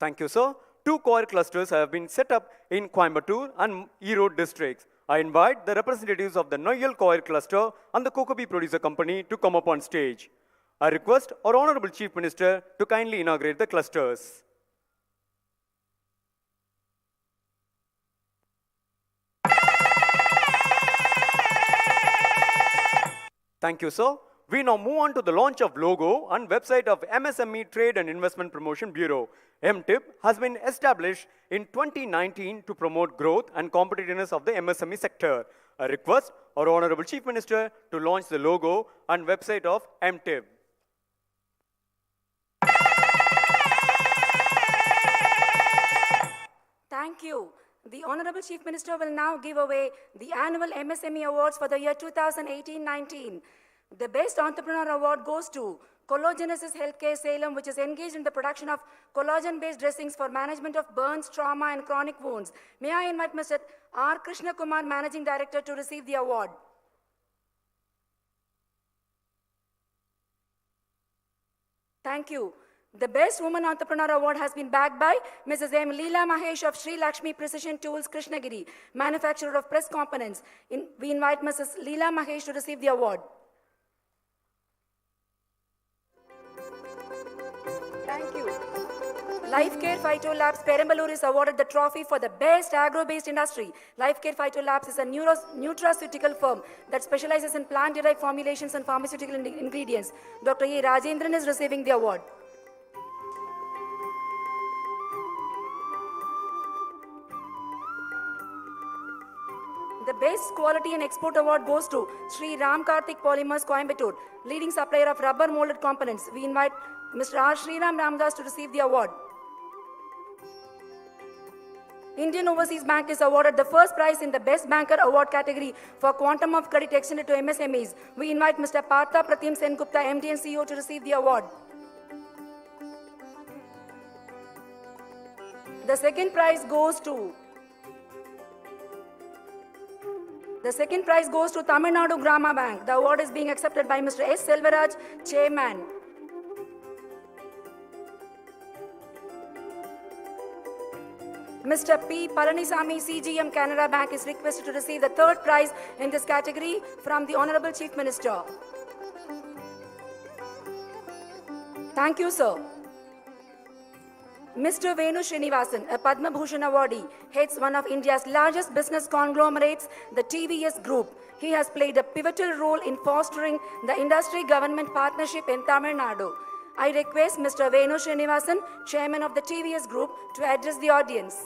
Thank you, sir. 2 coir clusters have been set up in Coimbatore and Erode districts. I invite the representatives of the Noyal Coir Cluster and the Cocoa Bee Producer Company to come up on stage. I request our Honorable Chief Minister to kindly inaugurate the clusters. Thank you, sir. We now move on to the launch of logo and website of MSME Trade and Investment Promotion Bureau. MTIP has been established in 2019 to promote growth and competitiveness of the MSME sector. I request our Honorable Chief Minister to launch the logo and website of MTIP. Thank you. The Honorable Chief Minister will now give away the annual MSME Awards for the year 2018-19. The Best Entrepreneur Award goes to Collagenesis Healthcare Salem, which is engaged in the production of collagen-based dressings for management of burns, trauma, and chronic wounds. May I invite Mr. R. Krishna Kumar, Managing Director, to receive the award. Thank you. The Best Woman Entrepreneur Award has been backed by Mrs. M. Leela Mahesh of Sri Lakshmi Precision Tools, Krishnagiri, manufacturer of press components. We invite Mrs. Leela Mahesh to receive the award. Thank you. Lifecare Phyto Labs Perambalur is awarded the trophy for the best agro-based industry. Lifecare Phyto Labs is a nutraceutical firm that specializes in plant-derived formulations and pharmaceutical ingredients. Dr. A. Rajendran is receiving the award. The Best Quality and Export Award goes to Sri Ram Karthik Polymers Coimbatore, leading supplier of rubber molded components. We invite Mr. R. Sriram Ramdas to receive the award. Indian Overseas Bank is awarded the first prize in the Best Banker Award category for Quantum of Credit extended to MSMEs. We invite Mr. Partha Pratim Sengupta, MD and CEO, to receive the award. The second prize goes to Tamilnadu Grama Bank. The award is being accepted by Mr. S. Selvaraj, Chairman. Mr. P. Palanisamy, CGM Canara Bank, is requested to receive the third prize in this category from the Honorable Chief Minister. Thank you, sir. Mr. Venu Srinivasan, a Padma Bhushan awardee, heads one of India's largest business conglomerates, the TVS Group. He has played a pivotal role in fostering the industry-government partnership in Tamil Nadu. I request Mr. Venu Srinivasan, Chairman of the TVS Group, to address the audience.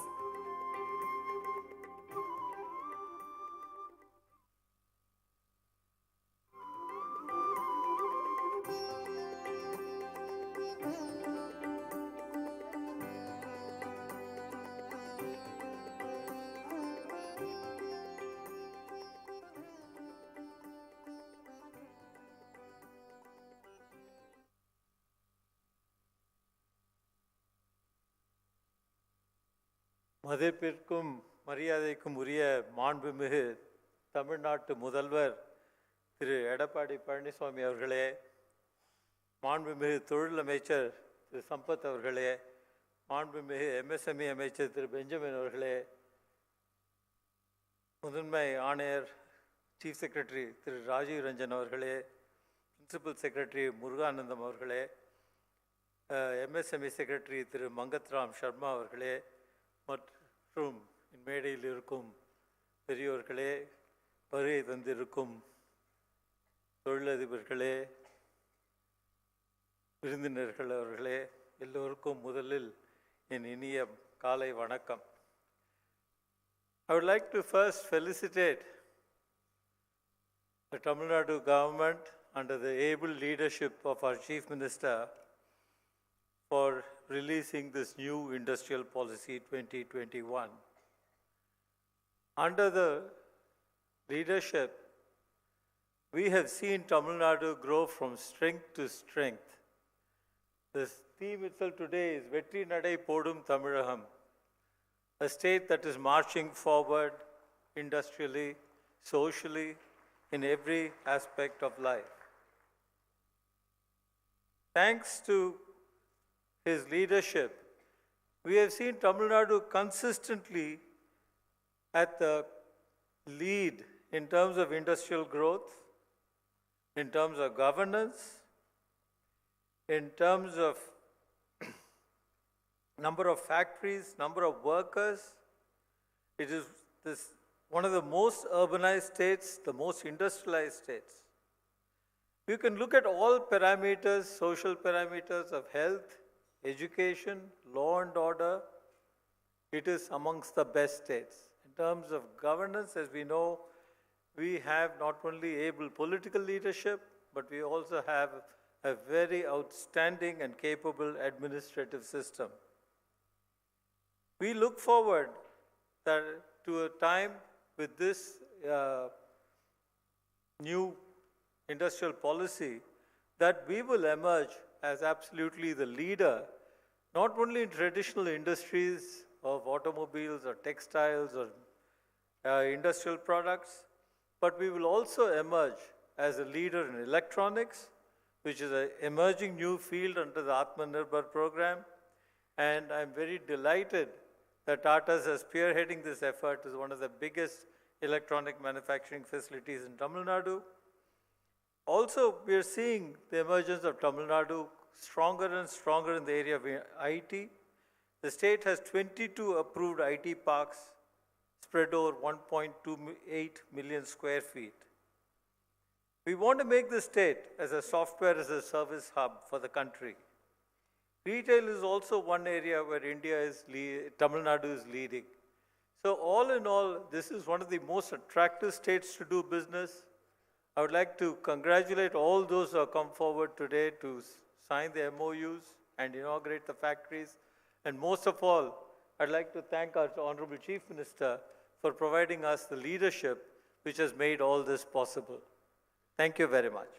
மதிப்பிற்கும் மரியாதைக்கும் உரிய மாண்புமிகு தமிழ்நாட்டு முதல்வர் திரு எடப்பாடி பழனிசாமி அவர்களே, மாண்புமிகு தொழில் அமைச்சர் திரு சம்பத் அவர்களே, மாண்புமிகு MSME அமைச்சர் திரு பெஞ்சமின் அவர்களே, முதன்மை ஆணையர் சீஃப் செக்ரட்டரி திரு ராஜீவ் ரஞ்சன் அவர்களே, பிரின்சிபல் செக்ரட்டரி முருகானந்தம் அவர்களே, MSME செக்ரட்டரி திரு மங்கத்ராம் சர்மா அவர்களே, மற்றும் மேடையில் இருக்கும் பெரியோர்களே, வருகை தந்திருக்கும் தொழிலதிபர்களே, விருந்தினர்கள் அவர்களே, எல்லோருக்கும் முதலில் என் இனிய காலை வணக்கம். I would like to first felicitate the Tamil Nadu government under the able leadership of our Chief Minister for releasing this new industrial policy 2021. Under the leadership, we have seen Tamil Nadu grow from strength to strength. The theme itself today is Vetri Nadai Podum Tamilagam, a state that is marching forward industrially, socially, in every aspect of life. Thanks to his leadership, we have seen Tamil Nadu consistently at the lead in terms of industrial growth, in terms of governance, in terms of number of factories, number of workers. It is one of the most urbanized states, the most industrialized states. You can look at all parameters, social parameters of health, education, law and order. It is amongst the best states. In terms of governance, as we know, we have not only able political leadership, but we also have a very outstanding and capable administrative system. We look forward to a time with this new industrial policy that we will emerge as absolutely the leader, not only in traditional industries of automobiles or textiles or industrial products, but we will also emerge as a leader in electronics, which is an emerging new field under the Atmanirbhar program. And I'm very delighted that Tata's is spearheading this effort as one of the biggest electronic manufacturing facilities in Tamil Nadu. Also, we are seeing the emergence of Tamil Nadu stronger and stronger in the area of IT. The state has 22 approved IT parks spread over 1.28 million square feet. We want to make the state as a software as a service hub for the country. Retail is also one area where Tamil Nadu is leading. So all in all, this is one of the most attractive states to do business. I would like to congratulate all those who have come forward today to sign the MOUs and inaugurate the factories. And most of all, I'd like to thank our Honorable Chief Minister for providing us the leadership which has made all this possible. Thank you very much.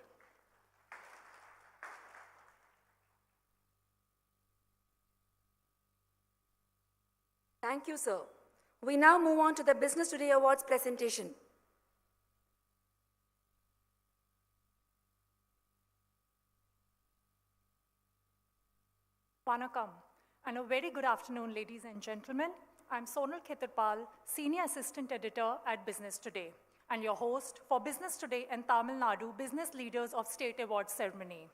Thank you, sir. We now move on to the Business Today Awards presentation. Vanakkam, and a very good afternoon, ladies and gentlemen. I'm Sonal Khetarpal, Senior Assistant Editor at Business Today, and your host for Business Today and Tamilnadu Business Leaders of State Awards ceremony.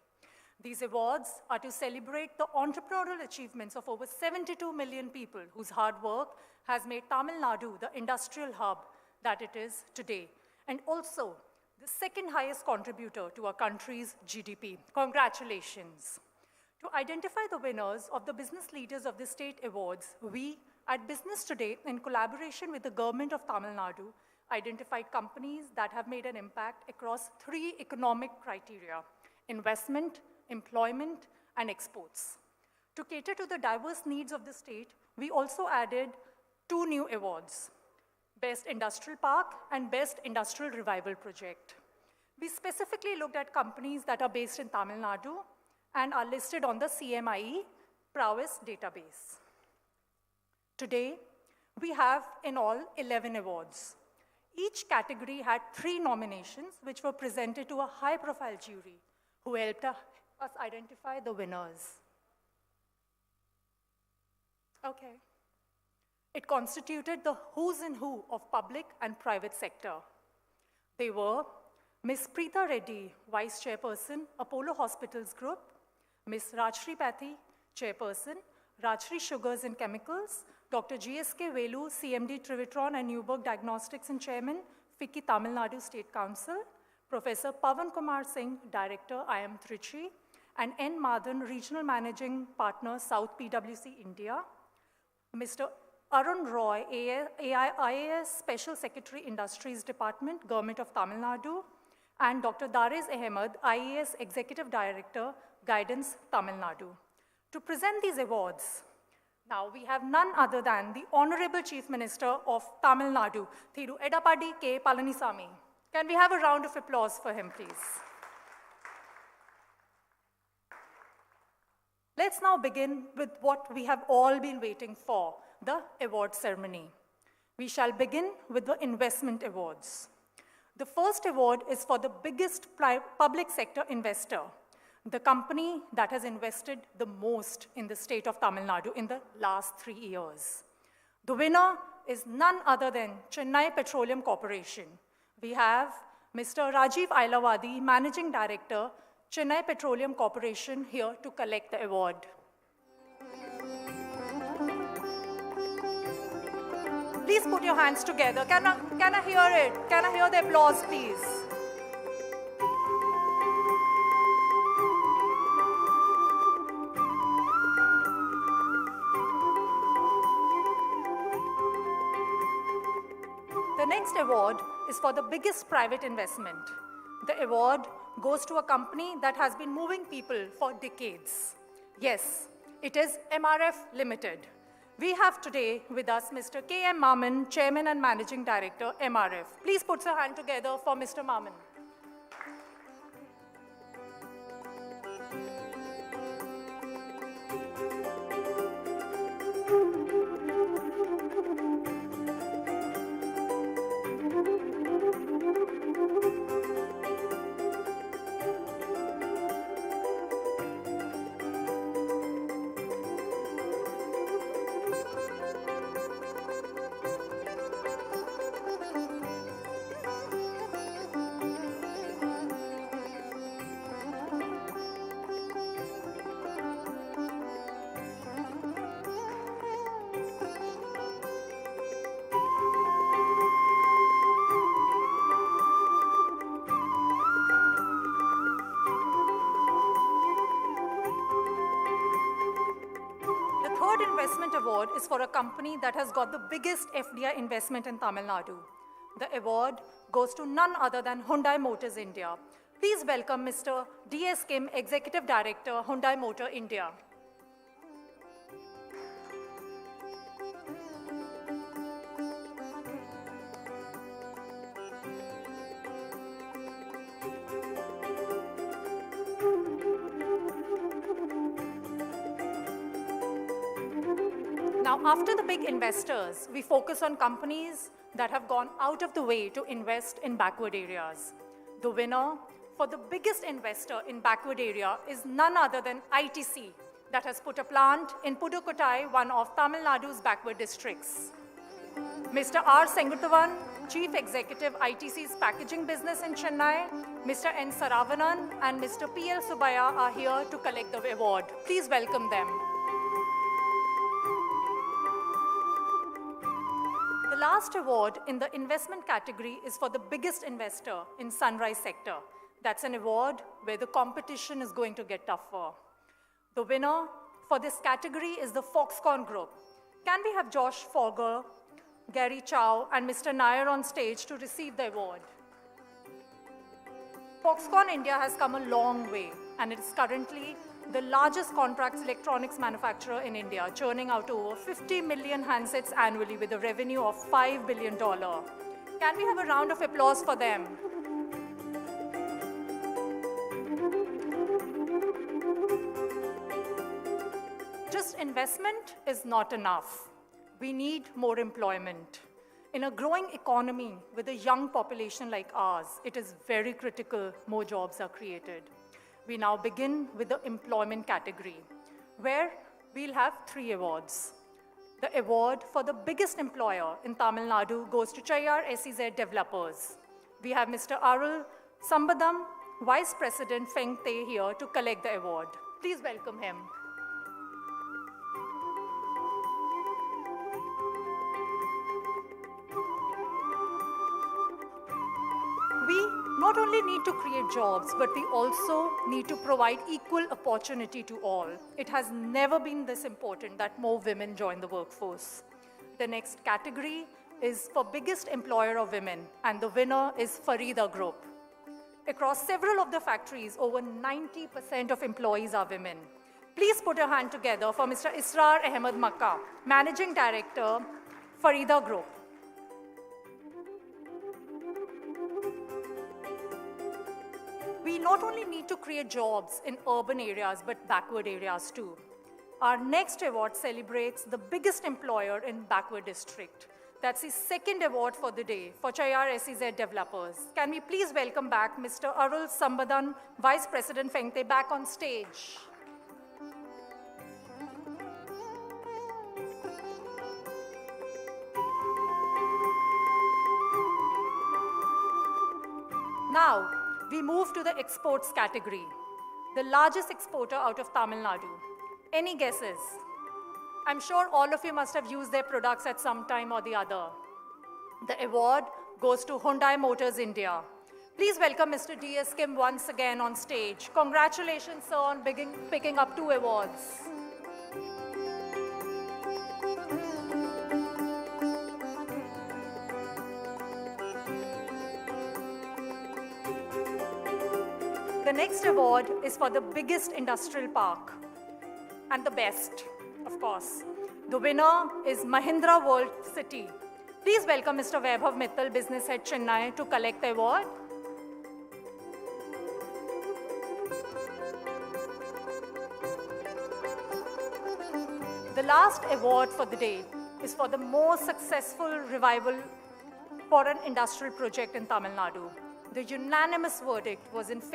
These awards are to celebrate the entrepreneurial achievements of over 72 million people whose hard work has made Tamil Nadu the industrial hub that it is today, and also the second highest contributor to our country's GDP. Congratulations. To identify the winners of the Business Leaders of the State Awards, we at Business Today, in collaboration with the government of Tamil Nadu, identified companies that have made an impact across 3 economic criteria: investment, employment, and exports. To cater to the diverse needs of the state, we also added 2 new awards: Best Industrial Park and Best Industrial Revival Project. We specifically looked at companies that are based in Tamil Nadu and are listed on the CMIE Prowess database. Today, we have in all 11 awards. Each category had 3 nominations, which were presented to a high-profile jury who helped us identify the winners. Okay. It constituted the who's and who of public and private sector. They were Ms. Preeta Reddy, Vice Chairperson, Apollo Hospitals Group; Ms. Rajshri Pathy, Chairperson, Rajshri Sugars and Chemicals; Dr. GSK Velu, CMD Trivitron and Newburgh Diagnostics and Chairman, FICCI Tamil Nadu State Council; Professor Pavan Kumar Singh, Director, IIM Trichy; and N. Madhan, Regional Managing Partner, South PwC India; Mr. Arun Roy, IAS Special Secretary, Industries Department, Government of Tamil Nadu; and Dr. Darez Ahmed, IAS Executive Director, Guidance, Tamil Nadu. To present these awards, now we have none other than the Honorable Chief Minister of Tamil Nadu, Thiru Edappadi K. Palanisamy. Can we have a round of applause for him, please? Let's now begin with what we have all been waiting for, the award ceremony. We shall begin with the investment awards. The first award is for the biggest public sector investor, the company that has invested the most in the state of Tamil Nadu in the last 3 years. The winner is none other than Chennai Petroleum Corporation. We have Mr. Rajiv Ailavadi, Managing Director, Chennai Petroleum Corporation, here to collect the award. Please put your hands together. Can I hear it? Can I hear the applause, please? The next award is for the biggest private investment. The award goes to a company that has been moving people for decades. Yes, it is MRF Limited. We have today with us Mr. K.M. Maman, Chairman and Managing Director, MRF. Please put your hand together for Mr. Maman. Investment award is for a company that has got the biggest FDI investment in Tamil Nadu. The award goes to none other than Hyundai Motors India. Please welcome Mr. D.S. Kim, Executive Director, Hyundai Motor India. Now, after the big investors, we focus on companies that have gone out of the way to invest in backward areas. The winner for the biggest investor in backward area is none other than ITC, that has put a plant in Pudukkottai, one of Tamil Nadu's backward districts. Mr. R. Senguthavan, Chief Executive ITC's packaging business in Chennai, Mr. N. Saravanan and Mr. P. L. Subaya are here to collect the award. Please welcome them. The last award in the investment category is for the biggest investor in sunrise sector. That's an award where the competition is going to get tougher. The winner for this category is the Foxconn Group. Can we have Josh Fogger, Gary Chow, and Mr. Nair on stage to receive the award? Foxconn India has come a long way, and it is currently the largest contracts electronics manufacturer in India, churning out over 50 million handsets annually with a revenue of $5 billion. Can we have a round of applause for them? Just investment is not enough. We need more employment. In a growing economy with a young population like ours, it is very critical more jobs are created. We now begin with the employment category, where we'll have 3 awards. The award for the biggest employer in Tamil Nadu goes to Chayar SEZ Developers. We have Mr. Arul Sambadam, Vice President Feng Te here to collect the award. Please welcome him. We not only need to create jobs, but we also need to provide equal opportunity to all. It has never been this important that more women join the workforce. The next category is for biggest employer of women, and the winner is Farida Group. Across several of the factories, over 90% of employees are women. Please put your hand together for Mr. Israr Ahmed Makkah, Managing Director, Farida Group. We not only need to create jobs in urban areas, but backward areas too. Our next award celebrates the biggest employer in backward district. That's the second award for the day for Chayar SEZ Developers. Can we please welcome back Mr. Arul Sambadan, Vice President Feng Te, back on stage. Now, we move to the exports category, the largest exporter out of Tamil Nadu. Any guesses? I'm sure all of you must have used their products at some time or the other. The award goes to Hyundai Motors India. Please welcome Mr. D.S. Kim once again on stage. Congratulations, sir, on picking up 2 awards. The next award is for the biggest industrial park and the best, of course. The winner is Mahindra World City. Please welcome Mr. Vaibhav Mittal, Business Head Chennai, to collect the award. The last award for the day is for the most successful revival for an industrial project in Tamil Nadu. The unanimous verdict was in favor